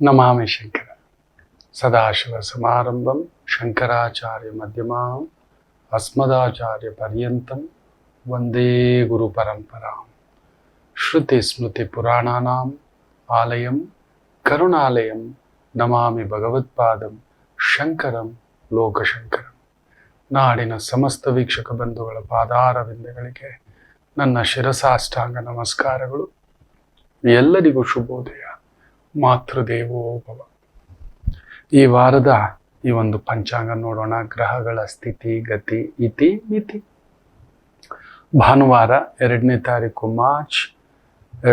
ನಮಾಮಿ ಶಂಕರ ಸದಾಶಿವ ಸಮಾರಂಭಂ ಶಂಕರಾಚಾರ್ಯ ಮಧ್ಯಮಾಂ ಅಸ್ಮದಾಚಾರ್ಯ ಪರ್ಯಂತಂ ವಂದೇ ಗುರು ಪರಂಪರಾಂ ಶ್ರುತಿ ಸ್ಮೃತಿ ಪುರಾಣಾನಾಂ ಆಲಯಂ ಕರುಣಾಲಯಂ ನಮಾಮಿ ಭಗವತ್ಪಾದಂ ಶಂಕರಂ ಲೋಕಶಂಕರಂ. ನಾಡಿನ ಸಮಸ್ತ ವೀಕ್ಷಕ ಬಂಧುಗಳ ಪಾದಾರವಿಂದಗಳಿಗೆ ನನ್ನ ಶಿರಸಾಷ್ಟಾಂಗ ನಮಸ್ಕಾರಗಳು. ಎಲ್ಲರಿಗೂ ಶುಭೋದಯ. ಮಾತೃದೇವೋ ಭವ. ಈ ವಾರದ ಈ ಒಂದು ಪಂಚಾಂಗ ನೋಡೋಣ. ಗ್ರಹಗಳ ಸ್ಥಿತಿ, ಗತಿ, ಇತಿ ಮಿತಿ. ಭಾನುವಾರ 2ನೇ ತಾರೀಕು ಮಾರ್ಚ್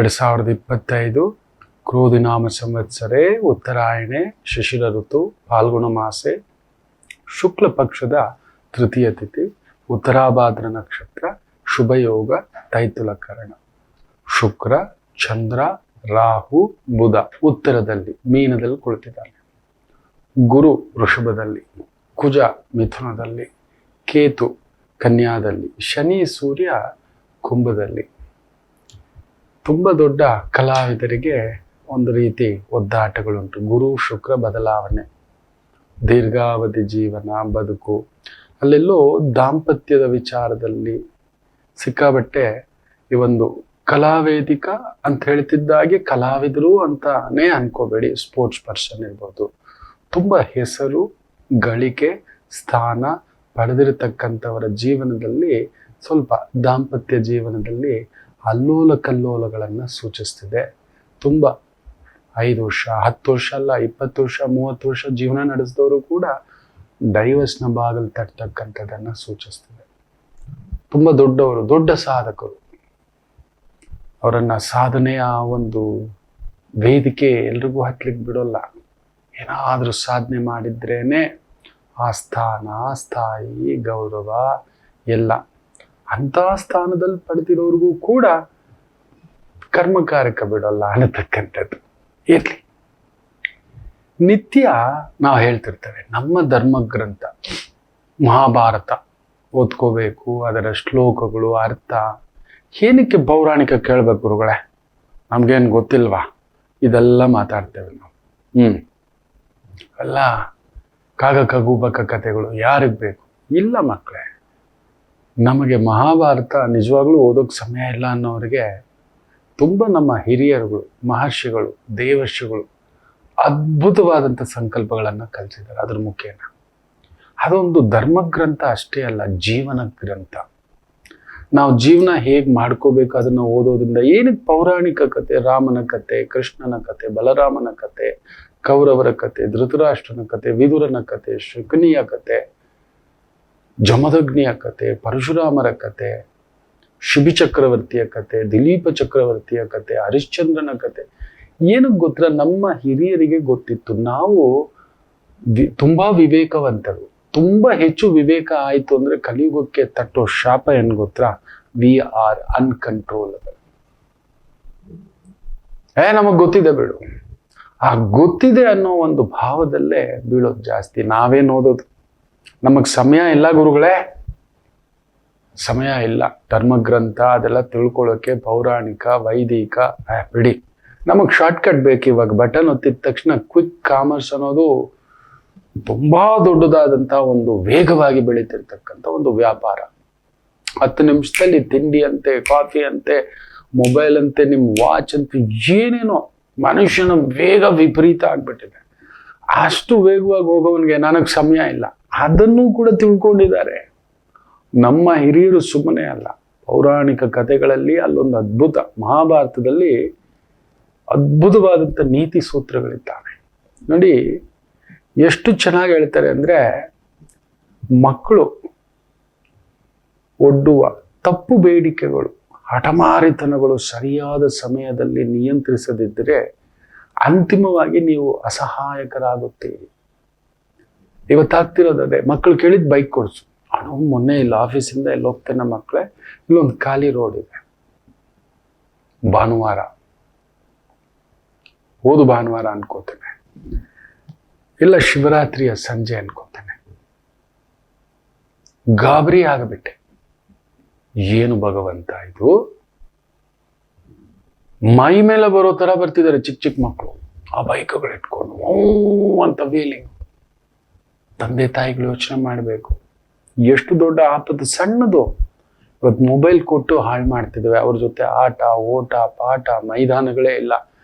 2025, ಕ್ರೋಧಿನಾಮ ಸಂವತ್ಸರೆ, ಉತ್ತರಾಯಣೆ, ಶಿಶಿರ ಋತು, ಫಾಲ್ಗುಣ ಮಾಸೆ, ಶುಕ್ಲ ಪಕ್ಷದ ತೃತೀಯ ತಿಥಿ, ಉತ್ತರಾಭಾದ್ರ ನಕ್ಷತ್ರ, ಶುಭಯೋಗ, ತೈತುಲಕರಣ. ಶುಕ್ರ, ಚಂದ್ರ, ರಾಹು, ಬುಧ ಉತ್ತರದಲ್ಲಿ ಮೀನದಲ್ಲಿ ಕುಳಿತಿದ್ದಾನೆ. ಗುರು ವೃಷಭದಲ್ಲಿ, ಕುಜ ಮಿಥುನದಲ್ಲಿ, ಕೇತು ಕನ್ಯಾದಲ್ಲಿ, ಶನಿ ಸೂರ್ಯ ಕುಂಭದಲ್ಲಿ. ತುಂಬ ದೊಡ್ಡ ಕಲಾವಿದರಿಗೆ ಒಂದು ರೀತಿ ಒದ್ದಾಟಗಳುಂಟು. ಗುರು ಶುಕ್ರ ಬದಲಾವಣೆ, ದೀರ್ಘಾವಧಿ ಜೀವನ, ಬದುಕು, ಅಲ್ಲೆಲ್ಲೋ ದಾಂಪತ್ಯದ ವಿಚಾರದಲ್ಲಿ ಸಿಕ್ಕಾಬಟ್ಟೆ ಈ ಒಂದು ಕಲಾವೇದಿಕ ಅಂತ ಹೇಳ್ತಿದ್ದಾಗೆ ಕಲಾವಿದರು ಅಂತಾನೇ ಅನ್ಕೋಬೇಡಿ. ಸ್ಪೋರ್ಟ್ಸ್ ಪರ್ಸನ್ ಇರ್ಬೋದು, ತುಂಬ ಹೆಸರು ಗಳಿಕೆ ಸ್ಥಾನ ಪಡೆದಿರತಕ್ಕಂಥವರ ಜೀವನದಲ್ಲಿ ಸ್ವಲ್ಪ ದಾಂಪತ್ಯ ಜೀವನದಲ್ಲಿ ಅಲ್ಲೋಲ ಕಲ್ಲೋಲಗಳನ್ನು ಸೂಚಿಸ್ತಿದೆ. ತುಂಬ 5 ವರ್ಷ 10 ವರ್ಷ ಅಲ್ಲ, 20 ವರ್ಷ 30 ವರ್ಷ ಜೀವನ ನಡೆಸಿದವರು ಕೂಡ ಡೈವರ್ಸ್ನ ಬಾಗಿಲು ತಟ್ಟತಕ್ಕಂಥದ್ದನ್ನು ಸೂಚಿಸ್ತಿದೆ. ತುಂಬ ದೊಡ್ಡವರು, ದೊಡ್ಡ ಸಾಧಕರು, ಅವರನ್ನ ಸಾಧನೆಯ ಒಂದು ವೇದಿಕೆ ಎಲ್ರಿಗೂ ಹತ್ಲಿಕ್ಕೆ ಬಿಡೋಲ್ಲ. ಏನಾದರೂ ಸಾಧನೆ ಮಾಡಿದ್ರೇನೆ ಆ ಸ್ಥಾನ, ಸ್ಥಾಯಿ, ಗೌರವ ಎಲ್ಲ. ಅಂಥ ಸ್ಥಾನದಲ್ಲಿ ಪಡೆದಿರೋರಿಗೂ ಕೂಡ ಕರ್ಮಕಾರಕ ಬಿಡೋಲ್ಲ ಅನ್ನತಕ್ಕಂಥದ್ದು ಇರಲಿ. ನಿತ್ಯ ನಾವು ಹೇಳ್ತಿರ್ತೇವೆ ನಮ್ಮ ಧರ್ಮಗ್ರಂಥ ಮಹಾಭಾರತ ಓದ್ಕೋಬೇಕು, ಅದರ ಶ್ಲೋಕಗಳು, ಅರ್ಥ. ಏನಕ್ಕೆ ಪೌರಾಣಿಕ ಕೇಳಬೇಕು ಗುರುಗಳೇ? ನಮ್ಗೇನು ಗೊತ್ತಿಲ್ವಾ? ಇದೆಲ್ಲ ಮಾತಾಡ್ತೇವೆ ನಾವು. ಅಲ್ಲ, ಕಾಗ ಕಗೂಬಕ ಕಥೆಗಳು ಯಾರಿಗೆ ಬೇಕು? ಇಲ್ಲ ಮಕ್ಕಳೇ, ನಮಗೆ ಮಹಾಭಾರತ ನಿಜವಾಗ್ಲೂ ಓದೋಕೆ ಸಮಯ ಇಲ್ಲ ಅನ್ನೋರಿಗೆ ತುಂಬ ನಮ್ಮ ಹಿರಿಯರುಗಳು, ಮಹರ್ಷಿಗಳು, ದೇವರ್ಷಿಗಳು ಅದ್ಭುತವಾದಂಥ ಸಂಕಲ್ಪಗಳನ್ನು ಕಲಿಸಿದ್ದಾರೆ. ಅದ್ರ ಮುಖೇನ ಅದೊಂದು ಧರ್ಮಗ್ರಂಥ ಅಷ್ಟೇ ಅಲ್ಲ, ಜೀವನ ಗ್ರಂಥ. ನಾವು ಜೀವನ ಹೇಗೆ ಮಾಡ್ಕೋಬೇಕು ಅದನ್ನು ಓದೋದ್ರಿಂದ. ಏನಕ್ಕೆ ಪೌರಾಣಿಕ ಕತೆ? ರಾಮನ ಕತೆ, ಕೃಷ್ಣನ ಕತೆ, ಬಲರಾಮನ ಕತೆ, ಕೌರವರ ಕತೆ, ಧೃತರಾಷ್ಟ್ರನ ಕತೆ, ವಿದುರನ ಕತೆ, ಶಕುನಿಯ ಕತೆ, ಜಮದಗ್ನಿಯ ಕತೆ, ಪರಶುರಾಮರ ಕತೆ, ಶಿಬಿ ಚಕ್ರವರ್ತಿಯ ಕತೆ, ದಿಲೀಪ ಚಕ್ರವರ್ತಿಯ ಕತೆ, ಹರಿಶ್ಚಂದ್ರನ ಕತೆ. ಏನಕ್ಕೆ ಗೊತ್ತಾ? ನಮ್ಮ ಹಿರಿಯರಿಗೆ ಗೊತ್ತಿತ್ತು. ನಾವು ತುಂಬಾ ವಿವೇಕವಂತರು. ತುಂಬ ಹೆಚ್ಚು ವಿವೇಕ ಆಯಿತು ಅಂದರೆ ಕಲಿಯುಗಕ್ಕೆ ತಟ್ಟೋ ಶಾಪ ಏನು ಗೊತ್ತಾ? We are uncontrollable. ನಮಗೆ ಗೊತ್ತಿದೆ ಬಿಡು, ಆ ಗೊತ್ತಿದೆ ಅನ್ನೋ ಒಂದು ಭಾವದಲ್ಲೇ ಬೀಳೋದು ಜಾಸ್ತಿ. ನಾವೇನು ಓದೋದು? ನಮಗೆ ಸಮಯ ಇಲ್ಲ ಗುರುಗಳೇ, ಸಮಯ ಇಲ್ಲ. ಧರ್ಮಗ್ರಂಥ ಅದೆಲ್ಲ ತಿಳ್ಕೊಳ್ಳೋಕೆ ಪೌರಾಣಿಕ, ವೈದಿಕ ಬಿಡಿ. ನಮಗೆ ಶಾರ್ಟ್ಕಟ್ ಬೇಕು. ಇವಾಗ ಬಟನ್ ಒತ್ತಿದ ತಕ್ಷಣ ಕ್ವಿಕ್ ಕಾಮರ್ಸ್ ಅನ್ನೋದು ತುಂಬಾ ದೊಡ್ಡದಾದಂಥ ಒಂದು ವೇಗವಾಗಿ ಬೆಳೀತಿರ್ತಕ್ಕಂಥ ಒಂದು ವ್ಯಾಪಾರ. 10 ನಿಮಿಷದಲ್ಲಿ ತಿಂಡಿ ಅಂತೆ, ಕಾಫಿ ಅಂತೆ, ಮೊಬೈಲ್ ಅಂತೆ, ನಿಮ್ಮ ವಾಚ್ ಅಂತೆ, ಏನೇನೋ. ಮನುಷ್ಯನ ವೇಗ ವಿಪರೀತ ಆಗ್ಬಿಟ್ಟಿದೆ. ಅಷ್ಟು ವೇಗವಾಗಿ ಹೋಗೋವನಿಗೆ ನನಗೆ ಸಮಯ ಇಲ್ಲ, ಅದನ್ನೂ ಕೂಡ ತಿಳ್ಕೊಂಡಿದ್ದಾರೆ ನಮ್ಮ ಹಿರಿಯರು. ಸುಮ್ಮನೆ ಅಲ್ಲ, ಪೌರಾಣಿಕ ಕಥೆಗಳಲ್ಲಿ ಅಲ್ಲೊಂದು ಅದ್ಭುತ, ಮಹಾಭಾರತದಲ್ಲಿ ಅದ್ಭುತವಾದಂಥ ನೀತಿ ಸೂತ್ರಗಳಿದ್ದಾವೆ ನೋಡಿ. ಎಷ್ಟು ಚೆನ್ನಾಗಿ ಹೇಳ್ತಾರೆ ಅಂದರೆ, ಮಕ್ಕಳು ಒಡ್ಡುವ ತಪ್ಪು ಬೇಡಿಕೆಗಳು, ಹಠಮಾರಿತನಗಳು ಸರಿಯಾದ ಸಮಯದಲ್ಲಿ ನಿಯಂತ್ರಿಸದಿದ್ದರೆ ಅಂತಿಮವಾಗಿ ನೀವು ಅಸಹಾಯಕರಾಗುತ್ತೀರಿ. ಇವತ್ತಾಗ್ತಿರೋದೇ, ಮಕ್ಕಳು ಕೇಳಿದ ಬೈಕ್ ಕೊಡಿಸು. ಮೊನ್ನೆ ಇಲ್ಲ ಆಫೀಸಿಂದ ಎಲ್ಲಿ ಹೋಗ್ತೇನೆ ಮಕ್ಕಳೇ, ಇಲ್ಲೊಂದು ಖಾಲಿ ರೋಡ್ ಇದೆ, ಭಾನುವಾರ, ಓದು ಭಾನುವಾರ ಅನ್ಕೋತೇನೆ, ಇಲ್ಲ ಶಿವರಾತ್ರಿಯ ಸಂಜೆ ಅನ್ಕೋತೇನೆ. ಗಾಬರಿ ಆಗಿಬಿಟ್ಟೆ. ಏನು ಭಗವಂತ ಇದು? ಮೈ ಮೇಲೆ ಬರೋ ತರ ಬರ್ತಿದ್ದಾರೆ ಚಿಕ್ಕ ಚಿಕ್ಕ ಮಕ್ಕಳು. ಆ ಬೈಕ್ಗಳು ಇಟ್ಕೊಂಡು ಅಂತ ವೀಲಿಂಗ್. ತಂದೆ ತಾಯಿಗಳು ಯೋಚನೆ ಮಾಡಬೇಕು, ಎಷ್ಟು ದೊಡ್ಡ ಆಪತ್ತು. ಸಣ್ಣದು ಇವತ್ತು ಮೊಬೈಲ್ ಕೊಟ್ಟು ಹಾಳು ಮಾಡ್ತಿದ್ದೇವೆ. ಅವ್ರ ಜೊತೆ ಆಟ, ಓಟ, ಪಾಠ, ಮೈದಾನಗಳೇ ಇಲ್ಲ.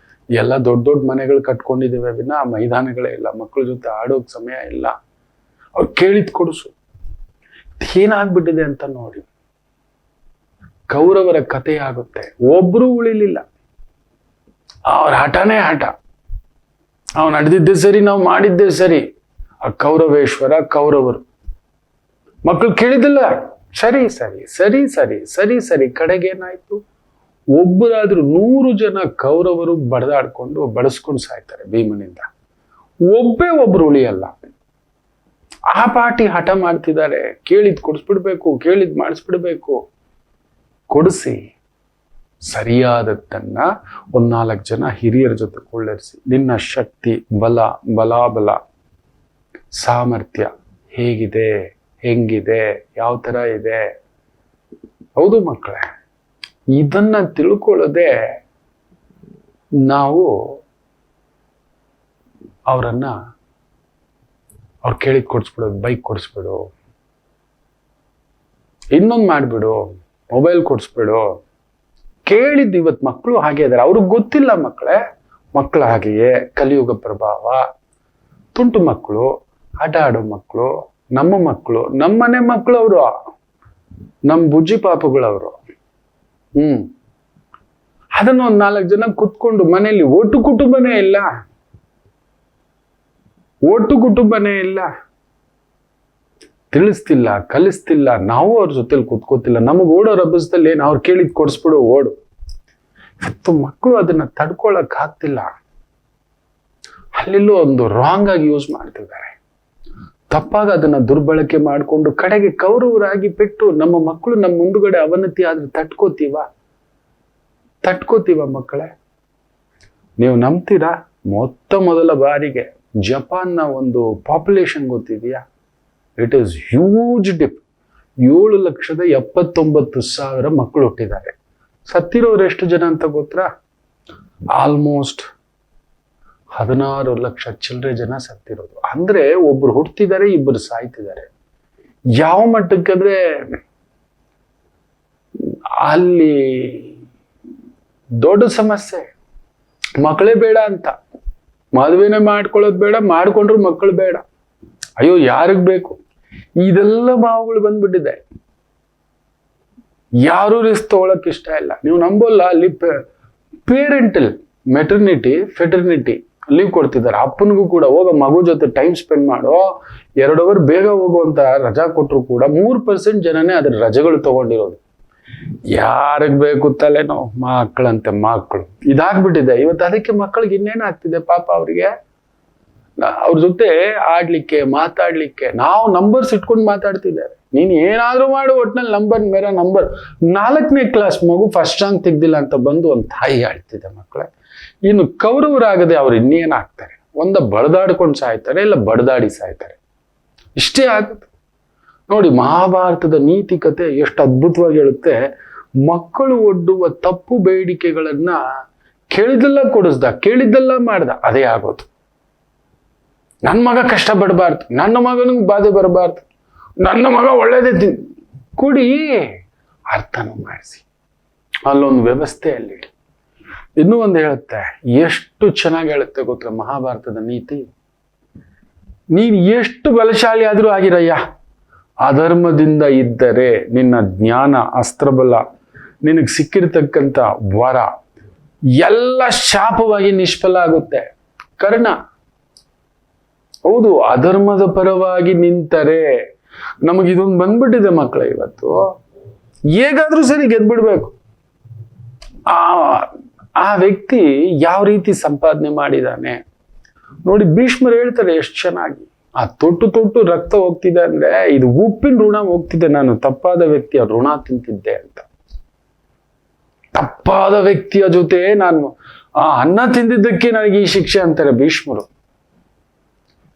ಎಲ್ಲ ದೊಡ್ಡ ದೊಡ್ಡ ಮನೆಗಳು ಕಟ್ಕೊಂಡಿದ್ದೇವೆ ವಿನ ಮೈದಾನಗಳೇ ಇಲ್ಲ. ಮಕ್ಕಳ ಜೊತೆ ಆಡೋಕ್ ಸಮಯ ಇಲ್ಲ. ಅವ್ರು ಕೇಳಿದ್ ಕೊಡಿಸು. ಏನಾಗ್ಬಿಟ್ಟಿದೆ ಅಂತ ನೋಡಿ. ಕೌರವರ ಕಥೆ ಆಗುತ್ತೆ, ಒಬ್ರು ಉಳಿಲಿಲ್ಲ. ಅವ್ರ ಹಠನೇ ಹಠ. ಅವ್ನು ನಡೆದಿದ್ದೆ ಸರಿ, ನಾವು ಮಾಡಿದ್ದೆ ಸರಿ. ಆ ಕೌರವೇಶ್ವರ ಕೌರವರು ಮಕ್ಕಳು ಕೇಳಿದಿಲ್ಲ. ಸರಿ ಸರಿ ಸರಿ ಸರಿ ಸರಿ ಸರಿ ಕಡೆಗೆ ಏನಾಯ್ತು? ಒಬ್ಬರಾದ್ರೂ 100 ಜನ ಕೌರವರು ಬಡಿಸ್ಕೊಂಡು ಸಾಯ್ತಾರೆ ಭೀಮನಿಂದ. ಒಬ್ರು ಉಳಿಯಲ್ಲ. ಆ ಪಾಟಿ ಹಠ ಮಾಡ್ತಿದ್ದಾರೆ. ಕೇಳಿದ್ ಕೊಡಿಸ್ಬಿಡ್ಬೇಕು, ಕೇಳಿದ್ ಮಾಡಿಸ್ಬಿಡ್ಬೇಕು. ಕೊಡಿಸಿ ಸರಿಯಾದದ್ದನ್ನ 4 ಜನ ಹಿರಿಯರ ಜೊತೆ ಕೊಳ್ಳರಿಸಿ, ನಿನ್ನ ಶಕ್ತಿ, ಬಲಾಬಲ, ಸಾಮರ್ಥ್ಯ ಹೇಗಿದೆ, ಹೆಂಗಿದೆ, ಯಾವ ತರ ಇದೆ. ಹೌದು ಮಕ್ಕಳೇ, ಇದನ್ನ ತಿಳ್ಕೊಳ್ಳೋದೆ ನಾವು ಅವ್ರು ಕೇಳಿದ್ ಕೊಡಿಸ್ಬಿಡೋದು. ಬೈಕ್ ಕೊಡಿಸ್ಬಿಡು, ಇನ್ನೊಂದು ಮಾಡ್ಬಿಡು, ಮೊಬೈಲ್ ಕೊಡಿಸ್ಬಿಡು. ಕೇಳಿದ್ದು ಇವತ್ತು ಮಕ್ಕಳು ಹಾಗೆ ಇದಾರೆ. ಅವ್ರಿಗೆ ಗೊತ್ತಿಲ್ಲ ಮಕ್ಕಳೇ. ಮಕ್ಕಳು ಹಾಗೆಯೇ, ಕಲಿಯುಗ ಪ್ರಭಾವ. ತುಂಟು ಮಕ್ಕಳು, ಆಟ ಆಡೋ ಮಕ್ಕಳು, ನಮ್ಮ ಮಕ್ಕಳು, ನಮ್ಮನೆ ಮಕ್ಕಳು ಅವರು, ನಮ್ಮ ಬುಜ್ಜಿ ಪಾಪಗಳವರು. ಅದನ್ನ 4 ಜನ ಕುತ್ಕೊಂಡು ಮನೆಯಲ್ಲಿ ಒಟ್ಟು ಕುಟುಂಬನೇ ಇಲ್ಲ. ತಿಳಿಸ್ತಿಲ್ಲ, ಕಲಿಸ್ತಿಲ್ಲ. ನಾವು ಅವ್ರ ಜೊತೆಲಿ ಕುತ್ಕೋತಿಲ್ಲ. ನಮಗ್ ಓಡೋ ರಭಸದಲ್ಲಿ ಏನ್ ಅವ್ರು ಕೇಳಿದ್ ಕೊಡಿಸ್ಬಿಡು, ಓಡು. ಇವತ್ತು ಮಕ್ಕಳು ಅದನ್ನ ತಡ್ಕೊಳಕ್ ಆಗ್ತಿಲ್ಲ. ಅಲ್ಲೆಲ್ಲೋ ಒಂದು ರಾಂಗ್ ಆಗಿ ಯೂಸ್ ಮಾಡ್ತಿದ್ದಾರೆ. ತಪ್ಪಾಗ ಅದನ್ನ ದುರ್ಬಳಕೆ ಮಾಡಿಕೊಂಡು ಕಡೆಗೆ ಕೌರವರಾಗಿ ಬಿಟ್ಟು ನಮ್ಮ ಮಕ್ಕಳು ನಮ್ಮ ಮುಂದುಗಡೆ ಅವನತಿ ಆದ್ರೆ ತಟ್ಕೋತೀವ ಮಕ್ಕಳೇ? ನೀವು ನಂಬ್ತೀರಾ? ಮೊದಲ ಬಾರಿಗೆ ಜಪಾನ್ನ ಒಂದು ಪಾಪ್ಯುಲೇಷನ್ ಗೊತ್ತಿದೆಯಾ? It is huge drip. 7,79,000 ಮಕ್ಕಳು ಹುಟ್ಟಿದ್ದಾರೆ. ಸತ್ತಿರೋರು ಎಷ್ಟು ಜನ ಅಂತ ಗೊತ್ತಾ? ಆಲ್ಮೋಸ್ಟ್ 16 ಲಕ್ಷ ಚಿಲ್ಲರೆ ಜನ ಸತ್ತಿರೋದು. ಅಂದ್ರೆ ಒಬ್ರು ಹುಟ್ಟಿದ್ದಾರೆ, ಇಬ್ಬರು ಸಾಯ್ತಿದ್ದಾರೆ. ಯಾವ ಮಟ್ಟಕ್ಕಂದ್ರೆ ಅಲ್ಲಿ ದೊಡ್ಡ ಸಮಸ್ಯೆ. ಮಕ್ಕಳೇ ಬೇಡ ಅಂತ, ಮದುವೆನೇ ಮಾಡ್ಕೊಳ್ಳೋದು ಬೇಡ, ಮಾಡ್ಕೊಂಡ್ರು ಮಕ್ಕಳು ಬೇಡ. ಅಯ್ಯೋ ಯಾರಿಗ್ ಬೇಕು? ಇದೆಲ್ಲ ಭಾವಗಳು ಬಂದ್ಬಿಟ್ಟಿದೆ. ಯಾರು ರಿಸ್ಕ್ ತಗೊಳಕ್ ಇಷ್ಟ ಇಲ್ಲ. ನೀವು ನಂಬೋಲ್ಲ, ಅಲ್ಲಿ ಪೇರೆಂಟಲ್ ಫೆಟರ್ನಿಟಿ ಲೀವ್ ಕೊಡ್ತಿದ್ದಾರೆ. ಅಪ್ಪನಿಗೂ ಕೂಡ ಹೋಗೋ ಮಗು ಜೊತೆ ಟೈಮ್ ಸ್ಪೆಂಡ್ ಮಾಡೋ, 2 ಅವರ್ ಬೇಗ ಹೋಗುವಂತ ರಜಾ ಕೊಟ್ಟರು ಕೂಡ 3% ಜನನೇ ಅದ್ರ ರಜೆಗಳು ತಗೊಂಡಿರೋದು. ಯಾರಿಗ್ ಬೇಕು ತಲೆನೋ? ಮಕ್ಕಳಂತೆ ಮಕ್ಕಳು. ಇದಾಗ್ಬಿಟ್ಟಿದೆ ಇವತ್ತು. ಅದಕ್ಕೆ ಮಕ್ಕಳಿಗೆ ಇನ್ನೇನಾಗ್ತಿದೆ ಪಾಪ, ಅವ್ರಿಗೆ ಅವ್ರ ಜೊತೆ ಆಡ್ಲಿಕ್ಕೆ, ಮಾತಾಡ್ಲಿಕ್ಕೆ ನಾವು ನಂಬರ್ಸ್ ಇಟ್ಕೊಂಡು ಮಾತಾಡ್ತಿದ್ದೇವೆ. ನೀನ್ ಏನಾದ್ರೂ ಮಾಡು, ಒಟ್ನಲ್ಲಿ ಮೇರ ನಂಬರ್. 4ನೇ ಕ್ಲಾಸ್ ಮಗು ಫಸ್ಟ್ ರ್ಯಾಂಕ್ ತೆಗ್ದಿಲ್ಲ ಅಂತ ಬಂದು ಒಂದು ತಾಯಿ ಆಡ್ತಿದೆ ಮಕ್ಕಳೇ. ಇನ್ನು ಕೌರವರಾಗದೆ ಅವ್ರು ಇನ್ನೇನಾಗ್ತಾರೆ? ಬಡದಾಡ್ಕೊಂಡು ಸಾಯ್ತಾರೆ, ಇಲ್ಲ ಬಡದಾಡಿ ಸಾಯ್ತಾರೆ. ಇಷ್ಟೇ ಆಗುತ್ತೆ ನೋಡಿ. ಮಹಾಭಾರತದ ನೀತಿ ಕತೆ ಎಷ್ಟು ಅದ್ಭುತವಾಗಿ ಹೇಳುತ್ತೆ. ಮಕ್ಕಳು ಒಡ್ಡುವ ತಪ್ಪು ಬೇಡಿಕೆಗಳನ್ನ ಕೇಳಿದ್ದೆಲ್ಲ ಕೊಡಿಸ್ದ, ಕೇಳಿದ್ದೆಲ್ಲ ಮಾಡ್ದ, ಅದೇ ಆಗೋದು. ನನ್ನ ಮಗ ಕಷ್ಟ ಪಡಬಾರ್ದು, ನನ್ನ ಮಗನಿಗೆ ಬಾಧೆ ಬರಬಾರ್ದು, ನನ್ನ ಮಗ ಒಳ್ಳೇದೇ ಕೊಡಿ, ಅರ್ಥನೂ ಮಾಡಿಸಿ. ಅಲ್ಲೊಂದು ವ್ಯವಸ್ಥೆಯಲ್ಲಿ ಇನ್ನೂ ಒಂದು ಹೇಳುತ್ತೆ. ಎಷ್ಟು ಚೆನ್ನಾಗಿ ಹೇಳುತ್ತೆ ಗೊತ್ತಾ ಮಹಾಭಾರತದ ನೀತಿ? ನೀನ್ ಎಷ್ಟು ಬಲಶಾಲಿ ಆದ್ರೂ ಆಗಿರಯ್ಯ, ಅಧರ್ಮದಿಂದ ಇದ್ದರೆ ನಿನ್ನ ಜ್ಞಾನ, ಅಸ್ತ್ರಬಲ, ನಿನಗೆ ಸಿಕ್ಕಿರ್ತಕ್ಕಂಥ ವರ ಎಲ್ಲ ಶಾಪವಾಗಿ ನಿಷ್ಫಲ ಆಗುತ್ತೆ. ಕರ್ಣ ಹೌದು, ಅಧರ್ಮದ ಪರವಾಗಿ ನಿಂತರೆ ನಮಗಿದೊಂದು ಬಂದ್ಬಿಟ್ಟಿದೆ ಮಕ್ಕಳ. ಇವತ್ತು ಹೇಗಾದ್ರೂ ಸರಿ ಗೆದ್ಬಿಡ್ಬೇಕು. ಆ ವ್ಯಕ್ತಿ ಯಾವ ರೀತಿ ಸಂಪಾದನೆ ಮಾಡಿದಾನೆ ನೋಡಿ. ಭೀಷ್ಮರು ಹೇಳ್ತಾರೆ ಎಷ್ಟು ಚೆನ್ನಾಗಿ. ಆ ತೊಟ್ಟು ರಕ್ತ ಹೋಗ್ತಿದೆ ಅಂದ್ರೆ ಇದು ಉಪ್ಪಿನ ಋಣ ಹೋಗ್ತಿದೆ. ನಾನು ತಪ್ಪಾದ ವ್ಯಕ್ತಿಯ ಋಣ ತಿಂತಿದ್ದೆ ಅಂತ. ತಪ್ಪಾದ ವ್ಯಕ್ತಿಯ ಜೊತೆ ನಾನು ಅನ್ನ ತಿಂದಿದ್ದಕ್ಕೆ ನನಗೆ ಈ ಶಿಕ್ಷೆ ಅಂತಾರೆ ಭೀಷ್ಮರು.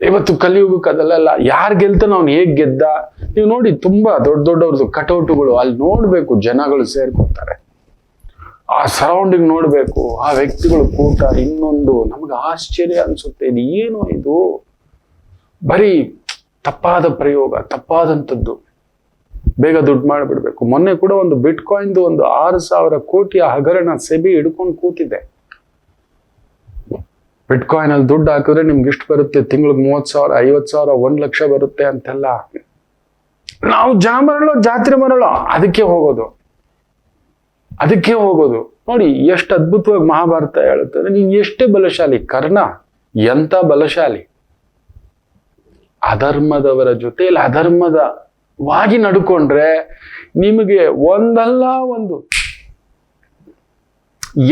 ಇವತ್ತು ಕಲಿಯುಗಕ್ಕೆ ಅದಲ್ಲೆಲ್ಲ. ಯಾರು ಗೆಲ್ತಾನ ಅವ್ನು ಹೇಗ್ ಗೆದ್ದ ನೀವು ನೋಡಿ. ತುಂಬಾ ದೊಡ್ಡವ್ರದ್ದು ಕಟೌಟುಗಳು ಅಲ್ಲಿ ನೋಡ್ಬೇಕು, ಜನಗಳು ಸೇರ್ಕೊತಾರೆ. ಆ ಸರೌಂಡಿಂಗ್ ನೋಡ್ಬೇಕು, ಆ ವ್ಯಕ್ತಿಗಳ ಕೂಟ, ಇನ್ನೊಂದು ನಮ್ಗೆ ಆಶ್ಚರ್ಯ ಅನ್ಸುತ್ತೆ. ಇದು ಏನು ಇದು, ಬರೀ ತಪ್ಪಾದ ಪ್ರಯೋಗ, ತಪ್ಪಾದಂಥದ್ದು, ಬೇಗ ದುಡ್ಡು ಮಾಡಿಬಿಡ್ಬೇಕು. ಮೊನ್ನೆ ಕೂಡ ಒಂದು ಬಿಟ್ಕಾಯಿನ್ದು ಒಂದು 6,000 ಕೋಟಿಯ ಹಗರಣ ಸೆಬಿ ಹಿಡ್ಕೊಂಡು ಕೂತಿದೆ. ಬಿಟ್ಕಾಯಿನ್ ಅಲ್ಲಿ ದುಡ್ಡು ಹಾಕಿದ್ರೆ ನಿಮ್ಗೆ ಇಷ್ಟು ಬರುತ್ತೆ, ತಿಂಗಳಿಗೆ 30,000, 50,000, 1 ಲಕ್ಷ ಬರುತ್ತೆ ಅಂತೆಲ್ಲ. ನಾವು ಜಾತ್ರೆ ಮರಳೋ ಅದಕ್ಕೆ ಹೋಗೋದು ನೋಡಿ. ಎಷ್ಟು ಅದ್ಭುತವಾಗಿ ಮಹಾಭಾರತ ಹೇಳುತ್ತದೆ. ನೀನ್ ಎಷ್ಟೇ ಬಲಶಾಲಿ, ಕರ್ಣ ಎಂತ ಬಲಶಾಲಿ, ಅಧರ್ಮದವರ ಜೊತೆಯಲ್ಲಿ ಅಧರ್ಮದವಾಗಿ ನಡ್ಕೊಂಡ್ರೆ ನಿಮಗೆ ಒಂದಲ್ಲ ಒಂದು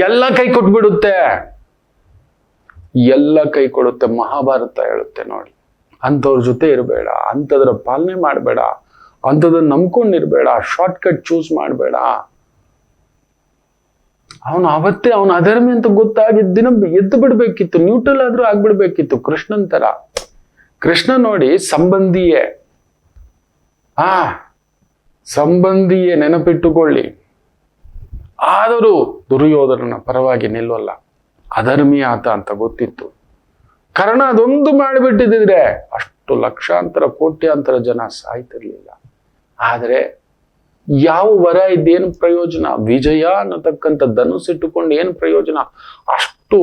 ಎಲ್ಲ ಕೈ ಕೊಟ್ಬಿಡುತ್ತೆ, ಎಲ್ಲ ಕೈ ಕೊಡುತ್ತೆ. ಮಹಾಭಾರತ ಹೇಳುತ್ತೆ ನೋಡಿ. ಅಂಥವ್ರ ಜೊತೆ ಇರಬೇಡ, ಅಂಥದ್ರ ಪಾಲನೆ ಮಾಡಬೇಡ, ಅಂಥದನ್ನ ನಂಬ್ಕೊಂಡಿರ್ಬೇಡ, ಶಾರ್ಟ್ ಕಟ್ ಚೂಸ್ ಮಾಡಬೇಡ. ಅವನು ಅವತ್ತೇ ಅವನ ಅಧರ್ಮಿ ಅಂತ ಗೊತ್ತಾಗಿದ್ದ ದಿನ ಎದ್ದು ಬಿಡ್ಬೇಕಿತ್ತು, ನ್ಯೂಟ್ರಲ್ ಆದ್ರೂ ಆಗ್ಬಿಡ್ಬೇಕಿತ್ತು, ಕೃಷ್ಣನ್ ತರ. ಕೃಷ್ಣ ನೋಡಿ ಸಂಬಂಧಿಯೇ, ಸಂಬಂಧಿಯೇ ನೆನಪಿಟ್ಟುಕೊಳ್ಳಿ. ಆದರೂ ದುರ್ಯೋಧನನ ಪರವಾಗಿ ನಿಲ್ಲೋಲ್ಲ, ಅಧರ್ಮಿ ಆತ ಅಂತ ಗೊತ್ತಿತ್ತು. ಕರ್ಣ ಅದೊಂದು ಮಾಡಿಬಿಟ್ಟಿದ್ರೆ ಅಷ್ಟು ಲಕ್ಷಾಂತರ ಕೋಟ್ಯಾಂತರ ಜನ ಸಾಯ್ತಿರ್ಲಿಲ್ಲ. ಆದರೆ ಯಾವ ವರ ಇದ್ದೇನು ಪ್ರಯೋಜನ, ವಿಜಯ ಅನ್ನತಕ್ಕಂಥ ಧನುಸ್ಸಿಟ್ಟುಕೊಂಡು ಏನು ಪ್ರಯೋಜನ? ಅಷ್ಟು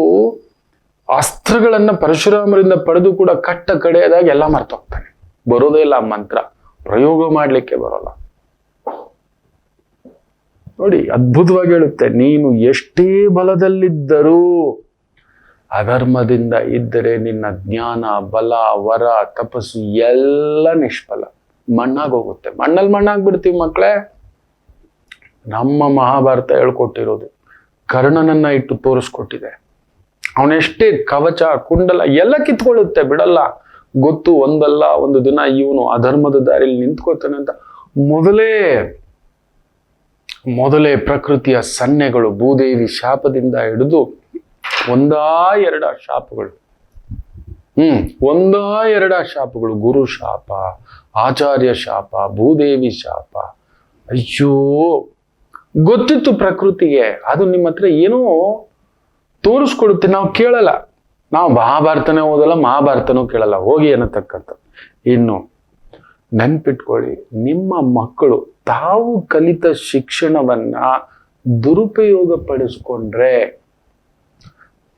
ಅಸ್ತ್ರಗಳನ್ನ ಪರಶುರಾಮರಿಂದ ಪಡೆದು ಕೂಡ ಕಟ್ಟ ಕಡೆಯದಾಗಿ ಎಲ್ಲ ಮರ್ತೋಗ್ತಾನೆ. ಬರೋದೇ ಇಲ್ಲ ಮಂತ್ರ, ಪ್ರಯೋಗ ಮಾಡ್ಲಿಕ್ಕೆ ಬರೋಲ್ಲ. ನೋಡಿ ಅದ್ಭುತವಾಗಿ ಹೇಳುತ್ತೆ, ನೀನು ಎಷ್ಟೇ ಬಲದಲ್ಲಿದ್ದರೂ ಅಧರ್ಮದಿಂದ ಇದ್ದರೆ ನಿನ್ನ ಜ್ಞಾನ, ಬಲ, ವರ, ತಪಸ್ಸು ಎಲ್ಲ ನಿಷ್ಫಲ, ಮಣ್ಣಾಗೋಗುತ್ತೆ. ಮಣ್ಣಾಗ್ಬಿಡ್ತೀವಿ ಮಕ್ಕಳೇ. ನಮ್ಮ ಮಹಾಭಾರತ ಹೇಳ್ಕೊಟ್ಟಿರೋದು ಕರ್ಣನನ್ನ ಇಟ್ಟು ತೋರಿಸ್ಕೊಟ್ಟಿದೆ. ಅವನೆಷ್ಟೇ ಕವಚ, ಕುಂಡಲ ಎಲ್ಲ ಕಿತ್ಕೊಳ್ಳುತ್ತೆ, ಬಿಡಲ್ಲ. ಗೊತ್ತು ಒಂದಲ್ಲ ಒಂದು ದಿನ ಇವನು ಅಧರ್ಮದ ದಾರಿಯಲ್ಲಿ ನಿಂತ್ಕೋತಾನೆ ಅಂತ. ಮೊದಲೇ ಪ್ರಕೃತಿಯ ಸನ್ನೆಗಳು, ಭೂದೇವಿ ಶಾಪದಿಂದ ಹಿಡಿದು ಒಂದಾ ಎರಡ ಶಾಪಗಳು, ಗುರು ಶಾಪ, ಆಚಾರ್ಯ ಶಾಪ, ಭೂದೇವಿ ಶಾಪ. ಅಯ್ಯೋ, ಗೊತ್ತಿತ್ತು ಪ್ರಕೃತಿಗೆ. ಅದು ನಿಮ್ಮ ಹತ್ರ ಏನೋ ತೋರಿಸ್ಕೊಡುತ್ತೆ, ನಾವು ಕೇಳಲ್ಲ. ನಾವು ಮಹಾಭಾರತನೇ ಓದಲ್ಲ, ಮಹಾಭಾರತನೂ ಕೇಳಲ್ಲ, ಹೋಗಿ ಅನ್ನತಕ್ಕಂಥ. ಇನ್ನು ನೆನ್ಪಿಟ್ಕೊಳ್ಳಿ, ನಿಮ್ಮ ಮಕ್ಕಳು ತಾವು ಕಲಿತ ಶಿಕ್ಷಣವನ್ನ ದುರುಪಯೋಗ ಪಡಿಸ್ಕೊಂಡ್ರೆ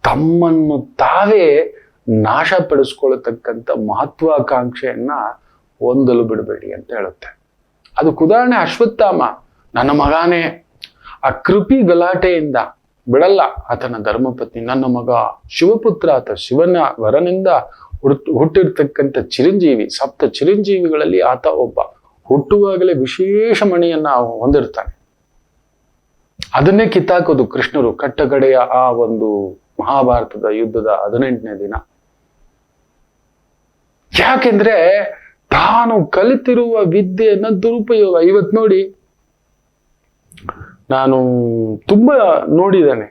ತಮ್ಮನ್ನು ತಾವೇ ನಾಶ ಪಡಿಸ್ಕೊಳ್ತಕ್ಕಂಥ ಮಹತ್ವಾಕಾಂಕ್ಷೆಯನ್ನ ಹೊಂದಲು ಬಿಡಬೇಡಿ ಅಂತ ಹೇಳುತ್ತೆ. ಅದಕ್ಕೆ ಉದಾಹರಣೆ ಅಶ್ವತ್ಥಾಮ. ನನ್ನ ಮಗನೇ, ಆ ಕೃಪಿ ಗಲಾಟೆಯಿಂದ ಬಿಡಲ್ಲ ಆತನ ಧರ್ಮಪತ್ನಿ. ನನ್ನ ಮಗ ಶಿವಪುತ್ರ, ಆತ ಶಿವನ ವರನಿಂದ ಹುಟ್ಟಿರ್ತಕ್ಕಂಥ ಚಿರಂಜೀವಿ, 7 ಚಿರಂಜೀವಿಗಳಲ್ಲಿ ಆತ ಒಬ್ಬ. ಹುಟ್ಟುವಾಗಲೇ ವಿಶೇಷ ಮಣಿಯನ್ನ ಹೊಂದಿರ್ತಾನೆ. ಅದನ್ನೇ ಕಿತ್ತಾಕೋದು ಕೃಷ್ಣರು ಕಟ್ಟಕಡೆಯ ಆ ಒಂದು ಮಹಾಭಾರತದ ಯುದ್ಧದ 18ನೇ ದಿನ. ಯಾಕೆಂದ್ರೆ ತಾನು ಕಲಿತಿರುವ ವಿದ್ಯೆಯನ್ನ ದುರುಪಯೋಗ. ಇವತ್ತು ನೋಡಿ, ನಾನು ತುಂಬಾ ನೋಡಿದ್ದೇನೆ,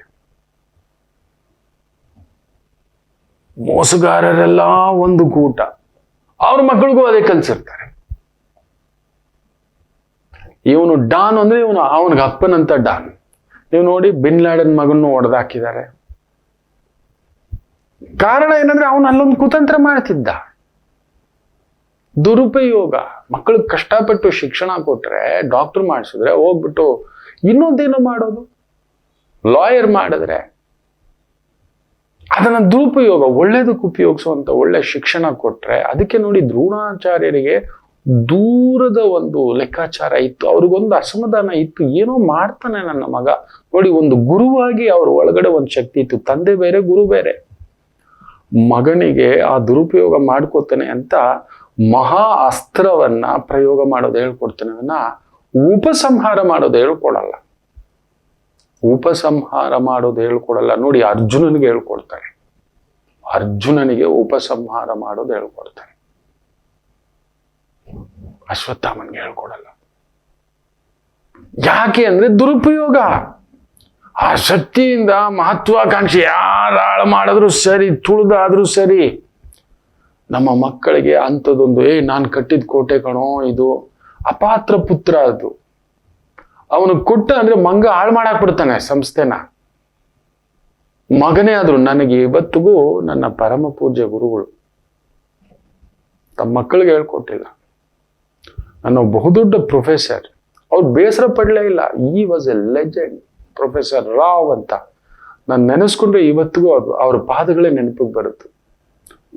ಮೋಸಗಾರರೆಲ್ಲ ಒಂದು ಕೂಟ, ಅವ್ರ ಮಕ್ಕಳಿಗೂ ಅದೇ ಕಲ್ಸಿರ್ತಾರೆ. ಇವನು ಡಾನ್ ಅಂದ್ರೆ ಅವನಿಗೆ ಅಪ್ಪನಂತ ಡಾನ್. ನೀವು ನೋಡಿ, ಬಿನ್ ಲಾಡೆನ್ ಮಗನ್ನು ಹೊಡೆದಾಕಿದ್ದಾರೆ. ಕಾರಣ ಏನಂದ್ರೆ ಅವನು ಅಲ್ಲೊಂದು ಕುತಂತ್ರ ಮಾಡ್ತಿದ್ದ. ದುರುಪಯೋಗ. ಮಕ್ಕಳಿಗೆ ಕಷ್ಟಪಟ್ಟು ಶಿಕ್ಷಣ ಕೊಟ್ರೆ, ಡಾಕ್ಟರ್ ಮಾಡಿಸಿದ್ರೆ ಹೋಗ್ಬಿಟ್ಟು ಇನ್ನೊಂದೇನೋ ಮಾಡೋದು, ಲಾಯರ್ ಮಾಡಿದ್ರೆ ಅದನ್ನ ದುರುಪಯೋಗ. ಒಳ್ಳೇದಕ್ಕೆ ಉಪಯೋಗಿಸುವಂತ ಒಳ್ಳೆ ಶಿಕ್ಷಣ ಕೊಟ್ರೆ, ಅದಕ್ಕೆ ನೋಡಿ ದ್ರೋಣಾಚಾರ್ಯರಿಗೆ ದೂರದ ಒಂದು ಲೆಕ್ಕಾಚಾರ ಇತ್ತು. ಅವ್ರಿಗೊಂದು ಅಸಮಾಧಾನ ಇತ್ತು, ಏನೋ ಮಾಡ್ತಾನೆ ನನ್ನ ಮಗ. ನೋಡಿ, ಒಂದು ಗುರುವಾಗಿ ಅವ್ರ ಒಳಗಡೆ ಒಂದು ಶಕ್ತಿ ಇತ್ತು. ತಂದೆ ಬೇರೆ, ಗುರು ಬೇರೆ. ಮಗನಿಗೆ ಆ ದುರುಪಯೋಗ ಮಾಡ್ಕೋತಾನೆ ಅಂತ ಮಹಾ ಅಸ್ತ್ರವನ್ನ ಪ್ರಯೋಗ ಮಾಡೋದು ಹೇಳ್ಕೊಡ್ತಾನೆ. ಅದನ್ನ ಉಪಸಂಹಾರ ಮಾಡೋದು ಹೇಳ್ಕೊಡಲ್ಲ. ನೋಡಿ, ಅರ್ಜುನನಿಗೆ ಹೇಳ್ಕೊಡ್ತಾರೆ. ಅರ್ಜುನನಿಗೆ ಉಪಸಂಹಾರ ಮಾಡೋದು ಹೇಳ್ಕೊಡ್ತಾರೆ, ಅಶ್ವತ್ಥಾಮನ್ಗೆ ಹೇಳ್ಕೊಡಲ್ಲ. ಯಾಕೆ ಅಂದ್ರೆ ದುರುಪಯೋಗ. ಆ ಶಕ್ತಿಯಿಂದ ಮಹತ್ವಾಕಾಂಕ್ಷೆ ಯಾರು ಹಾಳು ಮಾಡಿದ್ರು ಸರಿ, ತುಳಿದಾದ್ರೂ ಸರಿ. ನಮ್ಮ ಮಕ್ಕಳಿಗೆ ಅಂಥದ್ದೊಂದು, ನಾನು ಕಟ್ಟಿದ ಕೋಟೆ ಕಣೋ ಇದು, ಅಪಾತ್ರ ಪುತ್ರ ಅದು, ಅವನು ಕೊಟ್ಟ ಅಂದ್ರೆ ಮಂಗ ಹಾಳು ಮಾಡಾಕ್ ಬಿಡ್ತಾನೆ ಸಂಸ್ಥೆನ. ಮಗನೇ ಆದ್ರು ನನಗೆ ಇವತ್ತಿಗೂ ನನ್ನ ಪರಮ ಪೂಜ್ಯ ಗುರುಗಳು ತಮ್ಮ ಮಕ್ಕಳಿಗೆ ಹೇಳ್ಕೊಟ್ಟಿಲ್ಲ. ನನ್ನ ಬಹುದೊಡ್ಡ ಪ್ರೊಫೆಸರ್, ಅವ್ರು ಬೇಸರ ಪಡಲೇ ಇಲ್ಲ. ಈ was A legend, professor Rao ಅಂತ. ನಾನು ನೆನೆಸ್ಕೊಂಡ್ರೆ ಇವತ್ತಿಗೂ ಅವ್ರ ಪಾದಗಳೇ ನೆನಪಿಗೆ ಬರುತ್ತೆ.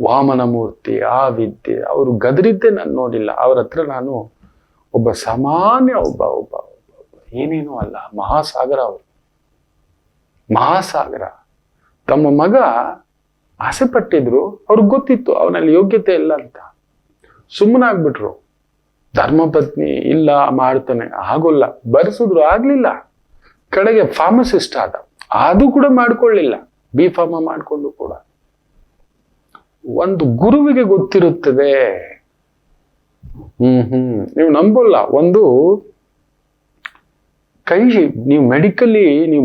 ವಾಮನ ಮೂರ್ತಿ, ಆ ವಿದ್ಯೆ, ಅವರು ಗದರಿದ್ದೆ ನಾನು ನೋಡಿಲ್ಲ. ಅವ್ರ ಹತ್ರ ನಾನು ಒಬ್ಬ ಸಾಮಾನ್ಯ ಒಬ್ಬ ಒಬ್ಬ ಏನೇನೂ ಅಲ್ಲ, ಮಹಾಸಾಗರ. ಅವರು ಮಹಾಸಾಗರ. ತಮ್ಮ ಮಗ ಆಸೆ ಪಟ್ಟಿದ್ರು, ಅವ್ರಿಗೆ ಗೊತ್ತಿತ್ತು ಅವನಲ್ಲಿ ಯೋಗ್ಯತೆ ಇಲ್ಲ ಅಂತ, ಸುಮ್ಮನಾಗ್ಬಿಟ್ರು. ಧರ್ಮಪತ್ನಿ ಇಲ್ಲ ಮಾಡ್ತಾನೆ, ಆಗೋಲ್ಲ, ಬರ್ಸಿದ್ರು ಆಗ್ಲಿಲ್ಲ. ಕಡೆಗೆ ಫಾರ್ಮಸಿಸ್ಟ್ ಆದ, ಅದು ಕೂಡ ಮಾಡ್ಕೊಳ್ಳಿಲ್ಲ, ಬಿ ಫಾರ್ಮ ಮಾಡ್ಕೊಂಡು ಕೂಡ. ಒಂದು ಗುರುವಿಗೆ ಗೊತ್ತಿರುತ್ತದೆ. ನೀವು ನಂಬೋಲ್ಲ, ಒಂದು ಕೈ ನೀವು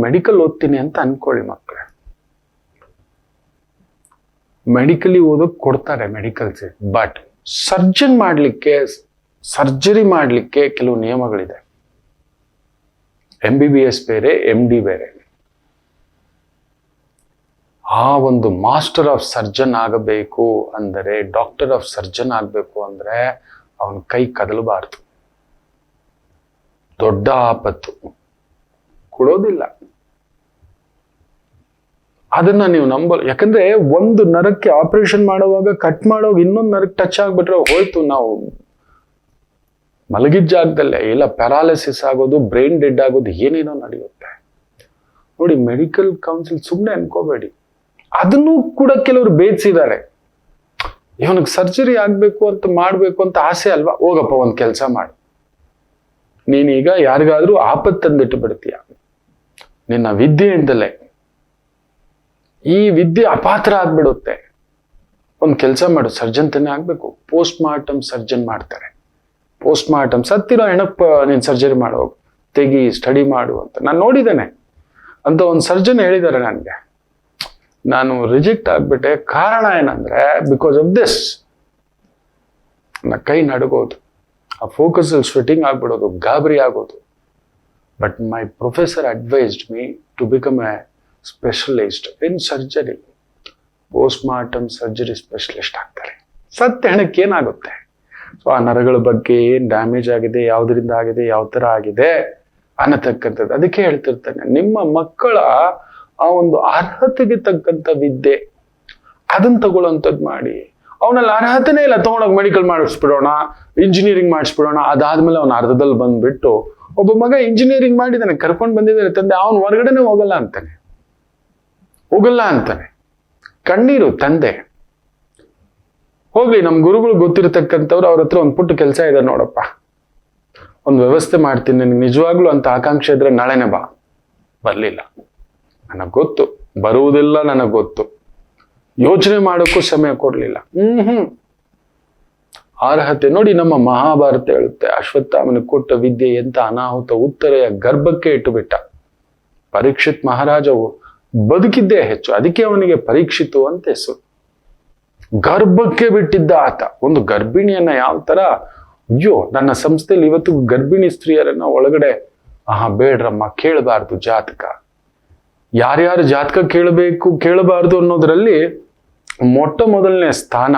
ಮೆಡಿಕಲ್ ಓದ್ತೀನಿ ಅಂತ ಅನ್ಕೊಳ್ಳಿ ಮಕ್ಕಳೇ. ಮೆಡಿಕಲಿ ಓದೋಕ್ ಕೊಡ್ತಾರೆ ಮೆಡಿಕಲ್ ಸೀಟ್, ಬಟ್ ಸರ್ಜರಿ ಮಾಡ್ಲಿಕ್ಕೆ ಕೆಲವು ನಿಯಮಗಳಿದೆ. MBBS ಬೇರೆ, MD ಬೇರೆ. ಆ ಒಂದು ಮಾಸ್ಟರ್ ಆಫ್ ಸರ್ಜನ್ ಆಗಬೇಕು ಅಂದರೆ, ಡಾಕ್ಟರ್ ಆಫ್ ಸರ್ಜನ್ ಆಗಬೇಕು ಅಂದ್ರೆ ಅವನ ಕೈ ಕದಲಬಾರ್ದು. ದೊಡ್ಡ ಆಪತ್ತು, ಕೊಡೋದಿಲ್ಲ. ಅದನ್ನ ನೀವು ನಂಬಲ್ಲ. ಯಾಕಂದ್ರೆ ಒಂದು ನರಕ್ಕೆ ಆಪರೇಷನ್ ಮಾಡುವಾಗ ಕಟ್ ಮಾಡುವಾಗ ಇನ್ನೊಂದು ನರಕ್ಕೆ ಟಚ್ ಆಗ್ಬಿಟ್ರೆ ಹೋಯ್ತು. ನಾವು ಮಲಗಿದ ಜಾಗದಲ್ಲೇ ಇಲ್ಲ ಪ್ಯಾರಾಲಿಸಿಸ್ ಆಗೋದು, ಬ್ರೈನ್ ಡೆಡ್ ಆಗೋದು, ಏನೇನೋ ನಡೆಯುತ್ತೆ ನೋಡಿ. ಮೆಡಿಕಲ್ ಕೌನ್ಸಿಲ್ ಸುಮ್ಮನೆ ಅನ್ಕೋಬೇಡಿ. ಅದನ್ನು ಕೂಡ ಕೆಲವರು ಬೇಯಿಸಿದ್ದಾರೆ. ಇವನಿಗೆ ಸರ್ಜರಿ ಆಗ್ಬೇಕು ಅಂತ ಮಾಡ್ಬೇಕು ಅಂತ ಆಸೆ ಅಲ್ವಾ, ಹೋಗಪ್ಪ ಒಂದ್ ಕೆಲಸ ಮಾಡು. ನೀನೀಗ ಯಾರಿಗಾದ್ರೂ ಆಪತ್ತು ತಂದಿಟ್ಟು ಬಿಡ್ತೀಯ ನಿನ್ನ ವಿದ್ಯೆಯಿಂದಲೇ. ಈ ವಿದ್ಯೆ ಅಪಾತ್ರ ಆಗ್ಬಿಡುತ್ತೆ. ಒಂದ್ ಕೆಲಸ ಮಾಡು, ಸರ್ಜನ್ ತಾನೇ ಆಗ್ಬೇಕು. ಪೋಸ್ಟ್ ಮಾರ್ಟಮ್ ಸರ್ಜನ್ ಮಾಡ್ತಾರೆ. ಪೋಸ್ಟ್ ಮಾರ್ಟಮ್ ಸತ್ತಿರೋ ಹೆಣಪ್ಪ ನೀನ್ ಸರ್ಜರಿ ಮಾಡೋ, ತೆಗಿ, ಸ್ಟಡಿ ಮಾಡು ಅಂತ ನಾನು ನೋಡಿದ್ದೇನೆ ಅಂತ ಒಂದು ಸರ್ಜನ್ ಹೇಳಿದ್ದಾರೆ ನನಗೆ. ನಾನು ರಿಜೆಕ್ಟ್ ಆಗ್ಬಿಟ್ಟೆ. ಕಾರಣ ಏನಂದ್ರೆ, ಬಿಕಾಸ್ ಆಫ್ ದಿಸ್. ನನ್ನ ಕೈ ನಡುಗೋದು, ಆ ಫೋಕಸ್ ಸ್ವೆಟಿಂಗ್ ಆಗ್ಬಿಡೋದು, ಗಾಬರಿ ಆಗೋದು. But my professor advised me to become a specialist in surgery. Post mortem surgery specialist ಆಗ್ತಾರೆ. ಸತ್ತ ಹೆಣಕ್ಕೆ ಏನಾಗುತ್ತೆ, ಸೊ ಆ ನರಗಳ ಬಗ್ಗೆ ಏನ್ ಡ್ಯಾಮೇಜ್ ಆಗಿದೆ, ಯಾವ್ದ್ರಿಂದ ಆಗಿದೆ, ಯಾವ ತರ ಆಗಿದೆ ಅನ್ನತಕ್ಕಂಥದ್ದು. ಅದಕ್ಕೆ ಹೇಳ್ತಿರ್ತಾನೆ, ನಿಮ್ಮ ಮಕ್ಕಳ ಆ ಒಂದು ಅರ್ಹತೆಗೆ ತಕ್ಕಂಥ ವಿದ್ಯೆ ಅದನ್ನ ತಗೊಳ್ಳೋಂಥದ್ದು ಮಾಡಿ. ಅವನಲ್ಲಿ ಅರ್ಹತೆನೇ ಇಲ್ಲ, ತಗೊಂಡೋಗಿ ಮೆಡಿಕಲ್ ಮಾಡಿಸ್ಬಿಡೋಣ, ಇಂಜಿನಿಯರಿಂಗ್ ಮಾಡಿಸ್ಬಿಡೋಣ. ಅದಾದ್ಮೇಲೆ ಅವನ ಅರ್ಧದಲ್ಲಿ ಬಂದ್ಬಿಟ್ಟು, ಒಬ್ಬ ಮಗ ಇಂಜಿನಿಯರಿಂಗ್ ಮಾಡಿದಾನೆ, ಕರ್ಕೊಂಡು ಬಂದಿದ್ದಾರೆ ತಂದೆ, ಅವನು ಹೊರಗಡೆನೆ ಹೋಗಲ್ಲ ಅಂತಾನೆ. ಕಣ್ಣೀರು ತಂದೆ. ಹೋಗ್ಲಿ, ನಮ್ ಗುರುಗಳು ಗೊತ್ತಿರತಕ್ಕಂಥವ್ರು, ಅವ್ರ ಹತ್ರ ಒಂದು ಪುಟ್ಟ ಕೆಲಸ ಇದೆ ನೋಡಪ್ಪ, ಒಂದು ವ್ಯವಸ್ಥೆ ಮಾಡ್ತೀನಿ, ನಿನಗೆ ನಿಜವಾಗ್ಲೂ ಅಂತ ಆಕಾಂಕ್ಷೆ ಇದ್ರೆ ನಾಳೆನೆ ಬಾ. ಬರ್ಲಿಲ್ಲ. ನನಗ್ ಗೊತ್ತು, ಬರುವುದಿಲ್ಲ, ನನಗ್ ಗೊತ್ತು. ಯೋಚನೆ ಮಾಡೋಕ್ಕೂ ಸಮಯ ಕೊಡ್ಲಿಲ್ಲ. ಅರ್ಹತೆ ನೋಡಿ, ನಮ್ಮ ಮಹಾಭಾರತ ಹೇಳುತ್ತೆ, ಅಶ್ವತ್ಥಾಮನಿಗೆ ಕೊಟ್ಟ ವಿದ್ಯೆ ಎಂತ ಅನಾಹುತ, ಉತ್ತರೆಯ ಗರ್ಭಕ್ಕೆ ಇಟ್ಟು ಬಿಟ್ಟ. ಪರೀಕ್ಷಿತ್ ಮಹಾರಾಜವು ಬದುಕಿದ್ದೇ ಹೆಚ್ಚು, ಅದಕ್ಕೆ ಅವನಿಗೆ ಪರೀಕ್ಷಿತು ಅಂತ ಹೆಸರು. ಗರ್ಭಕ್ಕೆ ಬಿಟ್ಟಿದ್ದ ಆತ. ಒಂದು ಗರ್ಭಿಣಿಯನ್ನ ಯಾವ ತರ, ಅಯ್ಯೋ, ನನ್ನ ಸಂಸ್ಥೆಯಲ್ಲಿ ಇವತ್ತು ಗರ್ಭಿಣಿ ಸ್ತ್ರೀಯರನ್ನ ಒಳಗಡೆ ಬೇಡ್ರಮ್ಮ, ಕೇಳಬಾರ್ದು ಜಾತಕ. ಯಾರ್ಯಾರು ಜಾತಕ ಕೇಳಬಾರ್ದು ಅನ್ನೋದ್ರಲ್ಲಿ ಮೊದಲನೇ ಸ್ಥಾನ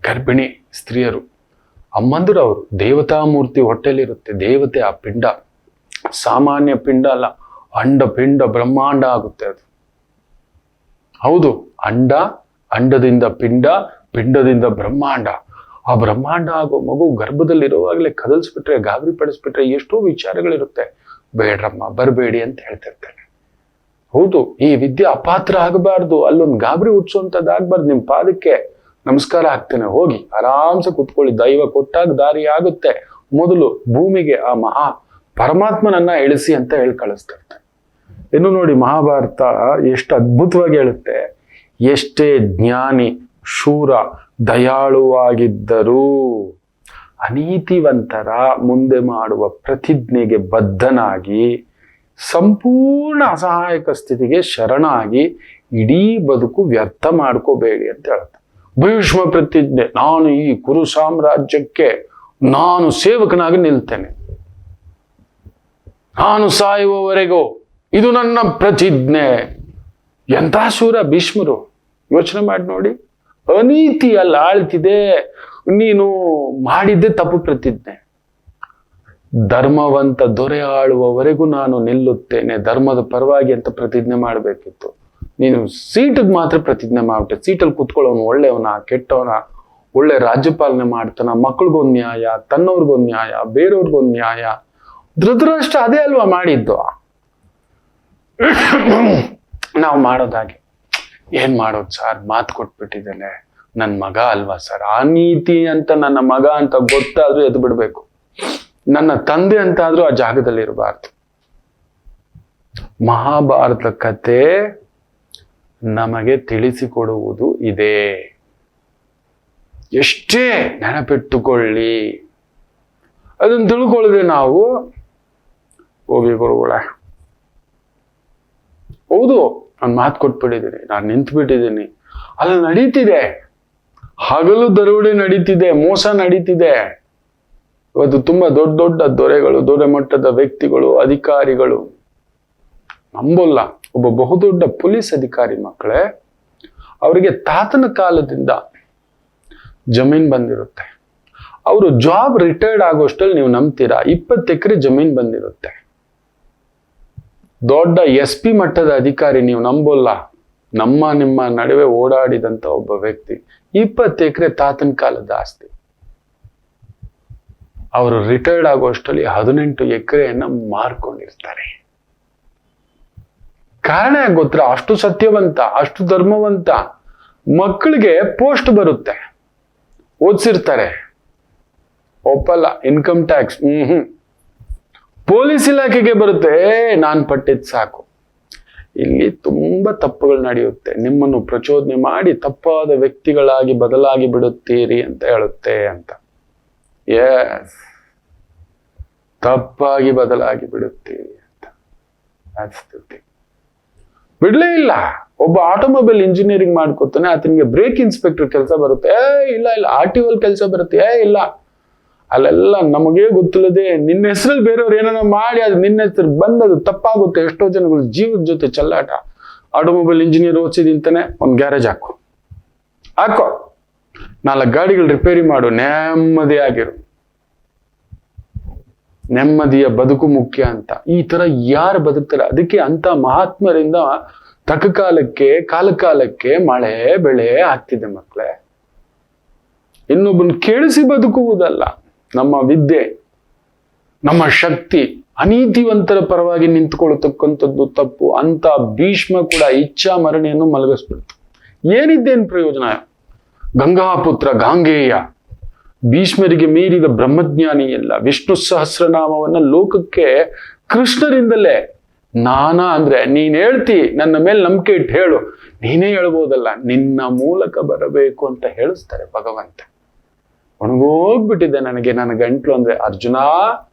ಗರ್ಭಿಣಿ ಸ್ತ್ರೀಯರು. ಅಮ್ಮಂದ್ರು ಅವರು ದೇವತಾ ಮೂರ್ತಿ ಹೊಟ್ಟೆಲಿರುತ್ತೆ. ದೇವತೆ ಆ ಪಿಂಡ ಸಾಮಾನ್ಯ ಪಿಂಡ ಅಲ್ಲ, ಅಂಡ ಪಿಂಡ ಬ್ರಹ್ಮಾಂಡ ಆಗುತ್ತೆ ಅದು. ಹೌದು, ಅಂಡದಿಂದ ಪಿಂಡ, ಪಿಂಡದಿಂದ ಬ್ರಹ್ಮಾಂಡ. ಆ ಬ್ರಹ್ಮಾಂಡ ಆಗೋ ಮಗು ಗರ್ಭದಲ್ಲಿರುವಾಗಲೇ ಕದಲ್ಸ್ಬಿಟ್ರೆ, ಗಾಬರಿ ಪಡಿಸ್ಬಿಟ್ರೆ ಎಷ್ಟೋ ವಿಚಾರಗಳಿರುತ್ತೆ. ಬೇಡ್ರಮ್ಮ, ಬರಬೇಡಿ ಅಂತ ಹೇಳ್ತಿರ್ತಾನೆ. ಹೌದು, ಈ ವಿದ್ಯೆ ಅಪಾತ್ರ ಆಗಬಾರ್ದು, ಅಲ್ಲೊಂದು ಗಾಬರಿ ಹುಟ್ಟಿಸುವಂತದ್ದಾಗ್ಬಾರ್ದು. ನಿಮ್ ಪಾದಕ್ಕೆ ನಮಸ್ಕಾರ ಹಾಕ್ತೇನೆ, ಹೋಗಿ ಆರಾಮ್ಸೆ ಕುತ್ಕೊಳ್ಳಿ, ದೈವ ಕೊಟ್ಟಾಗ ದಾರಿ ಆಗುತ್ತೆ. ಮೊದಲು ಭೂಮಿಗೆ ಆ ಮಹಾ ಪರಮಾತ್ಮನನ್ನ ಇಳಿಸಿ ಅಂತ ಹೇಳಿ ಕಳಿಸ್ತಿರ್ತಾನೆ. ಇನ್ನು ನೋಡಿ, ಮಹಾಭಾರತ ಎಷ್ಟು ಅದ್ಭುತವಾಗಿ ಹೇಳುತ್ತೆ. ಎಷ್ಟೇ ಜ್ಞಾನಿ, ಶೂರ, ದಯಾಳುವಾಗಿದ್ದರೂ ಅನೀತಿವಂತರ ಮುಂದೆ ಮಾಡುವ ಪ್ರತಿಜ್ಞೆಗೆ ಬದ್ಧನಾಗಿ ಸಂಪೂರ್ಣ ಅಸಹಾಯಕ ಸ್ಥಿತಿಗೆ ಶರಣಾಗಿ ಇಡೀ ಬದುಕು ವ್ಯರ್ಥ ಮಾಡ್ಕೋಬೇಡಿ ಅಂತ ಹೇಳುತ್ತೆ. ಭೀಷ್ಮ ಪ್ರತಿಜ್ಞೆ, ನಾನು ಈ ಕುರು ಸಾಮ್ರಾಜ್ಯಕ್ಕೆ ನಾನು ಸೇವಕನಾಗಿ ನಿಲ್ತೇನೆ. ನಾನು ಸಾಯುವವರೆಗೂ ಇದು ನನ್ನ ಪ್ರತಿಜ್ಞೆ. ಎಂಥ ಶೂರ ಭೀಷ್ಮರು, ಯೋಚನೆ ಮಾಡಿ ನೋಡಿ. ಅನೀತಿಯಲ್ಲಿ ಆಳ್ತಿದೆ, ನೀನು ಮಾಡಿದ್ದೆ ತಪ್ಪು ಪ್ರತಿಜ್ಞೆ. ಧರ್ಮವಂತ ದೊರೆ ಆಳುವವರೆಗೂ ನಾನು ನಿಲ್ಲುತ್ತೇನೆ ಧರ್ಮದ ಪರವಾಗಿ ಅಂತ ಪ್ರತಿಜ್ಞೆ ಮಾಡಬೇಕಿತ್ತು. ನೀನು ಸೀಟಿಗೆ ಮಾತ್ರ ಪ್ರತಿಜ್ಞೆ ಮಾಡ್ಬಿಟ್ಟೆ. ಸೀಟಲ್ಲಿ ಕುತ್ಕೊಳ್ಳೋನು ಒಳ್ಳೆಯವನ ಕೆಟ್ಟವನ, ಒಳ್ಳೆ ರಾಜ್ಯಪಾಲನೆ ಮಾಡ್ತಾನ, ಮಕ್ಳಿಗೊಂದು ನ್ಯಾಯ, ತನ್ನವ್ರಿಗೊಂದು ನ್ಯಾಯ, ಬೇರೆಯವ್ರಿಗೊಂದು ನ್ಯಾಯ. ಧೃತರಾಷ್ಟ್ರ ಅದೇ ಅಲ್ವಾ ಮಾಡಿದ್ದು. ನಾವು ಮಾಡೋದಾಗೆ ಏನ್ ಮಾಡೋದು ಸರ್, ಮಾತು ಕೊಟ್ಬಿಟ್ಟಿದ್ದೇನೆ, ನನ್ನ ಮಗ ಅಲ್ವಾ ಸರ್, ಆ ನೀತಿ ಅಂತ ನನ್ನ ಮಗ ಅಂತ ಗೊತ್ತಾದ್ರೂ ಎದ್ದು ಬಿಡ್ಬೇಕು, ನನ್ನ ತಂದೆ ಅಂತಾದ್ರೂ ಆ ಜಾಗದಲ್ಲಿ ಇರಬಾರ್ದು. ಮಹಾಭಾರತ ಕತೆ ನಮಗೆ ತಿಳಿಸಿಕೊಡುವುದು ಇದೆ. ಎಷ್ಟೇ ನೆನಪಿಟ್ಟುಕೊಳ್ಳಿ, ಅದನ್ನು ತಿಳ್ಕೊಳ್ಳದೆ ನಾವು ಹೋಗಿ ಗುರುಗಳೇ, ಹೌದು ನಾನು ಮಾತು ಕೊಟ್ಬಿಟ್ಟಿದ್ದೀನಿ, ನಾನು ನಿಂತು ಬಿಟ್ಟಿದ್ದೀನಿ, ಅಲ್ಲಿ ನಡೀತಿದೆ, ಹಗಲು ದರೋಡೆ ನಡೀತಿದೆ, ಮೋಸ ನಡೀತಿದೆ. ಇವತ್ತು ತುಂಬಾ ದೊಡ್ಡ ದೊಡ್ಡ ದೊರೆಗಳು, ದೊರೆ ಮಟ್ಟದ ವ್ಯಕ್ತಿಗಳು, ಅಧಿಕಾರಿಗಳು, ನಂಬಲ್ಲ, ಒಬ್ಬ ಬಹುದೊಡ್ಡ ಪೊಲೀಸ್ ಅಧಿಕಾರಿ ಮಕ್ಕಳೇ, ಅವರಿಗೆ ತಾತನ ಕಾಲದಿಂದ ಜಮೀನ್ ಬಂದಿರುತ್ತೆ. ಅವರು ಜಾಬ್ ರಿಟೈರ್ಡ್ ಆಗೋಷ್ಟಲ್ಲಿ ನೀವು ನಂಬ್ತೀರಾ 20 ಎಕರೆ ಜಮೀನ್ ಬಂದಿರುತ್ತೆ. ದೊಡ್ಡ SP ಮಟ್ಟದ ಅಧಿಕಾರಿ, ನೀವು ನಂಬೋಲ್ಲ, ನಿಮ್ಮ ನಡುವೆ ಓಡಾಡಿದಂತ ಒಬ್ಬ ವ್ಯಕ್ತಿ 20 ಎಕರೆ ತಾತನ ಕಾಲದ ಆಸ್ತಿ. ಅವರು ರಿಟೈರ್ಡ್ ಆಗೋಷ್ಟರಲ್ಲಿ 18 ಎಕರೆಯನ್ನ ಮಾರ್ಕೊಂಡಿರ್ತಾರೆ. ಕಾರಣ ಗೊತ್ತಾ? ಅಷ್ಟು ಸತ್ಯವಂತ, ಅಷ್ಟು ಧರ್ಮವಂತ. ಮಕ್ಕಳಿಗೆ ಪೋಸ್ಟ್ ಬರುತ್ತೆ, ಓದಿಸಿರ್ತಾರೆ, ಒಪ್ಪಲ್ಲ, ಇನ್ಕಮ್ ಟ್ಯಾಕ್ಸ್, ಪೊಲೀಸ್ ಇಲಾಖೆಗೆ ಬರುತ್ತೆ, ನಾನ್ ಪಟ್ಟಿದ್ ಸಾಕು. ಇಲ್ಲಿ ತುಂಬಾ ತಪ್ಪುಗಳು ನಡೆಯುತ್ತೆ. ನಿಮ್ಮನ್ನು ಪ್ರಚೋದನೆ ಮಾಡಿ ತಪ್ಪಾದ ವ್ಯಕ್ತಿಗಳಾಗಿ ಬದಲಾಗಿ ಬಿಡುತ್ತೀರಿ ಅಂತ ಹೇಳುತ್ತೆ ಅಂತ. ಎಸ್, ತಪ್ಪಾಗಿ ಬದಲಾಗಿ ಬಿಡುತ್ತೀರಿ ಅಂತ. ಬಿಡ್ಲೇ ಇಲ್ಲ. ಒಬ್ಬ ಆಟೋಮೊಬೈಲ್ ಇಂಜಿನಿಯರಿಂಗ್ ಮಾಡ್ಕೊತಾನೆ, ಆತನಿಗೆ ಬ್ರೇಕ್ ಇನ್ಸ್ಪೆಕ್ಟರ್ ಕೆಲಸ ಬರುತ್ತೆ, ಇಲ್ಲ RTO ಕೆಲಸ ಬರುತ್ತೆ, ಇಲ್ಲ, ಅಲ್ಲೆಲ್ಲ ನಮಗೆ ಗೊತ್ತಿಲ್ಲದೆ ನಿನ್ನ ಹೆಸರಲ್ಲಿ ಬೇರೆಯವ್ರು ಏನಾರ ಮಾಡಿ ಅದು ನಿನ್ನ ಹೆಸರು ಬಂದದು ತಪ್ಪಾಗುತ್ತೆ. ಎಷ್ಟೋ ಜನಗಳು ಜೀವದ ಜೊತೆ ಚೆಲ್ಲಾಟ. ಆಟೋಮೊಬೈಲ್ ಇಂಜಿನಿಯರ್ ಓದಿಸಿದಿಂತಾನೆ ಒಂದು ಗ್ಯಾರೇಜ್ ಹಾಕೋ, 4 ಗಾಡಿಗಳು ರಿಪೇರಿ ಮಾಡು, ನೆಮ್ಮದಿಯಾಗಿರು, ನೆಮ್ಮದಿಯ ಬದುಕು ಮುಖ್ಯ ಅಂತ. ಈ ತರ ಯಾರು ಬದುಕ್ತಾರೆ? ಅದಕ್ಕೆ ಅಂತ ಮಹಾತ್ಮರಿಂದ ತಕ್ಕ ಕಾಲಕ್ಕೆ ಮಳೆ ಬೆಳೆ ಆಗ್ತಿದೆ ಮಕ್ಕಳೇ. ಇನ್ನೊಬ್ಬನ ಕೇಳಿಸಿ ಬದುಕುವುದಲ್ಲ ನಮ್ಮ ವಿದ್ಯೆ, ನಮ್ಮ ಶಕ್ತಿ. ಅನೀತಿವಂತರ ಪರವಾಗಿ ನಿಂತುಕೊಳ್ಳತಕ್ಕಂಥದ್ದು ತಪ್ಪು. ಅಂತ ಭೀಷ್ಮ ಕೂಡ ಇಚ್ಛಾ ಮರಣೆಯನ್ನು ಮಲಗಿಸ್ಬಿಡ್ತು. ಏನಿದ್ದೇನು ಪ್ರಯೋಜನ? ಗಂಗಾಪುತ್ರ ಗಾಂಗೇಯ ಭೀಷ್ಮರಿಗೆ ಮೀರಿದ ಬ್ರಹ್ಮಜ್ಞಾನಿ ಇಲ್ಲ. ವಿಷ್ಣು ಸಹಸ್ರನಾಮವನ್ನ ಲೋಕಕ್ಕೆ ಕೃಷ್ಣರಿಂದಲೇ, ಅಂದ್ರೆ ನೀನ್ ಹೇಳ್ತಿ, ನನ್ನ ಮೇಲೆ ನಂಬಿಕೆ ಇಟ್ಟು ಹೇಳು, ನೀನೇ ಹೇಳ್ಬೋದಲ್ಲ, ನಿನ್ನ ಮೂಲಕ ಬರಬೇಕು ಅಂತ ಹೇಳಿಸ್ತಾರೆ ಭಗವಂತ. ಒಣಗೋಗ್ಬಿಟ್ಟಿದೆ ನನಗೆ, ನನ್ನ ಗಂಟ್ಲು ಅಂದ್ರೆ ಅರ್ಜುನ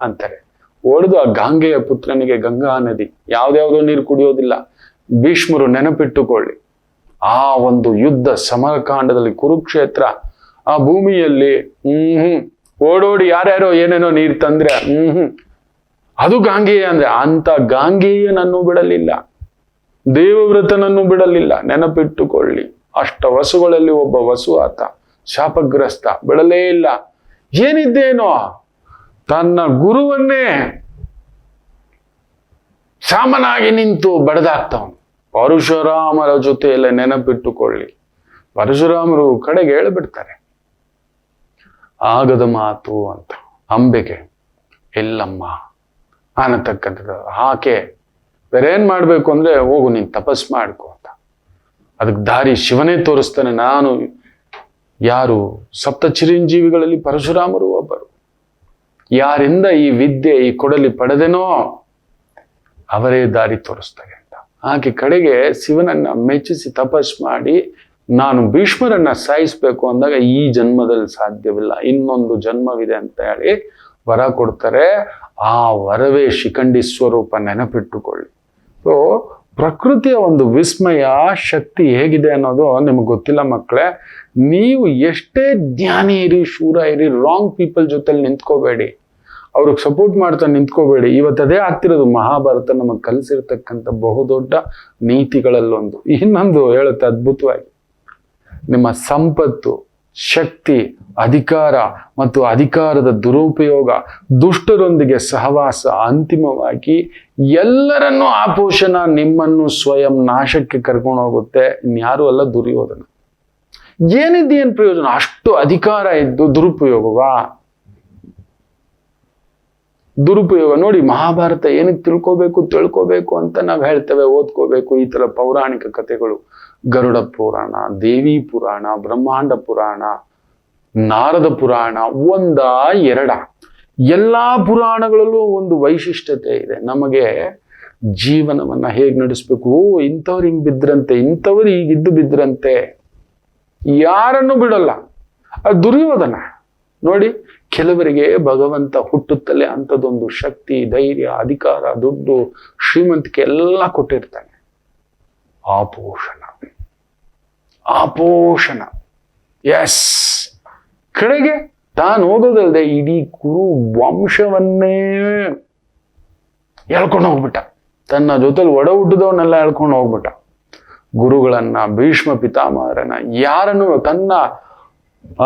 ಅಂತಾರೆ. ಓಡಿದು ಆ ಗಾಂಗೆಯ ಪುತ್ರನಿಗೆ ಗಂಗಾ ನದಿ, ಯಾವ್ದ್ಯಾವ್ದೋ ನೀರು ಕುಡಿಯೋದಿಲ್ಲ. ಭೀಷ್ಮರು ನೆನಪಿಟ್ಟುಕೊಳ್ಳಿ, ಆ ಒಂದು ಯುದ್ಧ ಸಮರಕಾಂಡದಲ್ಲಿ ಕುರುಕ್ಷೇತ್ರ, ಆ ಭೂಮಿಯಲ್ಲಿ ಓಡೋಡಿ ಯಾರ್ಯಾರೋ ಏನೇನೋ ನೀರು ತಂದ್ರೆ ಅದು ಗಾಂಗೇಯ ಅಂದ್ರೆ, ಅಂತ ಗಾಂಗೇಯನನ್ನು ಬಿಡಲಿಲ್ಲ, ದೇವವ್ರತನನ್ನು ಬಿಡಲಿಲ್ಲ. ನೆನಪಿಟ್ಟುಕೊಳ್ಳಿ, ಅಷ್ಟ ವಸುಗಳಲ್ಲಿ ಒಬ್ಬ ವಸು ಆತ, ಶಾಪಗ್ರಸ್ತ, ಬಿಡಲೇ ಇಲ್ಲ. ಏನಿದ್ದೇನೋ ತನ್ನ ಗುರುವನ್ನೇ ಸಾಮನಾಗಿ ನಿಂತು ಬಡದಾಗ್ತವನು. ಪರಶುರಾಮರ ಜೊತೆಯಲ್ಲ, ನೆನಪಿಟ್ಟುಕೊಳ್ಳಿ, ಪರಶುರಾಮರು ಕಡೆಗೆ ಹೇಳ್ಬಿಡ್ತಾರೆ, ಆಗದ ಮಾತು ಅಂತ. ಅಂಬೆಗೆ ಎಲ್ಲಮ್ಮ ಅನ್ನತಕ್ಕಂಥದ್ದು. ಆಕೆ ಬೇರೇನ್ ಮಾಡ್ಬೇಕು ಅಂದ್ರೆ, ಹೋಗು ನೀನ್ ತಪಸ್ ಮಾಡ್ಕೊ ಅಂತ. ಅದಕ್ಕೆ ದಾರಿ ಶಿವನೇ ತೋರಿಸ್ತಾನೆ. ನಾನು ಯಾರು ಸಪ್ತ ಚಿರಂಜೀವಿಗಳಲ್ಲಿ ಪರಶುರಾಮರು ಒಬ್ಬರು. ಯಾರಿಂದ ಈ ವಿದ್ಯೆ ಈ ಕೊಡಲಿ ಪಡೆದೆನೋ ಅವರೇ ದಾರಿ ತೋರಿಸ್ತಾರೆ ಅಂತ. ಆಕೆ ಕಡೆಗೆ ಶಿವನನ್ನ ಮೆಚ್ಚಿಸಿ ತಪಸ್ ಮಾಡಿ, ನಾನು ಭೀಷ್ಮರನ್ನ ಸಾಯಿಸ್ಬೇಕು ಅಂದಾಗ, ಈ ಜನ್ಮದಲ್ಲಿ ಸಾಧ್ಯವಿಲ್ಲ, ಇನ್ನೊಂದು ಜನ್ಮವಿದೆ ಅಂತ ಹೇಳಿ ವರ ಕೊಡ್ತಾರೆ. ಆ ವರವೇ ಶಿಖಂಡಿ ಸ್ವರೂಪ, ನೆನಪಿಟ್ಟುಕೊಳ್ಳಿ. ಸೊ ಪ್ರಕೃತಿಯ ಒಂದು ವಿಸ್ಮಯ ಶಕ್ತಿ ಹೇಗಿದೆ ಅನ್ನೋದು ನಿಮಗೆ ಗೊತ್ತಿಲ್ಲ ಮಕ್ಕಳೇ. ನೀವು ಎಷ್ಟೇ ಜ್ಞಾನಿ ಇರಿ, ಶೂರ ಇರಿ, ರಾಂಗ್ ಪೀಪಲ್ ಜೊತೆಲಿ ನಿಂತ್ಕೋಬೇಡಿ. ಅವ್ರಿಗೆ ಸಪೋರ್ಟ್ ಮಾಡ್ತಾ ನಿಂತ್ಕೋಬೇಡಿ. ಇವತ್ತು ಅದೇ ಆಗ್ತಿರೋದು. ಮಹಾಭಾರತ ನಮಗೆ ಕಲಿಸಿರ್ತಕ್ಕಂಥ ಬಹುದೊಡ್ಡ ನೀತಿಗಳಲ್ಲೊಂದು. ಇನ್ನೊಂದು ಹೇಳುತ್ತೆ ಅದ್ಭುತವಾಗಿ, ನಿಮ್ಮ ಸಂಪತ್ತು, ಶಕ್ತಿ, ಅಧಿಕಾರ ಮತ್ತು ಅಧಿಕಾರದ ದುರುಪಯೋಗ, ದುಷ್ಟರೊಂದಿಗೆ ಸಹವಾಸ ಅಂತಿಮವಾಗಿ ಎಲ್ಲರನ್ನೂ ಆಪೋಷಣ ನಿಮ್ಮನ್ನು ಸ್ವಯಂ ನಾಶಕ್ಕೆ ಕರ್ಕೊಂಡು ಹೋಗುತ್ತೆ. ಇನ್ಯಾರು ಅಲ್ಲ, ದುರ್ಯೋಧನ. ಏನಿದ್ದೇನು ಪ್ರಯೋಜನ? ಅಷ್ಟು ಅಧಿಕಾರ ಇದ್ದು ದುರುಪಯೋಗವಾ? ದುರುಪಯೋಗ ನೋಡಿ. ಮಹಾಭಾರತ ಏನಕ್ಕೆ ತಿಳ್ಕೋಬೇಕು ಅಂತ ನಾವು ಹೇಳ್ತೇವೆ, ಓದ್ಕೋಬೇಕು. ಈ ತರ ಪೌರಾಣಿಕ ಕಥೆಗಳು, ಗರುಡ ಪುರಾಣ, ದೇವಿ ಪುರಾಣ, ಬ್ರಹ್ಮಾಂಡ ಪುರಾಣ, ನಾರದ ಪುರಾಣ, ಎರಡ ಎಲ್ಲಾ ಪುರಾಣಗಳಲ್ಲೂ ಒಂದು ವೈಶಿಷ್ಟ್ಯತೆ ಇದೆ. ನಮಗೆ ಜೀವನವನ್ನ ಹೇಗೆ ನಡೆಸ್ಬೇಕು, ಇಂಥವ್ರು ಹಿಂಗ್ ಬಿದ್ರಂತೆ, ಇಂಥವ್ರು ಹೀಗಿದ್ದು ಬಿದ್ರಂತೆ, ಯಾರನ್ನು ಬಿಡಲ್ಲ. ಅದು ದುರ್ಯೋಧನ ನೋಡಿ. ಕೆಲವರಿಗೆ ಭಗವಂತ ಹುಟ್ಟುತ್ತಲೇ ಅಂಥದ್ದೊಂದು ಶಕ್ತಿ, ಧೈರ್ಯ, ಅಧಿಕಾರ, ದುಡ್ಡು, ಶ್ರೀಮಂತಿಕೆ ಎಲ್ಲ ಕೊಟ್ಟಿರ್ತಾನೆ. ಆಪೋಷಣ ಎಸ್. ಕಡೆಗೆ ತಾನು ಹೋಗೋದಲ್ಲದೆ ಇಡೀ ಕುರು ವಂಶವನ್ನೇ ಎಳ್ಕೊಂಡು ಹೋಗ್ಬಿಟ್ಟ. ತನ್ನ ಜೊತೆಲಿ ಒಡ ಹುಟ್ಟಿದವನ್ನೆಲ್ಲ ಎಳ್ಕೊಂಡು ಹೋಗ್ಬಿಟ್ಟ. ಗುರುಗಳನ್ನ, ಭೀಷ್ಮ ಪಿತಾಮಹರನ್ನ, ಯಾರನ್ನು, ತನ್ನ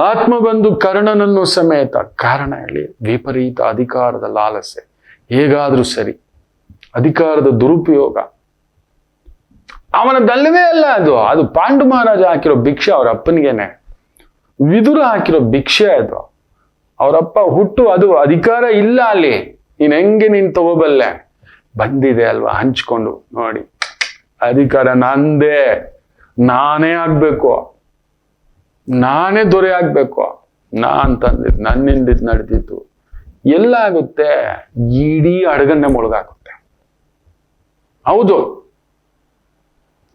ಆತ್ಮಬಂಧು ಕರ್ಣನನ್ನು ಸಮೇತ. ಕಾರಣ ಹೇಳಿ, ವಿಪರೀತ ಅಧಿಕಾರದ ಲಾಲಸೆ. ಹೇಗಾದ್ರೂ ಸರಿ ಅಧಿಕಾರದ ದುರುಪಯೋಗ. ಅವನದಲ್ಲವೇ ಅಲ್ಲ ಅದು ಪಾಂಡು ಮಹಾರಾಜ ಹಾಕಿರೋ ಭಿಕ್ಷೆ, ಅವ್ರ ಅಪ್ಪನಿಗೇನೆ. ವಿದುರ ಹಾಕಿರೋ ಭಿಕ್ಷೆ ಅದು. ಅವರಪ್ಪ ಹುಟ್ಟು, ಅದು ಅಧಿಕಾರ ಇಲ್ಲ ಅಲ್ಲಿ. ನೀನ್ ತಗೋಬಲ್ಲೆ? ಬಂದಿದೆ ಅಲ್ವಾ ಹಂಚ್ಕೊಂಡು. ನೋಡಿ, ಅಧಿಕಾರ ನಂದೇ, ನಾನೇ ಆಗ್ಬೇಕು, ನಾನೇ ದೊರೆ ಆಗ್ಬೇಕು, ನಾನ್ ತಂದಿದ್ದು, ನನ್ನಿಂದ ನಡೆದಿತ್ತು. ಎಲ್ಲ ಆಗುತ್ತೆ? ಇಡೀ ಅಡಗನ್ನೇ ಮುಳುಗಾಗುತ್ತೆ. ಹೌದು,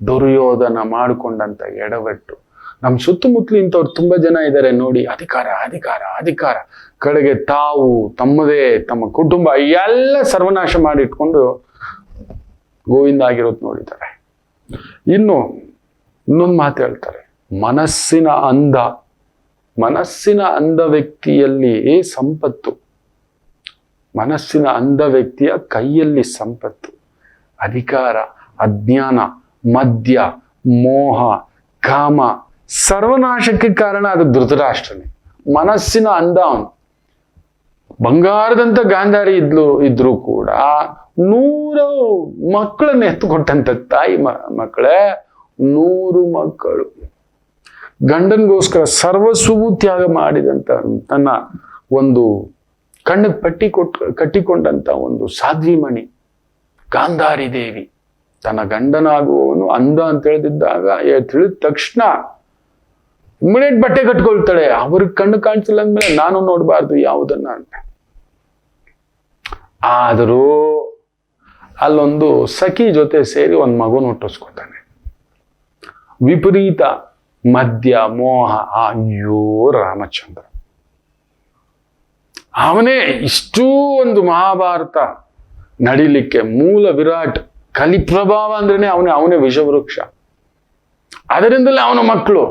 ದುರ್ಯೋಧನ ಮಾಡಿಕೊಂಡಂತ ಎಡವಟ್ಟು. ನಮ್ಮ ಸುತ್ತಮುತ್ತಲು ಇಂಥವ್ರು ತುಂಬಾ ಜನ ಇದ್ದಾರೆ ನೋಡಿ. ಅಧಿಕಾರ ಕಡೆಗೆ ತಾವು, ತಮ್ಮದೇ, ತಮ್ಮ ಕುಟುಂಬ ಎಲ್ಲ ಸರ್ವನಾಶ ಮಾಡಿಟ್ಕೊಂಡು ಗೋವಿಂದ ಆಗಿರೋದು ನೋಡಿದ್ದಾರೆ. ಇನ್ನೊಂದು ಮಾತು ಹೇಳ್ತಾರೆ, ಮನಸ್ಸಿನ ಅಂಧ ವ್ಯಕ್ತಿಯಲ್ಲಿ ಸಂಪತ್ತು, ಮನಸ್ಸಿನ ಅಂಧ ವ್ಯಕ್ತಿಯ ಕೈಯಲ್ಲಿ ಸಂಪತ್ತು, ಅಧಿಕಾರ, ಅಜ್ಞಾನ, ಮದ್ಯ, ಮೋಹ, ಕಾಮ ಸರ್ವನಾಶಕ್ಕೆ ಕಾರಣ ಅದು ಧೃತರಾಷ್ಟ್ರನೇ. ಮನಸ್ಸಿನ ಅಂಧ ಅವನು. ಬಂಗಾರದಂತ ಗಾಂಧಾರಿ ಇದ್ರು ಕೂಡ 100 ಮಕ್ಕಳನ್ನ ಎತ್ತುಕೊಟ್ಟಂತ ತಾಯಿ. ಮಕ್ಕಳೇ 100 ಮಕ್ಕಳು. ಗಂಡನ್ಗೋಸ್ಕರ ಸರ್ವಸ್ವವೂ ತ್ಯಾಗ ಮಾಡಿದಂತ, ತನ್ನ ಒಂದು ಕಣ್ಣಿಗೆ ಕಟ್ಟಿಕೊಂಡಂತ ಒಂದು ಸಾಧ್ವಿಮಣಿ ಗಾಂಧಾರಿ ದೇವಿ. ತನ್ನ ಗಂಡನಾಗುವವನು ಅಂಧ ಅಂತ ತಿಳಿದಿದ್ದಾಗ, ತಿಳಿದ ತಕ್ಷಣ ಇಮಿಡಿಯೇಟ್ ಬಟ್ಟೆ ಕಟ್ಕೊಳ್ತಾಳೆ. ಅವ್ರಿಗೆ ಕಣ್ಣು ಕಾಣಿಸಿಲ್ಲ ಅಂದ್ಮೇಲೆ ನಾನು ನೋಡಬಾರ್ದು ಯಾವುದನ್ನ ಅಂತ. ಆದರೂ ಅಲ್ಲೊಂದು ಸಖಿ ಜೊತೆ ಸೇರಿ ಒಂದು ಮಗುನ ಹುಟ್ಟಿಸ್ಕೊತಾನೆ. ವಿಪರೀತ ಮದ್ಯ, ಮೋಹ. ಅಯ್ಯೋ ರಾಮಚಂದ್ರ, ಅವನೇ ಇಷ್ಟೂ ಒಂದು ಮಹಾಭಾರತ ನಡಿಲಿಕ್ಕೆ ಮೂಲ ವಿರಾಟ್. ಕಲಿಪ್ರಭಾವ ಅಂದ್ರೇನೆ ಅವನೇ ವಿಷವೃಕ್ಷ. ಅದರಿಂದಲೇ ಅವನ ಮಕ್ಕಳು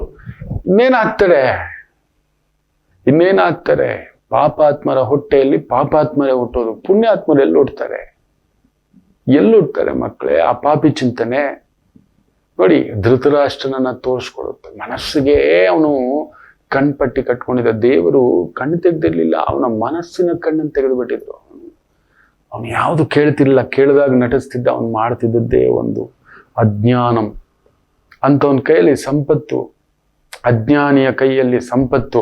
ಇನ್ನೇನಾಗ್ತಾರೆ? ಪಾಪಾತ್ಮರ ಹೊಟ್ಟೆಯಲ್ಲಿ ಪಾಪಾತ್ಮರೇ ಹುಟ್ಟೋದು. ಪುಣ್ಯಾತ್ಮರು ಎಲ್ಲುಡ್ತಾರೆ ಮಕ್ಕಳೇ? ಆ ಪಾಪಿ ಚಿಂತನೆ ನೋಡಿ ಧೃತರಾಷ್ಟ್ರನನ್ನ ತೋರಿಸ್ಕೊಡುತ್ತೆ. ಮನಸ್ಸಿಗೆ ಅವನು ಕಣ್ಪಟ್ಟಿ ಕಟ್ಕೊಂಡಿದ್ದ. ದೇವರು ಕಣ್ಣು ತೆಗೆದಿರ್ಲಿಲ್ಲ, ಅವನ ಮನಸ್ಸಿನ ಕಣ್ಣನ್ನು ತೆಗೆದುಬಿಟ್ಟಿದ್ರು. ಅವನು ಯಾವುದು ಕೇಳ್ತಿರ್ಲಿಲ್ಲ, ಕೇಳಿದಾಗ ನಟಿಸ್ತಿದ್ದ. ಅವನು ಮಾಡ್ತಿದ್ದದ್ದೇ ಒಂದು ಅಜ್ಞಾನಂ. ಅಂತವನ ಕೈಯಲ್ಲಿ ಸಂಪತ್ತು, ಅಜ್ಞಾನಿಯ ಕೈಯಲ್ಲಿ ಸಂಪತ್ತು,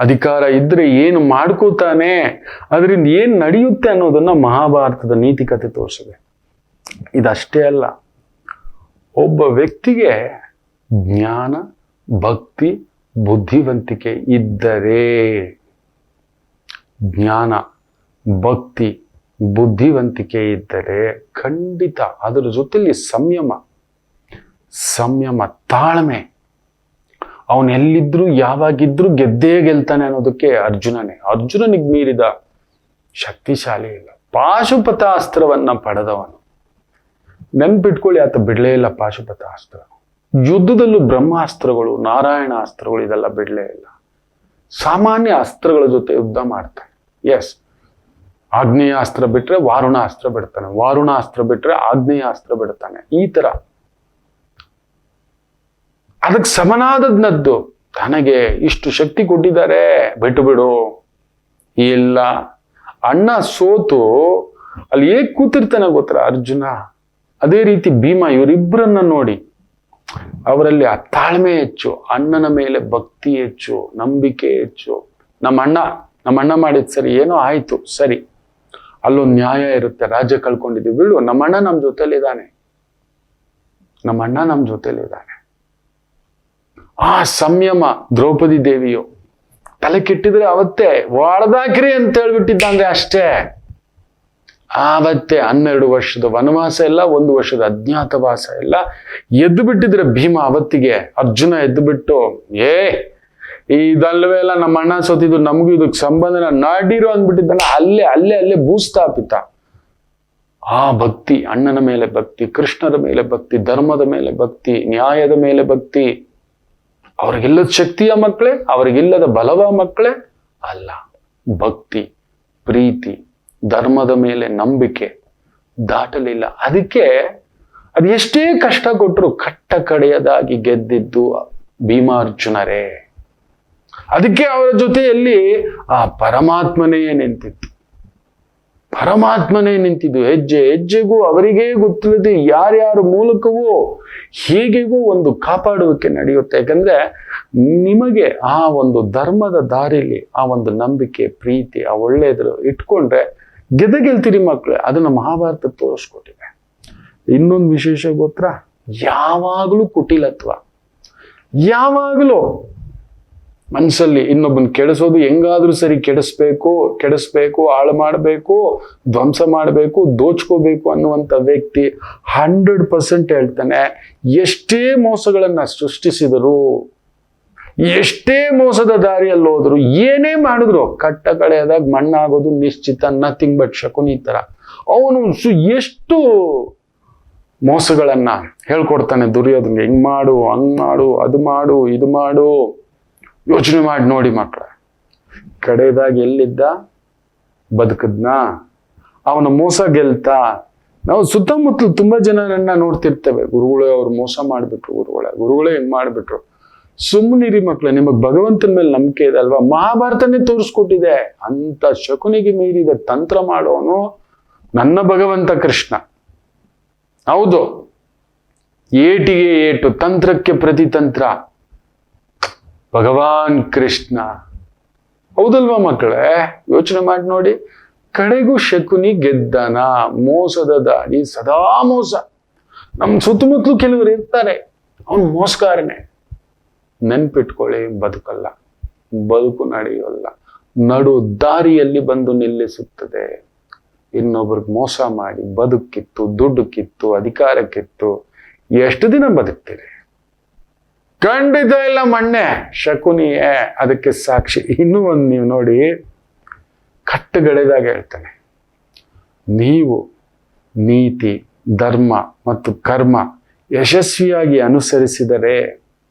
ಅಧಿಕಾರ ಇದ್ರೆ ಏನು ಮಾಡ್ಕೋತಾನೆ, ಅದರಿಂದ ಏನ್ ನಡೆಯುತ್ತೆ ಅನ್ನೋದನ್ನ ಮಹಾಭಾರತದ ನೀತಿಕತೆ ತೋರಿಸಿದೆ. ಇದಷ್ಟೇ ಅಲ್ಲ, ಒಬ್ಬ ವ್ಯಕ್ತಿಗೆ ಜ್ಞಾನ, ಭಕ್ತಿ, ಬುದ್ಧಿವಂತಿಕೆ ಇದ್ದರೆ, ಜ್ಞಾನ, ಭಕ್ತಿ, ಬುದ್ಧಿವಂತಿಕೆ ಇದ್ದರೆ ಖಂಡಿತ ಅದರ ಜೊತೆಲಿ ಸಂಯಮ, ತಾಳ್ಮೆ. ಅವನು ಎಲ್ಲಿದ್ರು ಯಾವಾಗಿದ್ರು ಗೆದ್ದೇ ಗೆಲ್ತಾನೆ ಅನ್ನೋದಕ್ಕೆ ಅರ್ಜುನನಿಗೆ ಮೀರಿದ ಶಕ್ತಿಶಾಲಿ ಇಲ್ಲ. ಪಾಶುಪತ ಅಸ್ತ್ರವನ್ನ ಪಡೆದವನು. ನೆನ್ಪಿಟ್ಕೊಳ್ಳಿ, ಆತ ಬಿಡ್ಲೇ ಇಲ್ಲ ಪಾಶುಪತ ಅಸ್ತ್ರ. ಯುದ್ಧದಲ್ಲೂ ಬ್ರಹ್ಮಾಸ್ತ್ರಗಳು, ನಾರಾಯಣ ಅಸ್ತ್ರಗಳು ಇದೆಲ್ಲ ಬಿಡ್ಲೇ ಇಲ್ಲ. ಸಾಮಾನ್ಯ ಅಸ್ತ್ರಗಳ ಜೊತೆ ಯುದ್ಧ ಮಾಡ್ತಾನೆ. ಎಸ್, ಆಗ್ನೇಯ ಅಸ್ತ್ರ ಬಿಟ್ರೆ ವಾರುಣ ಅಸ್ತ್ರ ಬಿಡ್ತಾನೆ, ವಾರುಣ ಅಸ್ತ್ರ ಬಿಟ್ರೆ ಆಗ್ನೇಯ ಅಸ್ತ್ರ ಬಿಡ್ತಾನೆ. ಈ ತರ ಅದಕ್ಕೆ ಸಮನಾದದ್ನದ್ದು. ತನಗೆ ಇಷ್ಟು ಶಕ್ತಿ ಕೊಟ್ಟಿದ್ದಾರೆ, ಬಿಟ್ಟು ಬಿಡು. ಇಲ್ಲ, ಅಣ್ಣ ಸೋತು ಅಲ್ಲಿ ಹೇಗ್ ಕೂತಿರ್ತಾನೆ ಗೊತ್ತರ ಅರ್ಜುನ, ಅದೇ ರೀತಿ ಭೀಮ, ಇವರಿಬ್ಬರನ್ನ ನೋಡಿ ಅವರಲ್ಲಿ ಆ ತಾಳ್ಮೆ ಹೆಚ್ಚು, ಅಣ್ಣನ ಮೇಲೆ ಭಕ್ತಿ ಹೆಚ್ಚು, ನಂಬಿಕೆ ಹೆಚ್ಚು. ನಮ್ಮ ಅಣ್ಣ ಮಾಡಿದ್ ಸರಿ, ಏನೋ ಆಯ್ತು ಸರಿ, ಅಲ್ಲೊಂದು ನ್ಯಾಯ ಇರುತ್ತೆ, ರಾಜ್ಯ ಕಳ್ಕೊಂಡಿದ್ದೀವಿ ಬಿಡು, ನಮ್ಮ ಅಣ್ಣ ನಮ್ಮ ಜೊತೆಲಿದ್ದಾನೆ, ನಮ್ಮ ಅಣ್ಣ ನಮ್ಮ ಜೊತೆಲಿದ್ದಾನೆ. ಆ ಸಂಯಮ. ದ್ರೌಪದಿ ದೇವಿಯು ತಲೆ ಕೆಟ್ಟಿದ್ರೆ ಅವತ್ತೇ ವಾಳ್ದಾಕ್ರಿ ಅಂತ ಹೇಳ್ಬಿಟ್ಟಿದ್ದಂಗೆ ಅಷ್ಟೇ. ಆವತ್ತೇ 12 ವರ್ಷದ ವನವಾಸ ಇಲ್ಲ, 1 ವರ್ಷದ ಅಜ್ಞಾತವಾಸ ಇಲ್ಲ. ಎದ್ದು ಬಿಟ್ಟಿದ್ರೆ ಭೀಮ ಅವತ್ತಿಗೆ, ಅರ್ಜುನ ಎದ್ದು ಬಿಟ್ಟು, ಇದಲ್ವೇ ಎಲ್ಲ ನಮ್ಮ ಅಣ್ಣ ಸೋತಿದ್ದು, ನಮಗೂ ಇದಕ್ಕೆ ಸಂಬಂಧನ ನಾಡಿರೋ ಅಂದ್ಬಿಟ್ಟಿದ್ದಾನೆ. ಅಲ್ಲೇ ಭೂಸ್ಥಾಪಿತ. ಆ ಭಕ್ತಿ, ಅಣ್ಣನ ಮೇಲೆ ಭಕ್ತಿ, ಕೃಷ್ಣರ ಮೇಲೆ ಭಕ್ತಿ, ಧರ್ಮದ ಮೇಲೆ ಭಕ್ತಿ, ನ್ಯಾಯದ ಮೇಲೆ ಭಕ್ತಿ. ಅವ್ರಿಗಿಲ್ಲದ ಶಕ್ತಿಯ ಮಕ್ಕಳೇ, ಅವ್ರಿಗಿಲ್ಲದ ಬಲವ ಮಕ್ಕಳೇ ಅಲ್ಲ. ಭಕ್ತಿ, ಪ್ರೀತಿ, ಧರ್ಮದ ಮೇಲೆ ನಂಬಿಕೆ ದಾಟಲಿಲ್ಲ. ಅದಕ್ಕೆ ಅದು ಎಷ್ಟೇ ಕಷ್ಟ ಕೊಟ್ಟರು ಕಟ್ಟ ಕಡೆಯದಾಗಿ ಗೆದ್ದಿದ್ದು ಭೀಮಾರ್ಜುನರೇ. ಅದಕ್ಕೆ ಅವರ ಜೊತೆಯಲ್ಲಿ ಆ ಪರಮಾತ್ಮನೇ ನಿಂತಿತ್ತು. ಪರಮಾತ್ಮನೇ ನಿಂತಿದ್ದು. ಹೆಜ್ಜೆ ಹೆಜ್ಜೆಗೂ ಅವರಿಗೇ ಗೊತ್ತಿಲ್ಲದೆ ಯಾರ್ಯಾರ ಮೂಲಕವೂ ಹೇಗೆಗೂ ಒಂದು ಕಾಪಾಡುವಿಕೆ ನಡೆಯುತ್ತೆ. ಯಾಕಂದ್ರೆ ನಿಮಗೆ ಆ ಒಂದು ಧರ್ಮದ ದಾರಿಲಿ ಆ ಒಂದು ನಂಬಿಕೆ, ಪ್ರೀತಿ, ಆ ಒಳ್ಳೆಯದ್ರು ಇಟ್ಕೊಂಡ್ರೆ ಗೆಲ್ತೀರಿ ಮಕ್ಕಳೇ. ಅದನ್ನ ಮಹಾಭಾರತ ತೋರಿಸ್ಕೊಟ್ಟಿದೆ. ಇನ್ನೊಂದು ವಿಶೇಷ ಗೊತ್ತಾ, ಯಾವಾಗಲೂ ಕುಟಿಲತ್ವ. ಯಾವಾಗಲೂ ಮನಸ್ಸಲ್ಲಿ ಇನ್ನೊಬ್ಬನ್ ಕೆಡಿಸೋದು, ಹೆಂಗಾದ್ರೂ ಸರಿ ಕೆಡಿಸ್ಬೇಕು, ಹಾಳು ಮಾಡಬೇಕು, ಧ್ವಂಸ ಮಾಡಬೇಕು, ದೋಚ್ಕೋಬೇಕು ಅನ್ನುವಂಥ ವ್ಯಕ್ತಿ 100% ಹೇಳ್ತಾನೆ, ಎಷ್ಟೇ ಮೋಸಗಳನ್ನ ಸೃಷ್ಟಿಸಿದರು, ಎಷ್ಟೇ ಮೋಸದ ದಾರಿಯಲ್ಲಿ ಹೋದ್ರು, ಏನೇ ಮಾಡಿದ್ರು ಕಟ್ಟ ಕಡೆಯದಾಗ ಮಣ್ಣಾಗೋದು ನಿಶ್ಚಿತ. ನಥಿಂಗ್ ಬಟ್ ಶಕುನಿ ತರ ಅವನು ಎಷ್ಟು ಮೋಸಗಳನ್ನ ಹೇಳ್ಕೊಡ್ತಾನೆ ದುರ್ಯೋಧನ. ಹೆಂಗ್ ಮಾಡು, ಹಂಗ್ ಮಾಡು, ಅದು ಮಾಡು, ಇದು ಮಾಡು. ಯೋಚನೆ ಮಾಡಿ ನೋಡಿ ಮಕ್ಕಳ. ಕಡೆದಾಗ ಎಲ್ಲಿದ್ದ, ಬದುಕದ್ನ. ಅವನ ಮೋಸ ಗೆಲ್ತಾ. ನಾವು ಸುತ್ತಮುತ್ತಲು ತುಂಬಾ ಜನರನ್ನ ನೋಡ್ತಿರ್ತೇವೆ, ಗುರುಗಳೇ ಅವ್ರು ಮೋಸ ಮಾಡ್ಬಿಟ್ರು, ಗುರುಗಳೇ ಹೆಂಗ್ ಮಾಡ್ಬಿಟ್ರು. ಸುಮ್ಮನಿರಿ ಮಕ್ಕಳೇ, ನಿಮಗ್ ಭಗವಂತನ ಮೇಲೆ ನಂಬಿಕೆ ಇದೆ ಅಲ್ವಾ? ಮಹಾಭಾರತನೇ ತೋರಿಸ್ಕೊಟ್ಟಿದೆ. ಅಂತ ಶಕುನಿಗೆ ಮೀರಿದ ತಂತ್ರ ಮಾಡೋನು ನನ್ನ ಭಗವಂತ ಕೃಷ್ಣ. ಹೌದು, ಏಟಿಗೆ ಏಟು, ತಂತ್ರಕ್ಕೆ ಪ್ರತಿತಂತ್ರ ಭಗವಾನ್ ಕೃಷ್ಣ. ಹೌದಲ್ವಾ ಮಕ್ಕಳೇ? ಯೋಚನೆ ಮಾಡಿ ನೋಡಿ. ಕಡೆಗೂ ಶಕುನಿ ಗೆದ್ದನ. ಮೋಸದ ದಾರಿ, ಸದಾ ಮೋಸ. ನಮ್ ಸುತ್ತಮುತ್ತಲು ಕೆಲವರು ಇರ್ತಾರೆ, ಅವನು ಮೋಸಗಾರನೇ. ನೆನ್ಪಿಟ್ಕೊಳ್ಳಿ, ಬದುಕಲ್ಲ, ಬದುಕು ನಡೆಯೋಲ್ಲ, ನಡು ದಾರಿಯಲ್ಲಿ ಬಂದು ನಿಲ್ಲಿಸುತ್ತದೆ. ಇನ್ನೊಬ್ರಿಗೆ ಮೋಸ ಮಾಡಿ ಬದುಕಿತ್ತು, ದುಡ್ಡು ಕಿತ್ತು, ಅಧಿಕಾರ ಕಿತ್ತು ಎಷ್ಟು ದಿನ ಬದುಕ್ತೀರಿ? ಖಂಡಿತ ಇಲ್ಲ, ಮಣ್ಣೆ. ಶಕುನಿಯೇ ಅದಕ್ಕೆ ಸಾಕ್ಷಿ. ಇನ್ನೂ ಒಂದು ನೀವು ನೋಡಿ, ಕಟ್ಟುಗಡೆದಾಗ ಹೇಳ್ತಾನೆ, ನೀವು ನೀತಿ, ಧರ್ಮ ಮತ್ತು ಕರ್ಮ ಯಶಸ್ವಿಯಾಗಿ ಅನುಸರಿಸಿದರೆ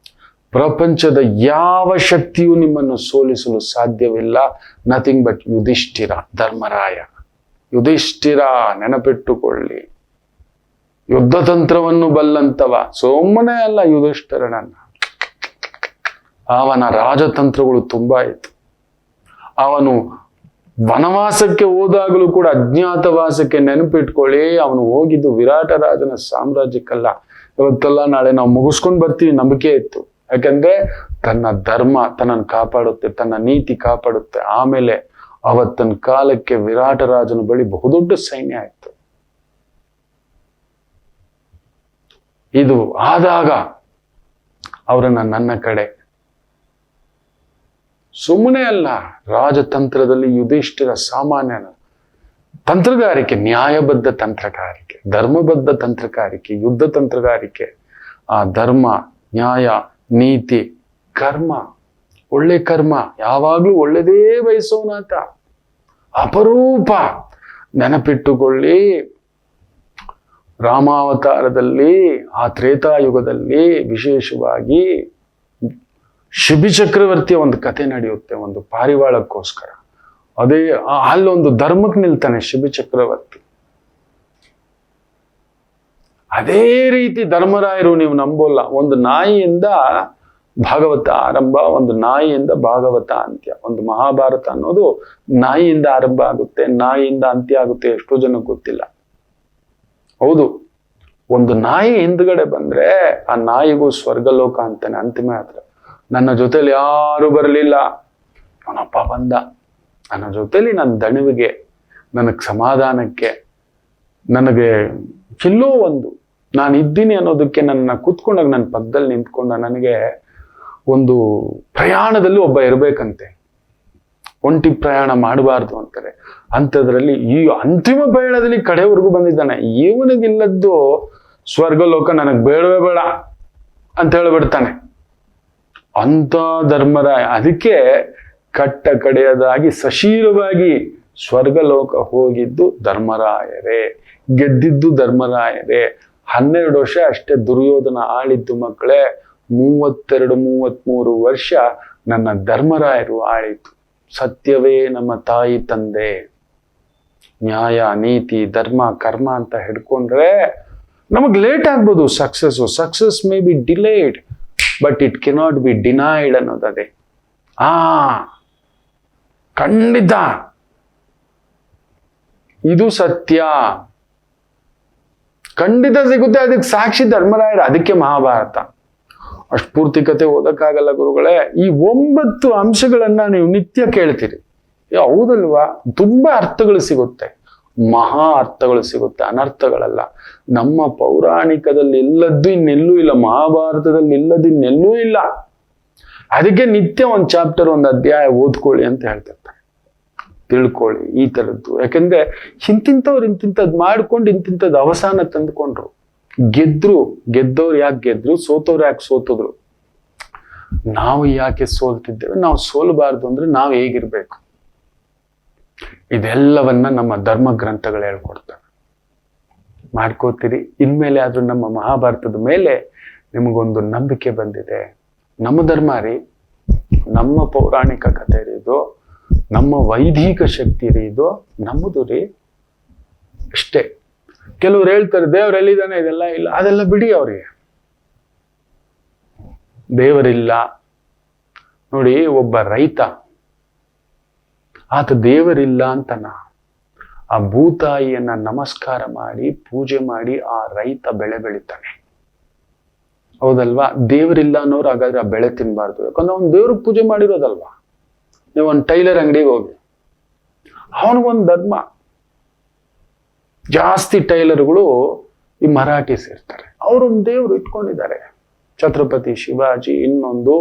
ಪ್ರಪಂಚದ ಯಾವ ಶಕ್ತಿಯೂ ನಿಮ್ಮನ್ನು ಸೋಲಿಸಲು ಸಾಧ್ಯವಿಲ್ಲ. Nothing but Yudhishthira, Dharmaraya. ಯುಧಿಷ್ಠಿರ ನೆನಪಿಟ್ಟುಕೊಳ್ಳಿ. ಯುದ್ಧ ತಂತ್ರವನ್ನು ಬಲ್ಲಂತವ. ಸುಮ್ಮನೆ ಅಲ್ಲ ಯುಧಿಷ್ಠಿರನನ್ನ, ಅವನ ರಾಜತಂತ್ರಗಳು ತುಂಬಾ ಇತ್ತು. ಅವನು ವನವಾಸಕ್ಕೆ ಹೋದಾಗಲೂ ಕೂಡ, ಅಜ್ಞಾತವಾಸಕ್ಕೆ ನೆನಪಿಟ್ಕೊಳ್ಳಿ, ಅವನು ಹೋಗಿದ್ದು ವಿರಾಟ ರಾಜನ ಸಾಮ್ರಾಜ್ಯಕ್ಕಲ್ಲ. ಇವತ್ತೆಲ್ಲ ನಾಳೆ ನಾವು ಮುಗಿಸ್ಕೊಂಡು ಬರ್ತೀವಿ ನಂಬಿಕೆ ಇತ್ತು. ಯಾಕಂದ್ರೆ ತನ್ನ ಧರ್ಮ ತನ್ನನ್ನು ಕಾಪಾಡುತ್ತೆ, ತನ್ನ ನೀತಿ ಕಾಪಾಡುತ್ತೆ. ಆಮೇಲೆ ಅವತ್ತನ ಕಾಲಕ್ಕೆ ವಿರಾಟ ರಾಜನ ಬಳಿ ಬಹುದೊಡ್ಡ ಸೈನ್ಯ ಆಯ್ತು. ಇದು ಆದಾಗ ಅವರನ್ನ ನನ್ನ ಕಡೆ, ಸುಮ್ಮನೆ ಅಲ್ಲ, ರಾಜತಂತ್ರದಲ್ಲಿ ಯುಧಿಷ್ಠಿರ ಸಾಮಾನ್ಯನ ತಂತ್ರಗಾರಿಕೆ, ನ್ಯಾಯಬದ್ಧ ತಂತ್ರಗಾರಿಕೆ, ಧರ್ಮಬದ್ಧ ತಂತ್ರಗಾರಿಕೆ, ಯುದ್ಧ ತಂತ್ರಗಾರಿಕೆ, ಆ ಧರ್ಮ, ನ್ಯಾಯ, ನೀತಿ, ಕರ್ಮ, ಒಳ್ಳೆ ಕರ್ಮ, ಯಾವಾಗ್ಲೂ ಒಳ್ಳೆದೇ ಬಯಸೋನಾತ. ಅಪರೂಪ. ನೆನಪಿಟ್ಟುಕೊಳ್ಳಿ, ರಾಮಾವತಾರದಲ್ಲಿ, ಆ ತ್ರೇತಾಯುಗದಲ್ಲಿ ವಿಶೇಷವಾಗಿ ಶಿಬಿ ಚಕ್ರವರ್ತಿಯ ಒಂದು ಕತೆ ನಡೆಯುತ್ತೆ, ಒಂದು ಪಾರಿವಾಳಕ್ಕೋಸ್ಕರ. ಅದೇ ಅಲ್ಲೊಂದು ಧರ್ಮಕ್ಕೆ ನಿಲ್ತಾನೆ ಶಿಬಿ ಚಕ್ರವರ್ತಿ. ಅದೇ ರೀತಿ ಧರ್ಮರಾಯರು, ನೀವು ನಂಬೋಲ್ಲ, ಒಂದು ನಾಯಿಯಿಂದ ಭಾಗವತ ಆರಂಭ, ಒಂದು ನಾಯಿಯಿಂದ ಭಾಗವತ ಅಂತ್ಯ. ಒಂದು ಮಹಾಭಾರತ ಅನ್ನೋದು ನಾಯಿಯಿಂದ ಆರಂಭ ಆಗುತ್ತೆ, ನಾಯಿಯಿಂದ ಅಂತ್ಯ ಆಗುತ್ತೆ. ಎಷ್ಟೋ ಜನಕ್ಕೆ ಗೊತ್ತಿಲ್ಲ. ಹೌದು, ಒಂದು ನಾಯಿ ಹಿಂದ್ಗಡೆ ಬಂದ್ರೆ ಆ ನಾಯಿಗೂ ಸ್ವರ್ಗಲೋಕ ಅಂತಾನೆ ಅಂತಿಮ ಯಾತ್ರೆ. ನನ್ನ ಜೊತೆಲಿ ಯಾರು ಬರಲಿಲ್ಲ, ಅವನಪ್ಪ ಬಂದ ನನ್ನ ಜೊತೆಲಿ, ನನ್ನ ದಣಿವಿಗೆ, ನನಗೆ ಸಮಾಧಾನಕ್ಕೆ, ನನಗೆ ಎಲ್ಲೋ ಒಂದು ನಾನು ಇದ್ದೀನಿ ಅನ್ನೋದಕ್ಕೆ ನನ್ನ ಕೂತ್ಕೊಂಡಾಗ ನನ್ನ ಪಕ್ಕದಲ್ಲಿ ನಿಂತ್ಕೊಂಡ. ನನಗೆ ಒಂದು ಪ್ರಯಾಣದಲ್ಲಿ ಒಬ್ಬ ಇರಬೇಕಂತೆ, ಒಂಟಿ ಪ್ರಯಾಣ ಮಾಡಬಾರ್ದು ಅಂತಾರೆ. ಅಂಥದ್ರಲ್ಲಿ ಈ ಅಂತಿಮ ಪ್ರಯಾಣದಲ್ಲಿ ಕಡೆವರೆಗೂ ಬಂದಿದ್ದಾನೆ. ಇವನಿಗಿಲ್ಲದ್ದು ಸ್ವರ್ಗಲೋಕ ನನಗೆ ಬೇಡವೇ ಬೇಡ ಅಂತ ಹೇಳಿಬಿಡ್ತಾನೆ ಅಂತ ಧರ್ಮರಾಯ. ಅದಕ್ಕೆ ಕಟ್ಟ ಕಡೆಯದಾಗಿ ಸಶೀಲವಾಗಿ ಸ್ವರ್ಗಲೋಕ ಹೋಗಿದ್ದು ಧರ್ಮರಾಯರೇ, ಗೆದ್ದಿದ್ದು ಧರ್ಮರಾಯರೇ. 12 ವರ್ಷ ಅಷ್ಟೇ ದುರ್ಯೋಧನ ಆಳಿದ್ದು ಮಕ್ಕಳೇ. 32-33 ವರ್ಷ ನನ್ನ ಧರ್ಮರಾಯರು ಆಳಿತು. ಸತ್ಯವೇ ನಮ್ಮ ತಾಯಿ ತಂದೆ. ನ್ಯಾಯ, ನೀತಿ, ಧರ್ಮ, ಕರ್ಮ ಅಂತ ಹಿಡ್ಕೊಂಡ್ರೆ ನಮಗೆ ಲೇಟ್ ಆಗ್ಬೋದು success may be delayed but it cannot be denied ಅನ್ನೋದದೇ. ಖಂಡಿತ ಇದು ಸತ್ಯ, ಖಂಡಿತ ಸಿಗುತ್ತೆ. ಅದಕ್ಕೆ ಸಾಕ್ಷಿ ಧರ್ಮರಾಯರು. ಅದಕ್ಕೆ ಮಹಾಭಾರತ. ಅಷ್ಟು ಪೂರ್ತಿ ಕತೆ ಓದಕ್ಕಾಗಲ್ಲ ಗುರುಗಳೇ. ಈ 9 ಅಂಶಗಳನ್ನ ನೀವು ನಿತ್ಯ ಕೇಳ್ತೀರಿ. ಹೌದಲ್ವಾ? ತುಂಬಾ ಅರ್ಥಗಳು ಸಿಗುತ್ತೆ, ಮಹಾ ಅರ್ಥಗಳು ಸಿಗುತ್ತೆ, ಅನರ್ಥಗಳಲ್ಲ. ನಮ್ಮ ಪೌರಾಣಿಕದಲ್ಲಿ ಇಲ್ಲದ್ದು ಇನ್ನೆಲ್ಲೂ ಇಲ್ಲ, ಮಹಾಭಾರತದಲ್ಲಿ ಇಲ್ಲದ್ದು ಇನ್ನೆಲ್ಲೂ ಇಲ್ಲ. ಅದಕ್ಕೆ ನಿತ್ಯ ಒಂದು ಚಾಪ್ಟರ್, ಒಂದು ಅಧ್ಯಾಯ ಓದ್ಕೊಳ್ಳಿ ಅಂತ ಹೇಳ್ತಿರ್ತಾರೆ. ತಿಳ್ಕೊಳ್ಳಿ ಈ ಥರದ್ದು. ಯಾಕಂದ್ರೆ ಇಂತಿಂಥವ್ರು ಇಂತಿಂಥದ್ದು ಮಾಡ್ಕೊಂಡು ಇಂತಿಂಥದ್ದು ಅವಸಾನ ತಂದುಕೊಂಡ್ರು. ಗೆದ್ದವ್ರು ಯಾಕೆ ಗೆದ್ರು, ಸೋತವ್ರು ಯಾಕೆ ಸೋತಿದ್ರು. ನಾವು ಯಾಕೆ ಸೋಲ್ತಿದ್ದೇವೆ, ನಾವು ಸೋಲಬಾರ್ದು ಅಂದ್ರೆ ನಾವು ಹೇಗಿರ್ಬೇಕು, ಇದೆಲ್ಲವನ್ನ ನಮ್ಮ ಧರ್ಮ ಗ್ರಂಥಗಳು ಹೇಳ್ಕೊಡ್ತವೆ. ಮಾಡ್ಕೋತೀರಿ. ಇನ್ಮೇಲೆ ಆದ್ರೂ ನಮ್ಮ ಮಹಾಭಾರತದ ಮೇಲೆ ನಿಮಗೊಂದು ನಂಬಿಕೆ ಬಂದಿದೆ. ನಮ್ಮ ಧರ್ಮ ರೀ, ನಮ್ಮ ಪೌರಾಣಿಕ ಕಥೆ ರೀ ಇದು, ನಮ್ಮ ವೈದಿಕ ಶಕ್ತಿ ರೀ ಇದು, ನಮ್ಮದು ರೀ ಅಷ್ಟೇ. ಕೆಲವ್ರು ಹೇಳ್ತಾರೆ ದೇವ್ರು ಎಲ್ಲಿದ್ದಾನೆ, ಇದೆಲ್ಲ ಇಲ್ಲ. ಅದೆಲ್ಲ ಬಿಡಿ ಅವ್ರಿಗೆ, ದೇವರಿಲ್ಲ. ನೋಡಿ, ಒಬ್ಬ ರೈತ, ಆತ ದೇವರಿಲ್ಲ ಅಂತನ ಆ ಭೂತಾಯಿಯನ್ನ ನಮಸ್ಕಾರ ಮಾಡಿ ಪೂಜೆ ಮಾಡಿ ಆ ರೈತ ಬೆಳೆ ಬೆಳಿತಾನೆ. ಹೌದಲ್ವಾ? ದೇವರಿಲ್ಲ ಅನ್ನೋರು ಹಾಗಾದ್ರೆ ಆ ಬೆಳೆ ತಿನ್ಬಾರ್ದು. ಯಾಕಂದ್ರೆ ಅವ್ನು ದೇವ್ರಿಗೆ ಪೂಜೆ ಮಾಡಿರೋದಲ್ವಾ. ನೀವು ಒಂದು ಟೈಲರ್ ಅಂಗಡಿಗೆ ಹೋಗಿ, ಅವನಿಗೊಂದು ಧರ್ಮ. ಜಾಸ್ತಿ ಟೈಲರ್ಗಳು ಈ ಮರಾಠೀಸ್ ಇರ್ತಾರೆ, ಅವರೊಂದು ದೇವ್ರು ಇಟ್ಕೊಂಡಿದ್ದಾರೆ. ಛತ್ರಪತಿ ಶಿವಾಜಿ ಇನ್ನೊಂದು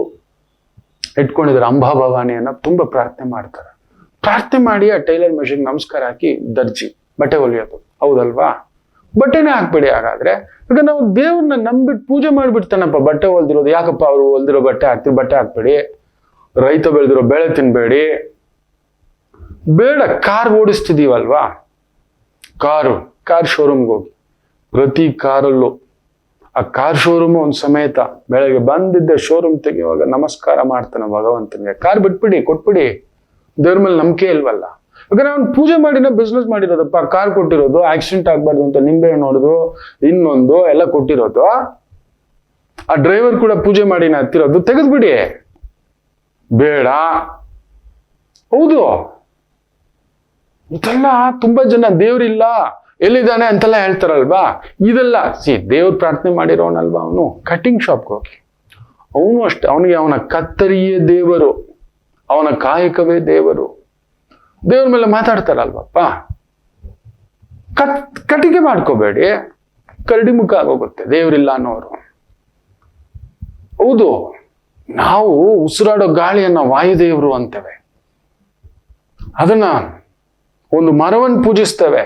ಇಟ್ಕೊಂಡಿದ್ದಾರೆ, ಅಂಬಾಭವಾನಿಯನ್ನ ತುಂಬಾ ಪ್ರಾರ್ಥನೆ ಮಾಡ್ತಾರೆ. ಪ್ರಾರ್ಥನೆ ಮಾಡಿ ಆ ಟೈಲರ್ ಮೆಷಿನ್ ನಮಸ್ಕಾರ ಹಾಕಿ ದರ್ಜಿ ಬಟ್ಟೆ ಹೊಲಿಯೋದು. ಹೌದಲ್ವಾ? ಬಟ್ಟೆನೇ ಹಾಕ್ಬೇಡಿ ಹಾಗಾದ್ರೆ. ಈಗ ನಾವು ದೇವ್ರನ್ನ ನಂಬಿಟ್ಟು ಪೂಜೆ ಮಾಡ್ಬಿಡ್ತಾನಪ್ಪ ಬಟ್ಟೆ ಹೊಲ್ದಿರೋದು. ಯಾಕಪ್ಪ ಅವರು ಹೊಲ್ದಿರೋ ಬಟ್ಟೆ ಹಾಕ್ತೀವಿ, ಬಟ್ಟೆ ಹಾಕ್ಬೇಡಿ. ರೈತ ಬೆಳೆದಿರೋ ಬೆಳೆ ತಿನ್ಬೇಡಿ. ಬೇಡ, ಕಾರ್ ಓಡಿಸ್ತಿದೀವಲ್ವಾ, ಕಾರ್ ಶೋರೂಮ್ಗೆ ಹೋಗಿ, ಪ್ರತಿ ಕಾರಲ್ಲೂ ಆ ಕಾರ್ ಶೋರೂಮ್ ಒಂದು ಸಮೇತ ಬೆಳಗ್ಗೆ ಬಂದಿದ್ದೆ ಶೋರೂಮ್ ತೆಗೆಯುವಾಗ ನಮಸ್ಕಾರ ಮಾಡ್ತಾನೆ ಭಗವಂತನಿಗೆ. ಕಾರ್ ಬಿಟ್ಬಿಡಿ, ಕೊಟ್ಬಿಡಿ. ದೇವ್ರ ಮೇಲೆ ನಂಬಿಕೆ ಇಲ್ವಲ್ಲ. ಯಾಕಂದ್ರೆ ಅವ್ನು ಪೂಜೆ ಮಾಡಿನ ಬಿಸ್ನೆಸ್ ಮಾಡಿರೋದಪ್ಪ. ಕಾರ್ ಕೊಟ್ಟಿರೋದು, ಆಕ್ಸಿಡೆಂಟ್ ಆಗ್ಬಾರ್ದು ಅಂತ ನಿಂಬೆ ನೋಡುದು, ಇನ್ನೊಂದು ಎಲ್ಲ ಕೊಟ್ಟಿರೋದು. ಆ ಡ್ರೈವರ್ ಕೂಡ ಪೂಜೆ ಮಾಡಿನ ಹತ್ತಿರೋದು, ತೆಗೆದ್ಬಿಡಿ. ಬೇಡ. ಹೌದು, ಇದೆಲ್ಲ ತುಂಬಾ ಜನ ದೇವ್ರಿಲ್ಲ, ಎಲ್ಲಿದ್ದಾನೆ ಅಂತೆಲ್ಲ ಹೇಳ್ತಾರಲ್ವಾ. ಇದೆಲ್ಲ ದೇವ್ರ ಪ್ರಾರ್ಥನೆ ಮಾಡಿರೋನಲ್ವಾ. ಅವನು ಕಟಿಂಗ್ ಶಾಪ್ಗೆ ಹೋಗಿ, ಅವನು ಅಷ್ಟೇ, ಅವನಿಗೆ ಅವನ ಕತ್ತರಿಯೇ ದೇವರು, ಅವನ ಕಾಯಕವೇ ದೇವರು. ದೇವ್ರ ಮೇಲೆ ಮಾತಾಡ್ತಾರಲ್ವಪ್ಪ. ಕಟಿಗೆ ಮಾಡ್ಕೋಬೇಡಿ, ಕರಡಿ ಮುಖ ಆಗೋಗುತ್ತೆ ದೇವ್ರಿಲ್ಲ ಅನ್ನೋರು. ಹೌದು, ನಾವು ಉಸಿರಾಡೋ ಗಾಳಿಯನ್ನ ವಾಯುದೇವರು ಅಂತೇವೆ. ಅದನ್ನ ಒಂದು ಮರವನ್ನು ಪೂಜಿಸ್ತೇವೆ,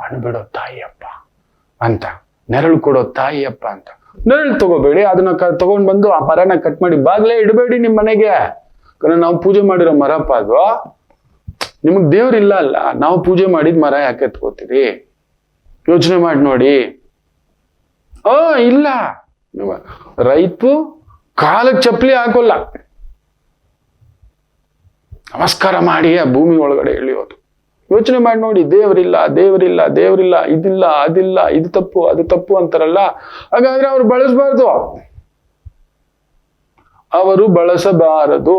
ಹಣ್ಣು ಬಿಡೋ ತಾಯಿಯಪ್ಪ ಅಂತ, ನೆರಳು ಕೊಡೋ ತಾಯಿಯಪ್ಪ ಅಂತ. ನೆರಳು ತಗೋಬೇಡಿ, ಅದನ್ನ ತಗೊಂಡ್ ಬಂದು ಆ ಮರನ ಕಟ್ ಮಾಡಿ ಬಾಗ್ಲೇ ಇಡಬೇಡಿ ನಿಮ್ ಮನೆಗೆ. ಯಾಕಂದ್ರೆ ನಾವು ಪೂಜೆ ಮಾಡಿರೋ ಮರಪ್ಪ ಅದು. ನಿಮಗ್ ದೇವ್ರಿಲ್ಲ ಅಲ್ಲ, ನಾವು ಪೂಜೆ ಮಾಡಿದ ಮರ ಯಾಕೆ ಎತ್ಕೋತೀರಿ? ಯೋಚನೆ ಮಾಡಿ ನೋಡಿ. ಇಲ್ಲ, ರೈತು ಕಾಲಕ್ಕೆ ಚಪ್ಪಲಿ ಹಾಕೋಲ್ಲ, ನಮಸ್ಕಾರ ಮಾಡಿ ಆ ಭೂಮಿ ಒಳಗಡೆ ಇಳಿಯೋದು. ಯೋಚನೆ ಮಾಡಿ ನೋಡಿ, ದೇವರಿಲ್ಲ ದೇವರಿಲ್ಲ ದೇವರಿಲ್ಲ, ಇದಿಲ್ಲ ಅದಿಲ್ಲ, ಇದು ತಪ್ಪು ಅದು ತಪ್ಪು ಅಂತಾರಲ್ಲ. ಹಾಗಾದ್ರೆ ಅವ್ರು ಬಳಸಬಾರ್ದು, ಅವರು ಬಳಸಬಾರದು.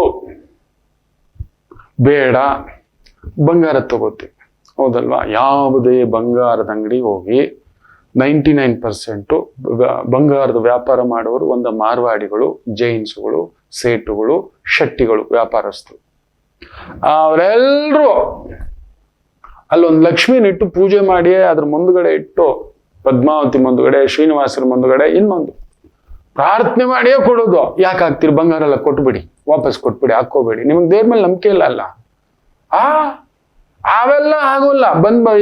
ಬೇಡ, ಬಂಗಾರ ತಗೋತೀವಿ, ಹೌದಲ್ವಾ? ಯಾವುದೇ ಬಂಗಾರದ ಅಂಗಡಿ ಹೋಗಿ 99% ಬಂಗಾರದ ವ್ಯಾಪಾರ ಮಾಡುವವರು ಒಂದು ಮಾರ್ವಾಡಿಗಳು, ಜೈನ್ಸ್ಗಳು, ಸೇಟುಗಳು, ಶೆಟ್ಟಿಗಳು, ವ್ಯಾಪಾರಸ್ಥರು. ಅವರೆಲ್ಲರೂ ಅಲ್ಲೊಂದು ಲಕ್ಷ್ಮಿನಿಟ್ಟು ಪೂಜೆ ಮಾಡಿ ಅದ್ರ ಮುಂದುಗಡೆ ಇಟ್ಟು, ಪದ್ಮಾವತಿ ಮುಂದುಗಡೆ, ಶ್ರೀನಿವಾಸರ ಮುಂದುಗಡೆ ಇನ್ನೊಂದು ಪ್ರಾರ್ಥನೆ ಮಾಡಿಯೇ ಕೊಡೋದು. ಯಾಕೆ ಹಾಕ್ತೀರಿ? ಬಂಗಾರ ಎಲ್ಲ ಕೊಟ್ಬಿಡಿ, ವಾಪಸ್ ಕೊಟ್ಬಿಡಿ, ಹಾಕೋಬೇಡಿ, ನಿಮ್ಗೆ ದೇವ್ರ ಮೇಲೆ ನಂಬಿಕೆ ಇಲ್ಲ ಅಲ್ಲ. ಅವೆಲ್ಲ ಆಗೋಲ್ಲ.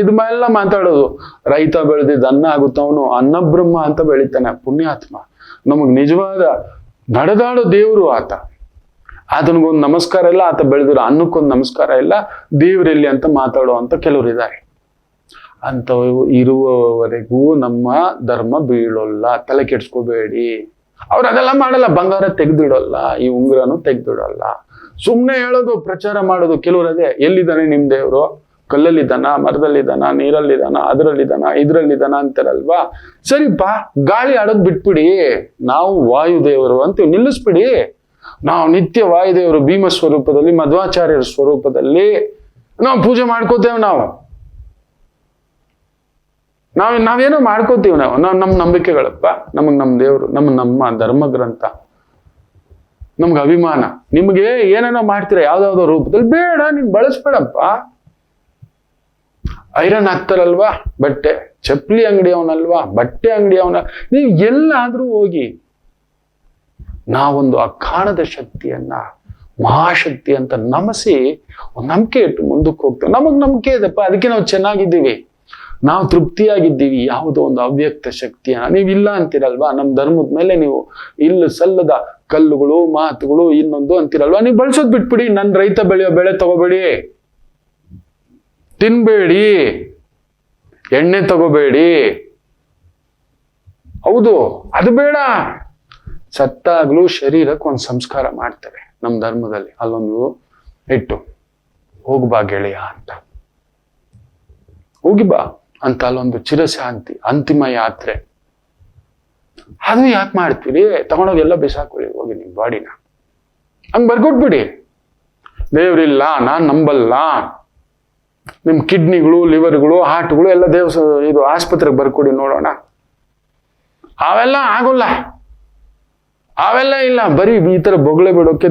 ಇದನ್ನೆಲ್ಲ ಮಾತಾಡೋದು. ರೈತ ಬೆಳೆದಿದ್ದ ಅನ್ನ ಆಗುತ್ತವನು ಅನ್ನಬ್ರಹ್ಮ ಅಂತ ಬೆಳಿತಾನೆ, ಪುಣ್ಯಾತ್ಮ. ನಮಗ್ ನಿಜವಾದ ನಡೆದಾಡೋ ದೇವರು ಆತ. ಆತನಿಗೊಂದು ನಮಸ್ಕಾರ ಇಲ್ಲ, ಆತ ಬೆಳೆದಿರೋ ಅನ್ನಕ್ಕೊಂದು ನಮಸ್ಕಾರ ಇಲ್ಲ, ದೇವರೆಲ್ಲಿ ಅಂತ ಮಾತಾಡೋ ಅಂತ ಕೆಲವರು ಇದ್ದಾರೆ. ಅಂತವು ಇರುವವರೆಗೂ ನಮ್ಮ ಧರ್ಮ ಬೀಳೋಲ್ಲ, ತಲೆ ಕೆಡ್ಸ್ಕೋಬೇಡಿ. ಅವ್ರು ಅದೆಲ್ಲ ಮಾಡಲ್ಲ, ಬಂಗಾರ ತೆಗ್ದಿಡೋಲ್ಲ, ಈ ಉಂಗುರನು ತೆಗ್ದಿಡೋಲ್ಲ. ಸುಮ್ನೆ ಹೇಳೋದು, ಪ್ರಚಾರ ಮಾಡೋದು. ಕೆಲವರು ಅದೇ, ಎಲ್ಲಿದ್ದಾನೆ ನಿಮ್ ದೇವ್ರು? ಕಲ್ಲಲ್ಲಿದ್ದಾನ, ಮರದಲ್ಲಿದ್ದಾನ, ನೀರಲ್ಲಿದ್ದಾನ, ಅದರಲ್ಲಿದ್ದಾನ, ಇದ್ರಲ್ಲಿದ್ದಾನ ಅಂತಾರಲ್ವಾ? ಸರಿಪಾ, ಗಾಳಿ ಆಡೋದ್ ಬಿಟ್ಬಿಡಿ. ನಾವು ವಾಯುದೇವರು ಅಂತೀವಿ, ನಿಲ್ಲಿಸ್ಬಿಡಿ. ನಾವು ನಿತ್ಯ ವಾಯುದೇವರು ಭೀಮ ಸ್ವರೂಪದಲ್ಲಿ, ಮಧ್ವಾಚಾರ್ಯರ ಸ್ವರೂಪದಲ್ಲಿ ನಾವು ಪೂಜೆ ಮಾಡ್ಕೋತೇವೆ. ನಾವೇನೋ ಮಾಡ್ಕೋತೀವಿ. ನಮ್ಮ ನಂಬಿಕೆಗಳಪ್ಪ, ನಮ್ಮ ದೇವರು, ನಮ್ಮ ಧರ್ಮ ಗ್ರಂಥ, ನಮ್ಗೆ ಅಭಿಮಾನ. ನಿಮ್ಗೆ ಏನೇನೋ ಮಾಡ್ತೀರ ಯಾವ್ದಾವ್ದೋ ರೂಪದಲ್ಲಿ, ಬೇಡ, ನೀನ್ ಬಳಸ್ಬೇಡಪ್ಪ. ಐರನ್ ಹಾಕ್ತಾರಲ್ವಾ ಬಟ್ಟೆ, ಚಪ್ಪಲಿ ಅಂಗಡಿ ಅವನಲ್ವಾ, ಬಟ್ಟೆ ಅಂಗಡಿ ಅವನ, ನೀವು ಎಲ್ಲಾದ್ರೂ ಹೋಗಿ ನಾವೊಂದು ಅಕಾಣದ ಶಕ್ತಿಯನ್ನ, ಮಹಾಶಕ್ತಿ ಅಂತ ನಮಸಿ ಒಂದು ನಂಬಿಕೆ ಇಟ್ಟು ಮುಂದಕ್ಕೆ ಹೋಗ್ತೇವೆ. ನಮಗ್ ನಂಬಿಕೆ ಇದೆಪ್ಪ, ಅದಕ್ಕೆ ನಾವು ಚೆನ್ನಾಗಿದ್ದೀವಿ, ನಾವು ತೃಪ್ತಿಯಾಗಿದ್ದೀವಿ. ಯಾವುದೋ ಒಂದು ಅವ್ಯಕ್ತ ಶಕ್ತಿಯನ್ನ ನೀವಿಲ್ಲ ಅಂತೀರಲ್ವಾ. ನಮ್ಮ ಧರ್ಮದ ಮೇಲೆ ನೀವು ಇಲ್ಲ ಸಲ್ಲದ ಕಲ್ಲುಗಳು, ಮಾತುಗಳು, ಇನ್ನೊಂದು ಅಂತೀರಲ್ವಾ. ನೀವು ಬಳಸೋದ್ ಬಿಟ್ಬಿಡಿ. ನನ್ನ ರೈತ ಬೆಳೆಯೋ ಬೆಳೆ ತಗೋಬೇಡಿ, ತಿನ್ಬೇಡಿ, ಎಣ್ಣೆ ತಗೋಬೇಡಿ. ಹೌದು, ಅದು ಬೇಡ. ಸತ್ತಾಗ್ಲೂ ಶರೀರಕ್ಕೆ ಒಂದು ಸಂಸ್ಕಾರ ಮಾಡ್ತಾರೆ ನಮ್ಮ ಧರ್ಮದಲ್ಲಿ. ಅಲ್ಲೊಂದು ಇಟ್ಟು ಹೋಗ್ಬಾ ಗೆಳೆಯ ಅಂತ, ಹೋಗಿ ಬಾ ಅಂತ, ಅಲ್ಲೊಂದು ಚಿರಶಾಂತಿ ಅಂತಿಮ ಯಾತ್ರೆ. ಅದು ಯಾಕೆ ಮಾಡ್ತೀರಿ? ತಗೊಂಡೋಗೆಲ್ಲ ಬಿಸಾಕೊಳ್ಳಿ ಹೋಗಿ ನಿಮ್ ಬಾಡಿನ. ಹಂಗ್ ಬರ್ಕೊಟ್ಬಿಡಿ. ದೇವ್ರಿಲ್ಲ, ನಾನ್ ನಂಬಲ್ಲ, ನಿಮ್ ಕಿಡ್ನಿಗಳು, ಲಿವರ್ಗಳು, ಹಾರ್ಟ್ಗಳು ಎಲ್ಲ ಇದು ಆಸ್ಪತ್ರೆಗೆ ಬರ್ಕೊಡಿ ನೋಡೋಣ. ಅವೆಲ್ಲ ಆಗೋಲ್ಲ, ಅವೆಲ್ಲ ಇಲ್ಲ. ಬರೀ ಈ ತರ ಬೊಗಳೆ ಬಿಡೋಕೆ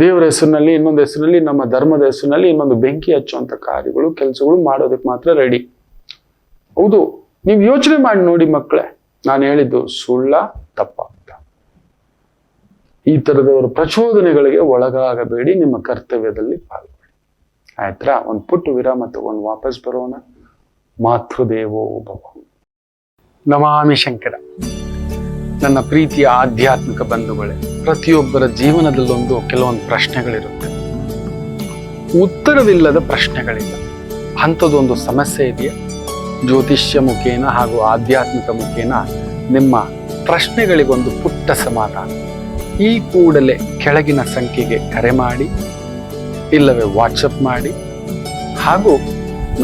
ದೇವರ ಹೆಸರಿನಲ್ಲಿ, ಇನ್ನೊಂದು ಹೆಸರಿನಲ್ಲಿ, ನಮ್ಮ ಧರ್ಮದ ಹೆಸರಿನಲ್ಲಿ ಇನ್ನೊಂದು ಬೆಂಕಿ ಹಚ್ಚುವಂತ ಕಾರ್ಯಗಳು, ಕೆಲಸಗಳು ಮಾಡೋದಕ್ಕೆ ಮಾತ್ರ ರೆಡಿ. ಹೌದು, ನೀವು ಯೋಚನೆ ಮಾಡಿ ನೋಡಿ ಮಕ್ಕಳೇ, ನಾನು ಹೇಳಿದ್ದು ಸುಳ್ಳ ತಪ್ಪ ಅಂತ. ಈ ತರದವರ ಪ್ರಚೋದನೆಗಳಿಗೆ ಒಳಗಾಗಬೇಡಿ, ನಿಮ್ಮ ಕರ್ತವ್ಯದಲ್ಲಿ ಪಾಲ್ಗೊಳ್ಳಿ. ಆಯ್ತಾ? ಒಂದು ಪುಟ್ಟು ವಿರಾಮ ತಗೊಂಡು ವಾಪಸ್ ಬರೋಣ. ಮಾತೃದೇವೋ ಭವ. ನಮಾಮಿ ಶಂಕರ. ನನ್ನ ಪ್ರೀತಿಯ ಆಧ್ಯಾತ್ಮಿಕ ಬಂಧುಗಳೇ, ಪ್ರತಿಯೊಬ್ಬರ ಜೀವನದಲ್ಲೊಂದು ಕೆಲವೊಂದು ಪ್ರಶ್ನೆಗಳಿರುತ್ತೆ, ಉತ್ತರವಿಲ್ಲದ ಪ್ರಶ್ನೆಗಳಿಲ್ಲ. ಅಂಥದ್ದೊಂದು ಸಮಸ್ಯೆ ಇದೆಯಾ? ಜ್ಯೋತಿಷ್ಯ ಮುಖೇನ ಹಾಗೂ ಆಧ್ಯಾತ್ಮಿಕ ಮುಖೇನ ನಿಮ್ಮ ಪ್ರಶ್ನೆಗಳಿಗೊಂದು ಪುಟ್ಟ ಸಮಾಧಾನ. ಈ ಕೂಡಲೇ ಕೆಳಗಿನ ಸಂಖ್ಯೆಗೆ ಕರೆ ಮಾಡಿ, ಇಲ್ಲವೇ ವಾಟ್ಸಪ್ ಮಾಡಿ, ಹಾಗೂ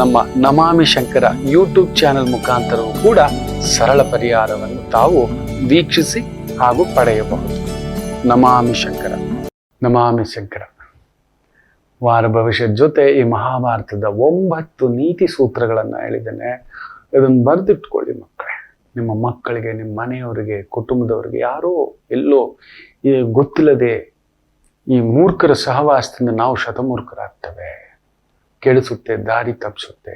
ನಮ್ಮ ನಮಾಮಿ ಶಂಕರ ಯೂಟ್ಯೂಬ್ ಚಾನೆಲ್ ಮುಖಾಂತರವೂ ಕೂಡ ಸರಳ ಪರಿಹಾರವನ್ನು ತಾವು ವೀಕ್ಷಿಸಿ ಹಾಗೂ ಪಡೆಯಬಹುದು. ನಮಾಮಿ ಶಂಕರ. ನಮಾಮಿ ಶಂಕರ. ವಾರ ಭವಿಷ್ಯದ ಜೊತೆ ಈ ಮಹಾಭಾರತದ 9 ನೀತಿ ಸೂತ್ರಗಳನ್ನ ಹೇಳಿದ್ದೇನೆ. ಇದನ್ನು ಬರೆದಿಟ್ಕೊಳ್ಳಿ ಮಕ್ಕಳೇ. ನಿಮ್ಮ ಮಕ್ಕಳಿಗೆ, ನಿಮ್ಮ ಮನೆಯವರಿಗೆ, ಕುಟುಂಬದವರಿಗೆ, ಯಾರೋ ಎಲ್ಲೋ ಗೊತ್ತಿಲ್ಲದೆ ಈ ಮೂರ್ಖರ ಸಹವಾಸದಿಂದ ನಾವು ಶತಮೂರ್ಖರಾಗ್ತೇವೆ, ಕೆಡಿಸುತ್ತೆ, ದಾರಿ ತಪ್ಪಿಸುತ್ತೆ.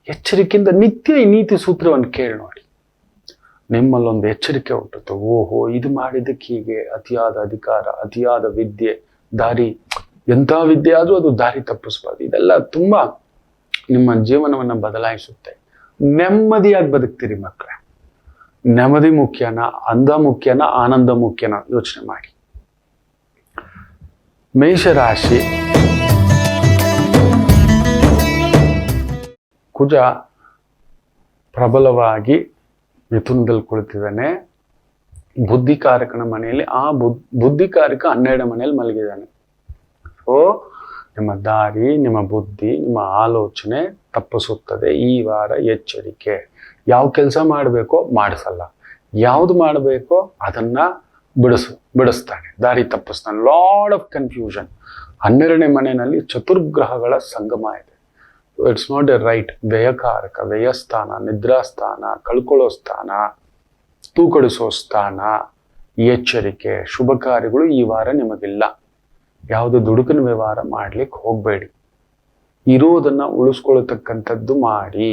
ಎಚ್ಚರಿಕೆಯಿಂದ ನಿತ್ಯ ಈ ನೀತಿ ಸೂತ್ರವನ್ನು ಕೇಳಿ ನೋಡಿ. ನಿಮ್ಮಲ್ಲೊಂದು ಎಚ್ಚರಿಕೆ ಹುಟ್ಟುತ್ತೆ. ಓಹೋ, ಇದು ಮಾಡಿದ್ದಕ್ಕೆ ಹೀಗೆ, ಅತಿಯಾದ ಅಧಿಕಾರ, ಅತಿಯಾದ ವಿದ್ಯೆ, ದಾರಿ, ಎಂಥ ವಿದ್ಯೆ ಆದ್ರೂ ಅದು ದಾರಿ ತಪ್ಪಿಸ್ಬಾರ್ದು. ಇದೆಲ್ಲ ತುಂಬಾ ನಿಮ್ಮ ಜೀವನವನ್ನ ಬದಲಾಯಿಸುತ್ತೆ. ನೆಮ್ಮದಿಯಾಗಿ ಬದುಕ್ತೀರಿ ಮಕ್ಕಳೇ. ನೆಮ್ಮದಿ ಮುಖ್ಯನಾ, ಅಂದ ಮುಖ್ಯನಾ, ಆನಂದ ಮುಖ್ಯನಾ? ಯೋಚನೆ ಮಾಡಿ. ಮೇಷರಾಶಿ. ಕುಜ ಪ್ರಬಲವಾಗಿ ಮಿಥುನದಲ್ಲಿ ಕುಳಿತಿದ್ದಾನೆ. ಬುದ್ಧಿಕಾರಕನ ಮನೆಯಲ್ಲಿ ಆ ಬುದ್ಧಿಕಾರಕ 12 ಮನೆಯಲ್ಲಿ ಮಲಗಿದ್ದಾನೆ. ಸೊ ನಿಮ್ಮ ದಾರಿ, ನಿಮ್ಮ ಬುದ್ಧಿ, ನಿಮ್ಮ ಆಲೋಚನೆ ತಪ್ಪಿಸುತ್ತದೆ. ಈ ವಾರ ಎಚ್ಚರಿಕೆ. ಯಾವ ಕೆಲಸ ಮಾಡಬೇಕೋ ಮಾಡಿಸಲ್ಲ, ಯಾವ್ದು ಮಾಡಬೇಕೋ ಅದನ್ನ ಬಿಡಿಸ್ತಾನೆ, ದಾರಿ ತಪ್ಪಿಸ್ತಾನೆ. Lord of confusion. 12ನೇ ಮನೆಯಲ್ಲಿ ಚತುರ್ಗ್ರಹಗಳ ಸಂಗಮ ಇದೆ. It's not a right. ವ್ಯಯಕಾರಕ, ವ್ಯಯಸ್ಥಾನ, ನಿದ್ರಾಸ್ಥಾನ, ಕಳ್ಕೊಳ್ಳೋ ಸ್ಥಾನ, ತೂಕಡಿಸೋ ಸ್ಥಾನ, ಎಚ್ಚರಿಕೆ. ಶುಭ ಕಾರ್ಯಗಳು ಈ ವಾರ ನಿಮಗಿಲ್ಲ. ಯಾವುದು ದುಡುಕಿನ ವ್ಯವಹಾರ ಮಾಡ್ಲಿಕ್ಕೆ ಹೋಗಬೇಡಿ. ಇರೋದನ್ನ ಉಳಿಸ್ಕೊಳ್ತಕ್ಕಂಥದ್ದು ಮಾಡಿ.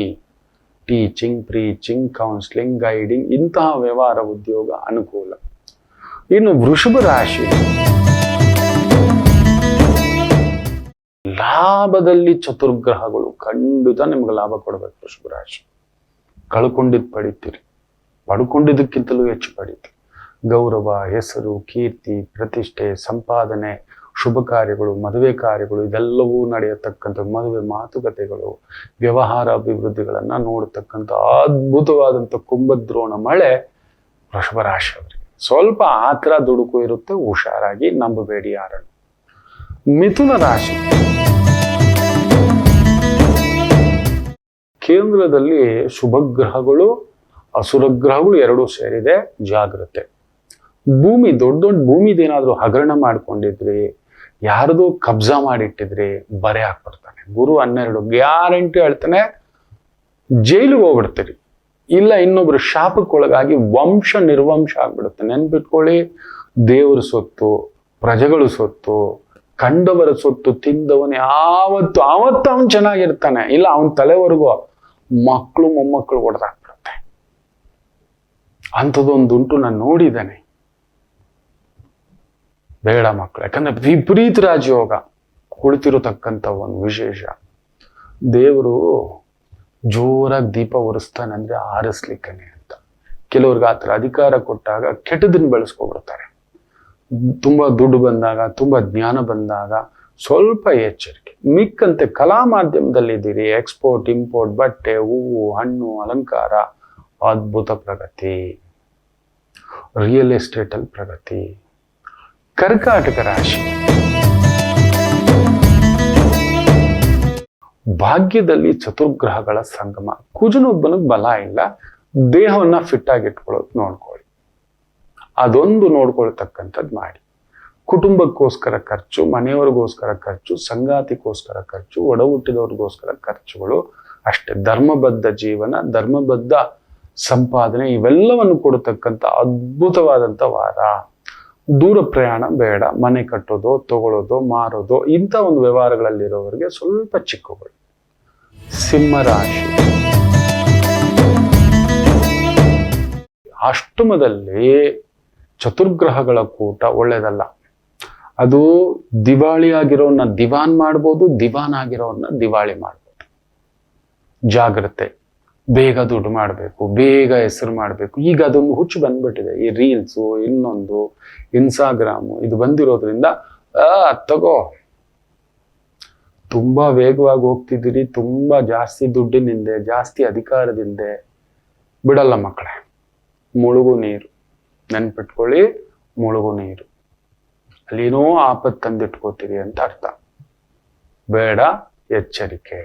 ಟೀಚಿಂಗ್, ಪ್ರೀಚಿಂಗ್, ಕೌನ್ಸಿಲಿಂಗ್, ಗೈಡಿಂಗ್, ಇಂತಹ ವ್ಯವಹಾರ ಉದ್ಯೋಗ ಅನುಕೂಲ. ಇನ್ನು ವೃಷಭ ರಾಶಿ, ಲಾಭದಲ್ಲಿ ಚತುರ್ಗ್ರಹಗಳು ಖಂಡಿತ ನಿಮ್ಗೆ ಲಾಭ ಕೊಡಬೇಕು. ವೃಷಭ ರಾಶಿ ಕಳ್ಕೊಂಡಿದ್ದು ಪಡಿತೀರಿ, ಪಡ್ಕೊಂಡಿದ್ದಕ್ಕಿಂತಲೂ ಹೆಚ್ಚು ಪಡೀತೀರಿ. ಗೌರವ, ಹೆಸರು, ಕೀರ್ತಿ, ಪ್ರತಿಷ್ಠೆ, ಸಂಪಾದನೆ, ಶುಭ ಕಾರ್ಯಗಳು, ಮದುವೆ ಕಾರ್ಯಗಳು, ಇದೆಲ್ಲವೂ ನಡೆಯತಕ್ಕಂಥ ಮದುವೆ ಮಾತುಕತೆಗಳು, ವ್ಯವಹಾರ ಅಭಿವೃದ್ಧಿಗಳನ್ನ ನೋಡತಕ್ಕಂಥ ಅದ್ಭುತವಾದಂಥ ಕುಂಭದ್ರೋಣ ಮಳೆ ವೃಷಭ ರಾಶಿ ಅವರಿಗೆ. ಸ್ವಲ್ಪ ಆತರ ದುಡುಕು ಇರುತ್ತೆ, ಹುಷಾರಾಗಿ, ನಂಬಬೇಡಿ ಯಾರನ್ನು. ಮಿಥುನ ರಾಶಿ, ಕೇಂದ್ರದಲ್ಲಿ ಶುಭ ಗ್ರಹಗಳು ಅಸುರ ಗ್ರಹಗಳು ಎರಡೂ ಸೇರಿದೆ. ಜಾಗ್ರತೆ. ಭೂಮಿ, ದೊಡ್ಡ ದೊಡ್ಡ ಭೂಮಿದೇನಾದ್ರೂ ಹಗರಣ ಮಾಡ್ಕೊಂಡಿದ್ರಿ, ಯಾರ್ದು ಕಬ್ಜಾ ಮಾಡಿಟ್ಟಿದ್ರಿ, ಬರೆ ಹಾಕ್ಬಿಡ್ತಾನೆ ಗುರು. 12 ಗ್ಯಾರಂಟಿ ಹೇಳ್ತಾನೆ, ಜೈಲಿಗೆ ಹೋಗ್ಬಿಡ್ತೀರಿ. ಇಲ್ಲ ಇನ್ನೊಬ್ರು ಶಾಪಕ್ಕೊಳಗಾಗಿ ವಂಶ ನಿರ್ವಂಶ ಆಗ್ಬಿಡುತ್ತೆ. ನೆನ್ಪಿಟ್ಕೊಳ್ಳಿ, ದೇವರ ಸೊತ್ತು, ಪ್ರಜೆಗಳ ಸೊತ್ತು, ಕಂಡವರ ಸೊತ್ತು ತಿಂದವನು ಯಾವತ್ತು ಅವನು ಚೆನ್ನಾಗಿರ್ತಾನೆ. ಇಲ್ಲ ಅವನ ತಲೆವರೆಗೂ ಮಕ್ಕಳು ಮೊಮ್ಮಕ್ಕಳು ಹೊಡೆದಾಕ್ಬಿಡುತ್ತೆ. ಅಂಥದ್ದೊಂದುಂಟು, ನಾನು ನೋಡಿದ್ದೇನೆ. ಬೇಡ ಮಕ್ಕಳು. ಯಾಕಂದ್ರೆ ವಿಪರೀತ ರಾಜಯೋಗ ಕುಳಿತಿರತಕ್ಕಂಥ ಒಂದು ವಿಶೇಷ. ದೇವರು ಜೋರಾಗಿ ದೀಪ ಉರಿಸ್ತಾನೆ ಅಂದ್ರೆ ಆರಿಸ್ಲಿಕ್ಕನೆ ಅಂತ. ಕೆಲವ್ರಿಗೆ ಆತರ ಅಧಿಕಾರ ಕೊಟ್ಟಾಗ ಕೆಟ್ಟದನ್ನ ಬೆಳೆಸ್ಕೊಬಿಡ್ತಾರೆ. ತುಂಬಾ ದುಡ್ಡು ಬಂದಾಗ, ತುಂಬಾ ಜ್ಞಾನ ಬಂದಾಗ ಸ್ವಲ್ಪ ಎಚ್ಚರಿಕೆ. ಮಿಕ್ಕಂತೆ ಕಲಾ ಮಾಧ್ಯಮದಲ್ಲಿದ್ದೀರಿ, ಎಕ್ಸ್ಪೋರ್ಟ್, ಇಂಪೋರ್ಟ್, ಬಟ್ಟೆ, ಹೂವು, ಹಣ್ಣು, ಅಲಂಕಾರ, ಅದ್ಭುತ ಪ್ರಗತಿ. ರಿಯಲ್ ಎಸ್ಟೇಟ್ ಅಲ್ಲಿ ಪ್ರಗತಿ. ಕರ್ಕಾಟಕ ರಾಶಿ, ಭಾಗ್ಯದಲ್ಲಿ ಚತುರ್ಗ್ರಹಗಳ ಸಂಗಮ. ಕುಜನೊಬ್ಬನಿಗೆ ಬಲ ಇಲ್ಲ, ದೇಹವನ್ನ ಫಿಟ್ ಆಗಿ ಇಟ್ಕೊಳ್ಳೋದು ನೋಡ್ಕೊಳ್ಳಿ. ಅದೊಂದು ನೋಡ್ಕೊಳ್ತಕ್ಕಂಥದ್ದು ಮಾಡಿ. ಕುಟುಂಬಕ್ಕೋಸ್ಕರ ಖರ್ಚು, ಮನೆಯವರಿಗೋಸ್ಕರ ಖರ್ಚು, ಸಂಗಾತಿಗೋಸ್ಕರ ಖರ್ಚು, ಒಡ ಹುಟ್ಟಿದವ್ರಿಗೋಸ್ಕರ ಖರ್ಚುಗಳು ಅಷ್ಟೇ. ಧರ್ಮಬದ್ಧ ಜೀವನ, ಧರ್ಮಬದ್ಧ ಸಂಪಾದನೆ, ಇವೆಲ್ಲವನ್ನು ಕೊಡತಕ್ಕಂಥ ಅದ್ಭುತವಾದಂಥ ವಾರ. ದೂರ ಪ್ರಯಾಣ ಬೇಡ. ಮನೆ ಕಟ್ಟೋದು, ತಗೊಳ್ಳೋದು, ಮಾರೋದು, ಇಂಥ ಒಂದು ವ್ಯವಹಾರಗಳಲ್ಲಿರೋವರಿಗೆ ಸ್ವಲ್ಪ ಚಿಕ್ಕಗಳು. ಸಿಂಹರಾಶಿ, ಅಷ್ಟಮದಲ್ಲಿ ಚತುರ್ಗ್ರಹಗಳ ಕೂಟ ಒಳ್ಳೇದಲ್ಲ. ಅದು ದಿವಾಳಿ ಆಗಿರೋನ್ನ ದಿವಾನ್ ಮಾಡ್ಬೋದು, ದಿವಾನ್ ಆಗಿರೋನ್ನ ದಿವಾಳಿ ಮಾಡ್ಬೋದು. ಜಾಗ್ರತೆ. ಬೇಗ ದುಡ್ಡು ಮಾಡಬೇಕು, ಬೇಗ ಹೆಸರು ಮಾಡಬೇಕು. ಈಗ ಅದೊಂದು ಹುಚ್ಚು ಬಂದ್ಬಿಟ್ಟಿದೆ. ಈ ರೀಲ್ಸು, ಇನ್ನೊಂದು ಇನ್ಸ್ಟಾಗ್ರಾಮು, ಇದು ಬಂದಿರೋದ್ರಿಂದ ತಗೋ, ತುಂಬಾ ವೇಗವಾಗಿ ಹೋಗ್ತಿದ್ದೀರಿ, ತುಂಬಾ ಜಾಸ್ತಿ ದುಡ್ಡಿನಿಂದೆ, ಜಾಸ್ತಿ ಅಧಿಕಾರದಿಂದೆ. ಬಿಡಲ್ಲ ಮಕ್ಕಳೇ. ಮುಳುಗು ನೀರು. ನೆನ್ಪಿಟ್ಕೊಳ್ಳಿ, ಮುಳುಗು ನೀರು. ಅಲ್ಲೇನೋ ಆಪತ್ತು ತಂದಿಟ್ಕೋತೀರಿ ಅಂತ ಅರ್ಥ. ಬೇಡ, ಎಚ್ಚರಿಕೆ.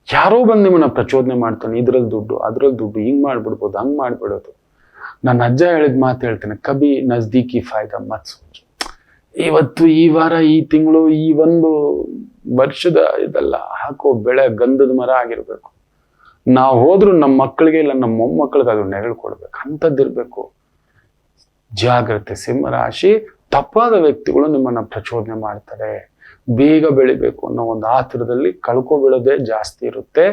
ಯಾರೋ ಬಂದು ನಿಮ್ಮನ್ನ ಪ್ರಚೋದನೆ ಮಾಡ್ತಾನೆ, ಇದ್ರಲ್ಲಿ ದುಡ್ಡು, ಅದ್ರಲ್ಲಿ ದುಡ್ಡು, ಹಿಂಗ್ ಮಾಡ್ಬಿಡ್ಬೋದು, ಹಂಗ್ ಮಾಡ್ಬಿಡೋದು. ನನ್ನ ಅಜ್ಜ ಹೇಳಿದ ಮಾತು ಹೇಳ್ತೇನೆ, ಕಬಿ ನಜ್ದೀಕಿ ಫಾಯ್ದಾ ಮತ್ ಸೋಚು. ಇವತ್ತು, ಈ ವಾರ, ಈ ತಿಂಗಳು, ಈ ಒಂದು ವರ್ಷದ ಇದೆಲ್ಲ ಹಾಕೋ ಬೆಳೆ ಗಂಧದ ಮರ ಆಗಿರ್ಬೇಕು. ನಾವು ಹೋದ್ರು ನಮ್ಮ ಮಕ್ಕಳಿಗೆ ಇಲ್ಲ ನಮ್ಮ ಮೊಮ್ಮಕ್ಕಳಿಗೆ ಅದು ನೆರಳು ಕೊಡ್ಬೇಕು. ಅಂಥದ್ದಿರ್ಬೇಕು. ಜಾಗ್ರತೆ. ಸಿಂಹರಾಶಿ, ತಪ್ಪಾದ ವ್ಯಕ್ತಿಗಳು ನಿಮ್ಮನ್ನ ಪ್ರಚೋದನೆ ಮಾಡ್ತಾರೆ. ಬೇಗ ಬೆಳಿಬೇಕು ಅನ್ನೋ ಒಂದು ಆತುರದಲ್ಲಿ ಕಳ್ಕೊಬೀಳೋದೇ ಜಾಸ್ತಿ ಇರುತ್ತೆ.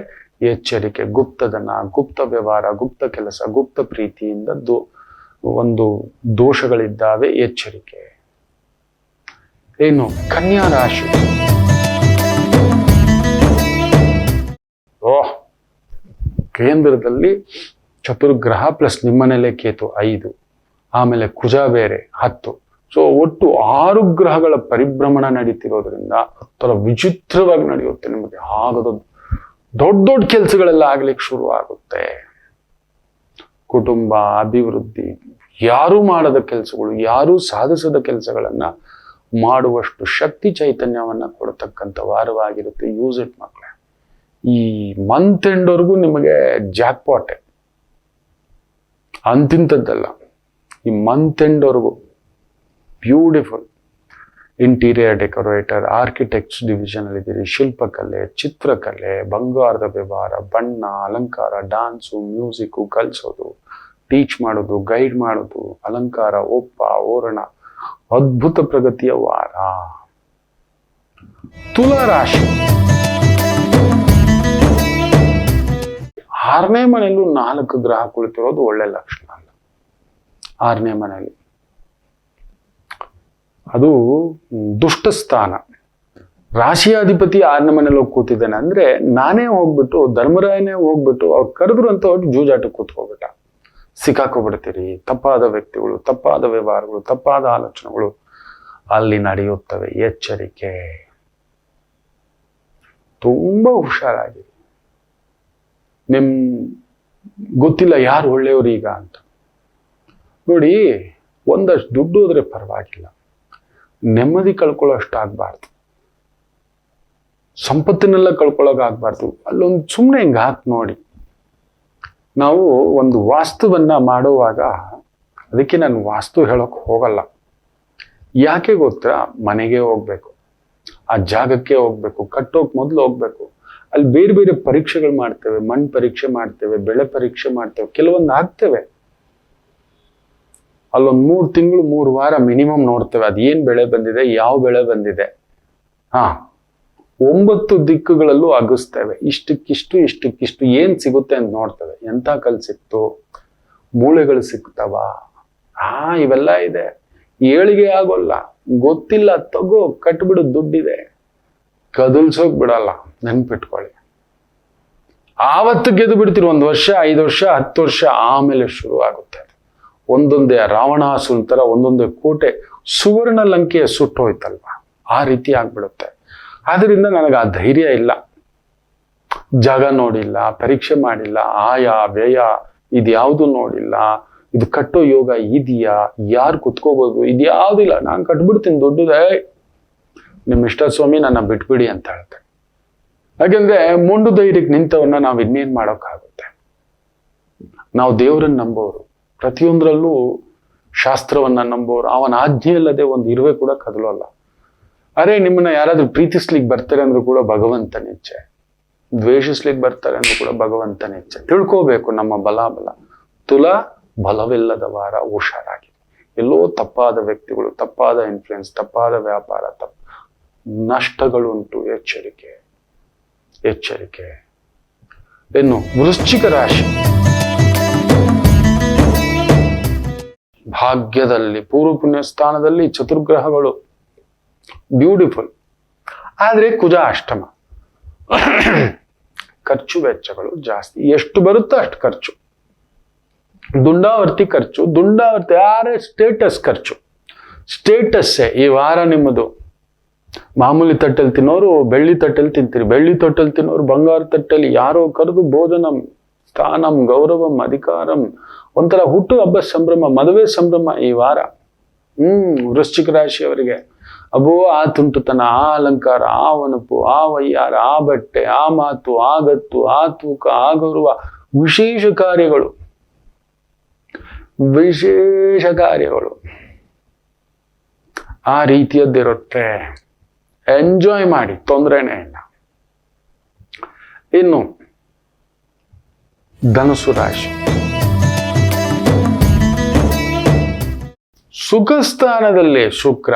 ಎಚ್ಚರಿಕೆ. ಗುಪ್ತಧನ, ಗುಪ್ತ ವ್ಯವಹಾರ, ಗುಪ್ತ ಕೆಲಸ, ಗುಪ್ತ ಪ್ರೀತಿಯಿಂದ ಒಂದು ದೋಷಗಳಿದ್ದಾವೆ. ಎಚ್ಚರಿಕೆ. ಏನು ಕನ್ಯಾ ರಾಶಿ, ಕೇಂದ್ರದಲ್ಲಿ ಚತುರ್ಗ್ರಹ ಪ್ಲಸ್ ನಿಮ್ಮನೇಲೆ ಕೇತು 5, ಆಮೇಲೆ ಕುಜ ಬೇರೆ 10. ಸೊ ಒಟ್ಟು 6 ಗ್ರಹಗಳ ಪರಿಭ್ರಮಣ ನಡೀತಿರೋದ್ರಿಂದ ಒಂಥರ ವಿಚಿತ್ರವಾಗಿ ನಡೆಯುತ್ತೆ. ನಿಮಗೆ ಆಗದ ದೊಡ್ಡ ದೊಡ್ಡ ಕೆಲಸಗಳೆಲ್ಲ ಆಗ್ಲಿಕ್ಕೆ ಶುರು ಆಗುತ್ತೆ. ಕುಟುಂಬ, ಅಭಿವೃದ್ಧಿ, ಯಾರೂ ಮಾಡದ ಕೆಲಸಗಳು, ಯಾರೂ ಸಾಧಿಸದ ಕೆಲಸಗಳನ್ನ ಮಾಡುವಷ್ಟು ಶಕ್ತಿ ಚೈತನ್ಯವನ್ನ ಕೊಡತಕ್ಕಂಥ ವಾರವಾಗಿರುತ್ತೆ. ಯೂಸ್ ಇಟ್ ಮಕ್ಕಳೇ. ಈ ಮಂತ್ ಎಂಡ್ವರೆಗೂ ನಿಮಗೆ ಜಾಕ್ಪಾಟೆ, ಅಂತಿಂಥದ್ದಲ್ಲ. ಈ ಮಂತ್ ಎಂಡ್ವರೆಗೂ beautiful. Interior decorator, architects division ಅಲ್ಲಿ ಇದ್ದೀರಿ, ಶಿಲ್ಪಕಲೆ, ಚಿತ್ರಕಲೆ, ಬಂಗಾರದ ವ್ಯವಹಾರ, ಬಣ್ಣ, ಅಲಂಕಾರ, ಡಾನ್ಸು, ಮ್ಯೂಸಿಕ್ಕು, ಕಲಿಸೋದು, ಟೀಚ್ ಮಾಡೋದು, ಗೈಡ್ ಮಾಡೋದು, ಅಲಂಕಾರ, ಒಪ್ಪ, ಓರಣ, ಅದ್ಭುತ ಪ್ರಗತಿಯ ವಾರ. ತುಲಾ ರಾಶಿ 6ನೇ ಮನೆಯಲ್ಲೂ 4 ಗ್ರಹ ಕುಳಿತಿರೋದು ಒಳ್ಳೆ ಲಕ್ಷಣ ಅಲ್ಲ. 6ನೇ ಮನೆಯಲ್ಲಿ ಅದು ದುಷ್ಟ ಸ್ಥಾನ. ರಾಶಿಯಾಧಿಪತಿ 6ನೇ ಮನೇಲಿ ಹೋಗಿ ಕೂತಿದ್ದಾನೆ ಅಂದ್ರೆ ನಾನೇ ಹೋಗ್ಬಿಟ್ಟು, ಧರ್ಮರಾಯನೇ ಹೋಗ್ಬಿಟ್ಟು ಅವ್ರು ಕರೆದ್ರು ಅಂತ ಹೋಗಿ ಜೂಜಾಟಕ್ಕೆ ಕೂತ್ಕೋಬಿಟ್ಟ. ಸಿಕ್ಕಾಕೋಬಿಡ್ತೀರಿ. ತಪ್ಪಾದ ವ್ಯಕ್ತಿಗಳು, ತಪ್ಪಾದ ವ್ಯವಹಾರಗಳು, ತಪ್ಪಾದ ಆಲೋಚನೆಗಳು ಅಲ್ಲಿ ನಡೆಯುತ್ತವೆ. ಎಚ್ಚರಿಕೆ, ತುಂಬಾ ಹುಷಾರಾಗಿ. ಗೊತ್ತಿಲ್ಲ ಯಾರು ಒಳ್ಳೆಯವರು ಈಗ ಅಂತ. ನೋಡಿ, ಒಂದಷ್ಟು ದುಡ್ಡು ಹೋದ್ರೆ ಪರವಾಗಿಲ್ಲ, ನೆಮ್ಮದಿ ಕಳ್ಕೊಳ್ಳೋಷ್ಟಾಗಬಾರ್ದು, ಸಂಪತ್ತಿನೆಲ್ಲ ಕಳ್ಕೊಳ್ಳೋಕಾಗಬಾರ್ದು. ಅಲ್ಲೊಂದು ಸುಮ್ಮನೆ ಹಿಂಗೆ ಹಾಕಿ ನೋಡಿ. ನಾವು ಒಂದು ವಾಸ್ತುವನ್ನ ಮಾಡುವಾಗ, ಅದಕ್ಕೆ ನಾನು ವಾಸ್ತು ಹೇಳೋಕೆ ಹೋಗಲ್ಲ. ಯಾಕೆ ಗೊತ್ತಾ? ಮನೆಗೆ ಹೋಗ್ಬೇಕು, ಆ ಜಾಗಕ್ಕೆ ಹೋಗ್ಬೇಕು, ಕಟ್ಟೋಕ್ ಮೊದಲು ಹೋಗ್ಬೇಕು. ಅಲ್ಲಿ ಬೇರೆ ಬೇರೆ ಪರೀಕ್ಷೆಗಳು ಮಾಡ್ತೇವೆ. ಮಣ್ಣು ಪರೀಕ್ಷೆ ಮಾಡ್ತೇವೆ, ಬೆಳೆ ಪರೀಕ್ಷೆ ಮಾಡ್ತೇವೆ, ಕೆಲವೊಂದು ಹಾಕ್ತೇವೆ. ಅಲ್ಲೊಂದು 3 ತಿಂಗಳು 3 ವಾರ ಮಿನಿಮಮ್ ನೋಡ್ತೇವೆ ಅದೇನ್ ಬೆಳೆ ಬಂದಿದೆ, ಯಾವ ಬೆಳೆ ಬಂದಿದೆ. 9 ದಿಕ್ಕುಗಳಲ್ಲೂ ಅಗಿಸ್ತೇವೆ. ಇಷ್ಟಕ್ಕಿಷ್ಟು ಏನ್ ಸಿಗುತ್ತೆ ಅಂತ ನೋಡ್ತೇವೆ. ಎಂಥ ಕಲ್ ಸಿಕ್ತು, ಮೂಳೆಗಳು ಸಿಗ್ತವ, ಇವೆಲ್ಲ ಇದೆ. ಏಳಿಗೆ ಆಗೋಲ್ಲ, ಗೊತ್ತಿಲ್ಲ, ತಗೋ, ಕಟ್ಬಿಡು, ದುಡ್ಡಿದೆ, ಕದಲ್ಸೋಕ್ ಬಿಡಲ್ಲ. ನೆನ್ಪಿಟ್ಕೊಳ್ಳಿ. ಆವತ್ತು ಗೆದ್ದು ಬಿಡ್ತೀರಿ. 1 ವರ್ಷ, 5 ವರ್ಷ, 10 ವರ್ಷ, ಆಮೇಲೆ ಶುರು ಆಗುತ್ತೆ. ಒಂದೊಂದೇ ರಾವಣಾಸುರನ ತರ ಒಂದೊಂದೇ ಕೋಟೆ ಸುವರ್ಣ ಲಂಕೆಯ ಸುಟ್ಟೋಯ್ತಲ್ವಾ, ಆ ರೀತಿ ಆಗ್ಬಿಡುತ್ತೆ. ಆದ್ರಿಂದ ನನಗೆ ಆ ಧೈರ್ಯ ಇಲ್ಲ. ಜಾಗ ನೋಡಿಲ್ಲ, ಪರೀಕ್ಷೆ ಮಾಡಿಲ್ಲ, ಆಯ ವ್ಯಯ ಇದ್ಯಾವುದು ನೋಡಿಲ್ಲ, ಇದು ಕಟ್ಟೋ ಯೋಗ ಇದೆಯಾ, ಯಾರು ಕುತ್ಕೋಬಹುದು, ಇದ್ಯಾವುದಿಲ್ಲ. ನಾನು ಕಟ್ಬಿಡ್ತೀನಿ, ದುಡ್ಡಿದೆ, ನಿಮ್ಮ ಇಷ್ಟ ಸ್ವಾಮಿ, ನನ್ನ ಬಿಟ್ಬಿಡಿ ಅಂತ ಹೇಳ್ತೆ. ಯಾಕೆಂದ್ರೆ ಮೊಂಡು ಧೈರ್ಯಕ್ಕೆ ನಿಂತವನ್ನ ನಾವು ಇನ್ನೇನ್ ಮಾಡೋಕ್ಕಾಗುತ್ತೆ. ನಾವು ದೇವರನ್ನ ನಂಬೋರು, ಪ್ರತಿಯೊಂದರಲ್ಲೂ ಶಾಸ್ತ್ರವನ್ನ ನಂಬೋರು. ಅವನ ಆಜ್ಞೆ ಇಲ್ಲದೆ ಒಂದು ಇರುವೆ ಕೂಡ ಕದಲೋಲ್ಲ. ಅರೆ, ನಿಮ್ಮನ್ನ ಯಾರಾದ್ರೂ ಪ್ರೀತಿಸ್ಲಿಕ್ಕೆ ಬರ್ತಾರೆ ಅಂದ್ರೂ ಕೂಡ ಭಗವಂತನಿಚ್ಛೆ, ದ್ವೇಷಿಸ್ಲಿಕ್ಕೆ ಬರ್ತಾರೆ ಅಂದ್ರೂ ಕೂಡ ಭಗವಂತನಿಚ್ಛೆ. ತಿಳ್ಕೋಬೇಕು ನಮ್ಮ ಬಲ. ತುಲಾ ಬಲವಿಲ್ಲದ ವಾರ, ಹುಷಾರಾಗಿ. ಎಲ್ಲೋ ತಪ್ಪಾದ ವ್ಯಕ್ತಿಗಳು, ತಪ್ಪಾದ ಇನ್ಫ್ಲುಯೆನ್ಸ್, ತಪ್ಪಾದ ವ್ಯಾಪಾರ, ನಷ್ಟಗಳುಂಟು. ಎಚ್ಚರಿಕೆ. ಇನ್ನು ವೃಶ್ಚಿಕ ರಾಶಿ, ಭಾಗ್ಯದಲ್ಲಿ ಪೂರ್ವ ಪುಣ್ಯ ಸ್ಥಾನದಲ್ಲಿ ಚತುರ್ಗ್ರಹಗಳು, ಬ್ಯೂಟಿಫುಲ್. ಆದ್ರೆ ಕುಜ ಅಷ್ಟಮ. ಖರ್ಚು ವೆಚ್ಚಗಳು ಜಾಸ್ತಿ. ಎಷ್ಟು ಬರುತ್ತೋ ಅಷ್ಟು ಖರ್ಚು. ದುಂಡಾವರ್ತಿ ಖರ್ಚು. ಯಾರೇ ಸ್ಟೇಟಸ್ ಖರ್ಚು. ಸ್ಟೇಟಸ್ಸೇ ಈ ವಾರ ನಿಮ್ಮದು. ಮಾಮೂಲಿ ತಟ್ಟಲ್ಲಿ ತಿನ್ನೋರು ಬೆಳ್ಳಿ ತಟ್ಟಲ್ಲಿ ತಿಂತೀರಿ, ಬೆಳ್ಳಿ ತಟ್ಟಲ್ಲಿ ತಿನ್ನೋರು ಬಂಗಾರ ತಟ್ಟಲ್ಲಿ. ಯಾರೋ ಕರೆದು ಭೋಜನಂ, ಸ್ಥಾನಂ, ಗೌರವಂ, ಅಧಿಕಾರಂ, ಒಂಥರ ಹುಟ್ಟು ಹಬ್ಬ ಸಂಭ್ರಮ, ಮದುವೆ ಸಂಭ್ರಮ ಈ ವಾರ. ವೃಶ್ಚಿಕ ರಾಶಿಯವರಿಗೆ ಅಬ್ಬೋ, ಆ ತುಂಟುತನ, ಆ ಅಲಂಕಾರ, ಆ ವನಪು, ಆ ವಯ್ಯಾರ, ಆ ಬಟ್ಟೆ, ಆ ಮಾತು, ಆ ಗತ್ತು, ಆ ತೂಕ, ಆ ಗೌರವ, ವಿಶೇಷ ಕಾರ್ಯಗಳು ಆ ರೀತಿಯದ್ದಿರುತ್ತೆ. ಎಂಜಾಯ್ ಮಾಡಿ, ತೊಂದರೆನೇ ಇಲ್ಲ. ಇನ್ನು ಧನುಸು ರಾಶಿ, ಸುಖ ಸ್ಥಾನದಲ್ಲಿ ಶುಕ್ರ,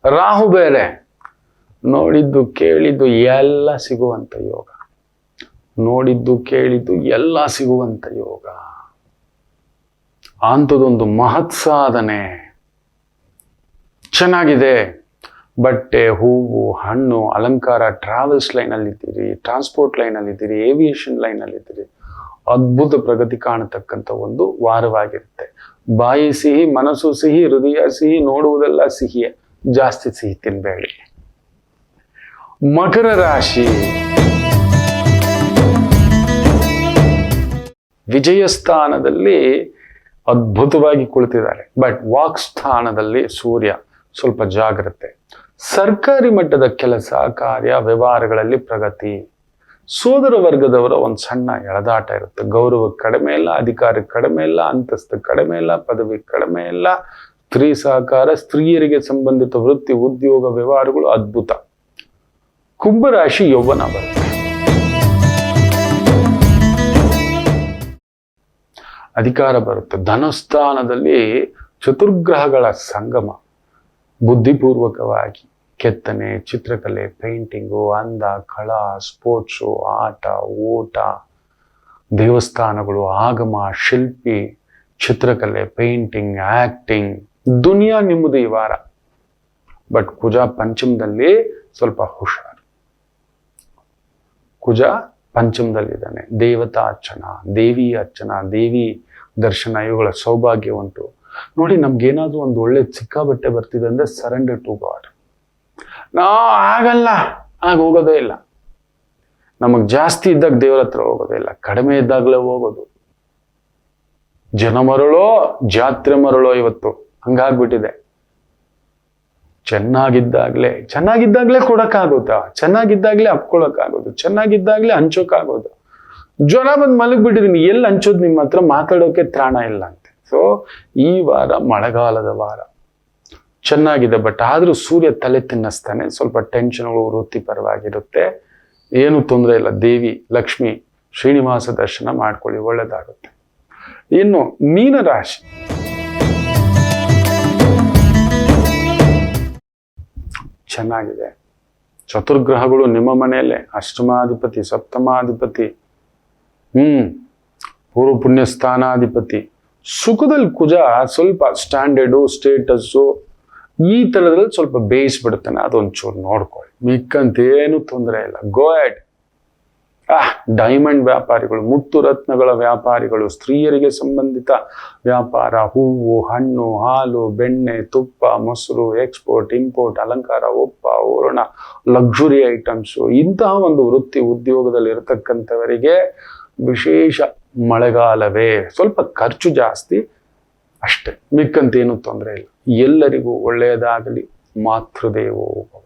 ರಾಹು ಬೇರೆ. ನೋಡಿದ್ದು ಕೇಳಿದ್ದು ಎಲ್ಲ ಸಿಗುವಂತ ಯೋಗ. ಅಂಥದೊಂದು ಮಹತ್ ಸಾಧನೆ. ಚೆನ್ನಾಗಿದೆ. ಬಟ್ಟೆ, ಹೂವು, ಹಣ್ಣು, ಅಲಂಕಾರ, ಟ್ರಾವೆಲ್ಸ್ ಲೈನಲ್ಲಿ ಇದ್ದೀರಿ, ಟ್ರಾನ್ಸ್ಪೋರ್ಟ್ ಲೈನಲ್ಲಿ ಇದ್ದೀರಿ, ಏವಿಯೇಷನ್ ಲೈನಲ್ಲಿ ಇದ್ದೀರಿ. ಅದ್ಭುತ ಪ್ರಗತಿ ಕಾಣತಕ್ಕಂಥ ಒಂದು ವಾರವಾಗಿರುತ್ತೆ. ಬಾಯಿ ಸಿಹಿ, ಮನಸ್ಸು ಸಿಹಿ, ಹೃದಯ ಸಿಹಿ, ನೋಡುವುದೆಲ್ಲ ಸಿಹಿಯೇ. ಜಾಸ್ತಿ ಸಿಹಿ ತಿನ್ಬೇಡಿ. ಮಕರ ರಾಶಿ, ವಿಜಯ ಸ್ಥಾನದಲ್ಲಿ ಅದ್ಭುತವಾಗಿ ಕುಳಿತಿದ್ದಾರೆ. ಬಟ್ ವಾಕ್ ಸ್ಥಾನದಲ್ಲಿ ಸೂರ್ಯ, ಸ್ವಲ್ಪ ಜಾಗ್ರತೆ. ಸರ್ಕಾರಿ ಮಟ್ಟದ ಕೆಲಸ ಕಾರ್ಯ ವ್ಯವಹಾರಗಳಲ್ಲಿ ಪ್ರಗತಿ. ಸೋದರ ವರ್ಗದವರ ಒಂದು ಸಣ್ಣ ಎಳೆದಾಟ ಇರುತ್ತೆ. ಗೌರವ ಕಡಿಮೆ ಇಲ್ಲ, ಅಧಿಕಾರ ಕಡಿಮೆ ಇಲ್ಲ, ಅಂತಸ್ತು ಕಡಿಮೆ ಇಲ್ಲ, ಪದವಿ ಕಡಿಮೆ ಇಲ್ಲ. ಸ್ತ್ರೀ ಸಹಕಾರ, ಸ್ತ್ರೀಯರಿಗೆ ಸಂಬಂಧಿತ ವೃತ್ತಿ ಉದ್ಯೋಗ ವ್ಯವಹಾರಗಳು ಅದ್ಭುತ. ಕುಂಭರಾಶಿ ಯೌವನ ಬರುತ್ತೆ. ಅಧಿಕಾರ ಬರುತ್ತೆ. ಧನಸ್ಥಾನದಲ್ಲಿ ಚತುರ್ಗ್ರಹಗಳ ಸಂಗಮ. ಬುದ್ಧಿಪೂರ್ವಕವಾಗಿ ಕೆತ್ತನೆ, ಚಿತ್ರಕಲೆ, ಪೇಂಟಿಂಗು, ಅಂದ, ಕಲಾ, ಸ್ಪೋರ್ಟ್ಸು, ಆಟ, ಓಟ, ದೇವಸ್ಥಾನಗಳು, ಆಗಮ, ಶಿಲ್ಪಿ, ಚಿತ್ರಕಲೆ, ಪೇಂಟಿಂಗ್, ಆಕ್ಟಿಂಗ್, ದುನಿಯಾ ನಿಮ್ಮದು ಈ ವಾರ. ಬಟ್ ಕುಜ ಪಂಚಮದಲ್ಲಿ ಸ್ವಲ್ಪ ಹುಷಾರು. ಕುಜ ಪಂಚಮದಲ್ಲಿದ್ದಾನೆ. ದೇವತಾ ಅರ್ಚನ, ದೇವಿ ಅರ್ಚನ, ದೇವಿ ದರ್ಶನ ಇವುಗಳ ಸೌಭಾಗ್ಯ ಉಂಟು. ನೋಡಿ, ನಮ್ಗೇನಾದ್ರೂ ಒಂದು ಒಳ್ಳೆ ಸಿಕ್ಕಾಬಟ್ಟೆ ಬರ್ತಿದೆ ಅಂದ್ರೆ ಸರೆಂಡರ್ ಟು ಗಾಡ್. ಆಗಲ್ಲ, ಹೋಗೋದೇ ಇಲ್ಲ. ನಮಗ್ ಜಾಸ್ತಿ ಇದ್ದಾಗ ದೇವರ ಹತ್ರ ಹೋಗೋದೇ ಇಲ್ಲ, ಕಡಿಮೆ ಇದ್ದಾಗಲೇ ಹೋಗೋದು. ಜನ ಮರಳೋ ಜಾತ್ರೆ ಮರಳೋ ಇವತ್ತು ಹಂಗಾಗ್ಬಿಟ್ಟಿದೆ. ಚೆನ್ನಾಗಿದ್ದಾಗ್ಲೇ ಕೊಡಕ್ಕಾಗುತ್ತಾ? ಚೆನ್ನಾಗಿದ್ದಾಗ್ಲೇ ಅಪ್ಕೊಳಕ್ಕಾಗೋದು, ಚೆನ್ನಾಗಿದ್ದಾಗ್ಲೇ ಹಂಚೋಕ್ಕಾಗೋದು. ಜ್ವರ ಬಂದು ಮಲಗ್ಬಿಟ್ಟಿದೀನಿ, ಎಲ್ಲಿ ಹಂಚೋದು? ನಿಮ್ಮ ಹತ್ರ ಮಾತಾಡೋಕೆ ತ್ರಾಣ ಇಲ್ಲ ಅಂತೆ. ಸೊ ಈ ವಾರ ಮಳೆಗಾಲದ ವಾರ ಚೆನ್ನಾಗಿದೆ. ಬಟ್ ಆದ್ರೂ ಸೂರ್ಯ ತಲೆ ತಿನ್ನಿಸ್ತಾನೆ. ಸ್ವಲ್ಪ ಟೆನ್ಷನ್ಗಳು ವೃತ್ತಿಪರವಾಗಿರುತ್ತೆ. ಏನು ತೊಂದರೆ ಇಲ್ಲ. ದೇವಿ ಲಕ್ಷ್ಮಿ ಶ್ರೀನಿವಾಸ ದರ್ಶನ ಮಾಡ್ಕೊಳ್ಳಿ, ಒಳ್ಳೇದಾಗುತ್ತೆ. ಇನ್ನು ಮೀನರಾಶಿ. ಚೆನ್ನಾಗಿದೆ. ಚತುರ್ಗ್ರಹಗಳು ನಿಮ್ಮ ಮನೆಯಲ್ಲೇ. ಅಷ್ಟಮಾಧಿಪತಿ, ಸಪ್ತಮಾಧಿಪತಿ, ಪೂರ್ವ ಪುಣ್ಯ ಸ್ಥಾನಾಧಿಪತಿ. ಸುಖದಲ್ಲಿ ಕುಜ ಸ್ವಲ್ಪ ಸ್ಟ್ಯಾಂಡರ್ಡು, ಸ್ಟೇಟಸ್ಸು ಈ ಥರದ್ರಲ್ಲಿ ಸ್ವಲ್ಪ ಬೇಯಿಸ್ಬಿಡ್ತಾನೆ. ಅದೊಂಚೂರು ನೋಡ್ಕೊಳ್ಳಿ. ಮಿಕ್ಕಂತೇನು ತೊಂದರೆ ಇಲ್ಲ. ಗೋ ಎಡ್. ಡೈಮಂಡ್ ವ್ಯಾಪಾರಿಗಳು, ಮುತ್ತು ರತ್ನಗಳ ವ್ಯಾಪಾರಿಗಳು, ಸ್ತ್ರೀಯರಿಗೆ ಸಂಬಂಧಿತ ವ್ಯಾಪಾರ, ಹೂವು, ಹಣ್ಣು, ಹಾಲು, ಬೆಣ್ಣೆ, ತುಪ್ಪ, ಮೊಸರು, ಎಕ್ಸ್ಪೋರ್ಟ್, ಇಂಪೋರ್ಟ್, ಅಲಂಕಾರ, ಒಪ್ಪ, ಓರಣ, ಲಕ್ಸುರಿ ಐಟಮ್ಸು, ಇಂತಹ ಒಂದು ವೃತ್ತಿ ಉದ್ಯೋಗದಲ್ಲಿ ಇರತಕ್ಕಂಥವರಿಗೆ ವಿಶೇಷ ಮಳೆಗಾಲವೇ. ಸ್ವಲ್ಪ ಖರ್ಚು ಜಾಸ್ತಿ ಅಷ್ಟೇ, ಮಿಕ್ಕಂತೇನು ತೊಂದರೆ ಇಲ್ಲ. ಎಲ್ಲರಿಗೂ ಒಳ್ಳೆಯದಾಗಲಿ. ಮಾತೃದೇವೋ ಭವ.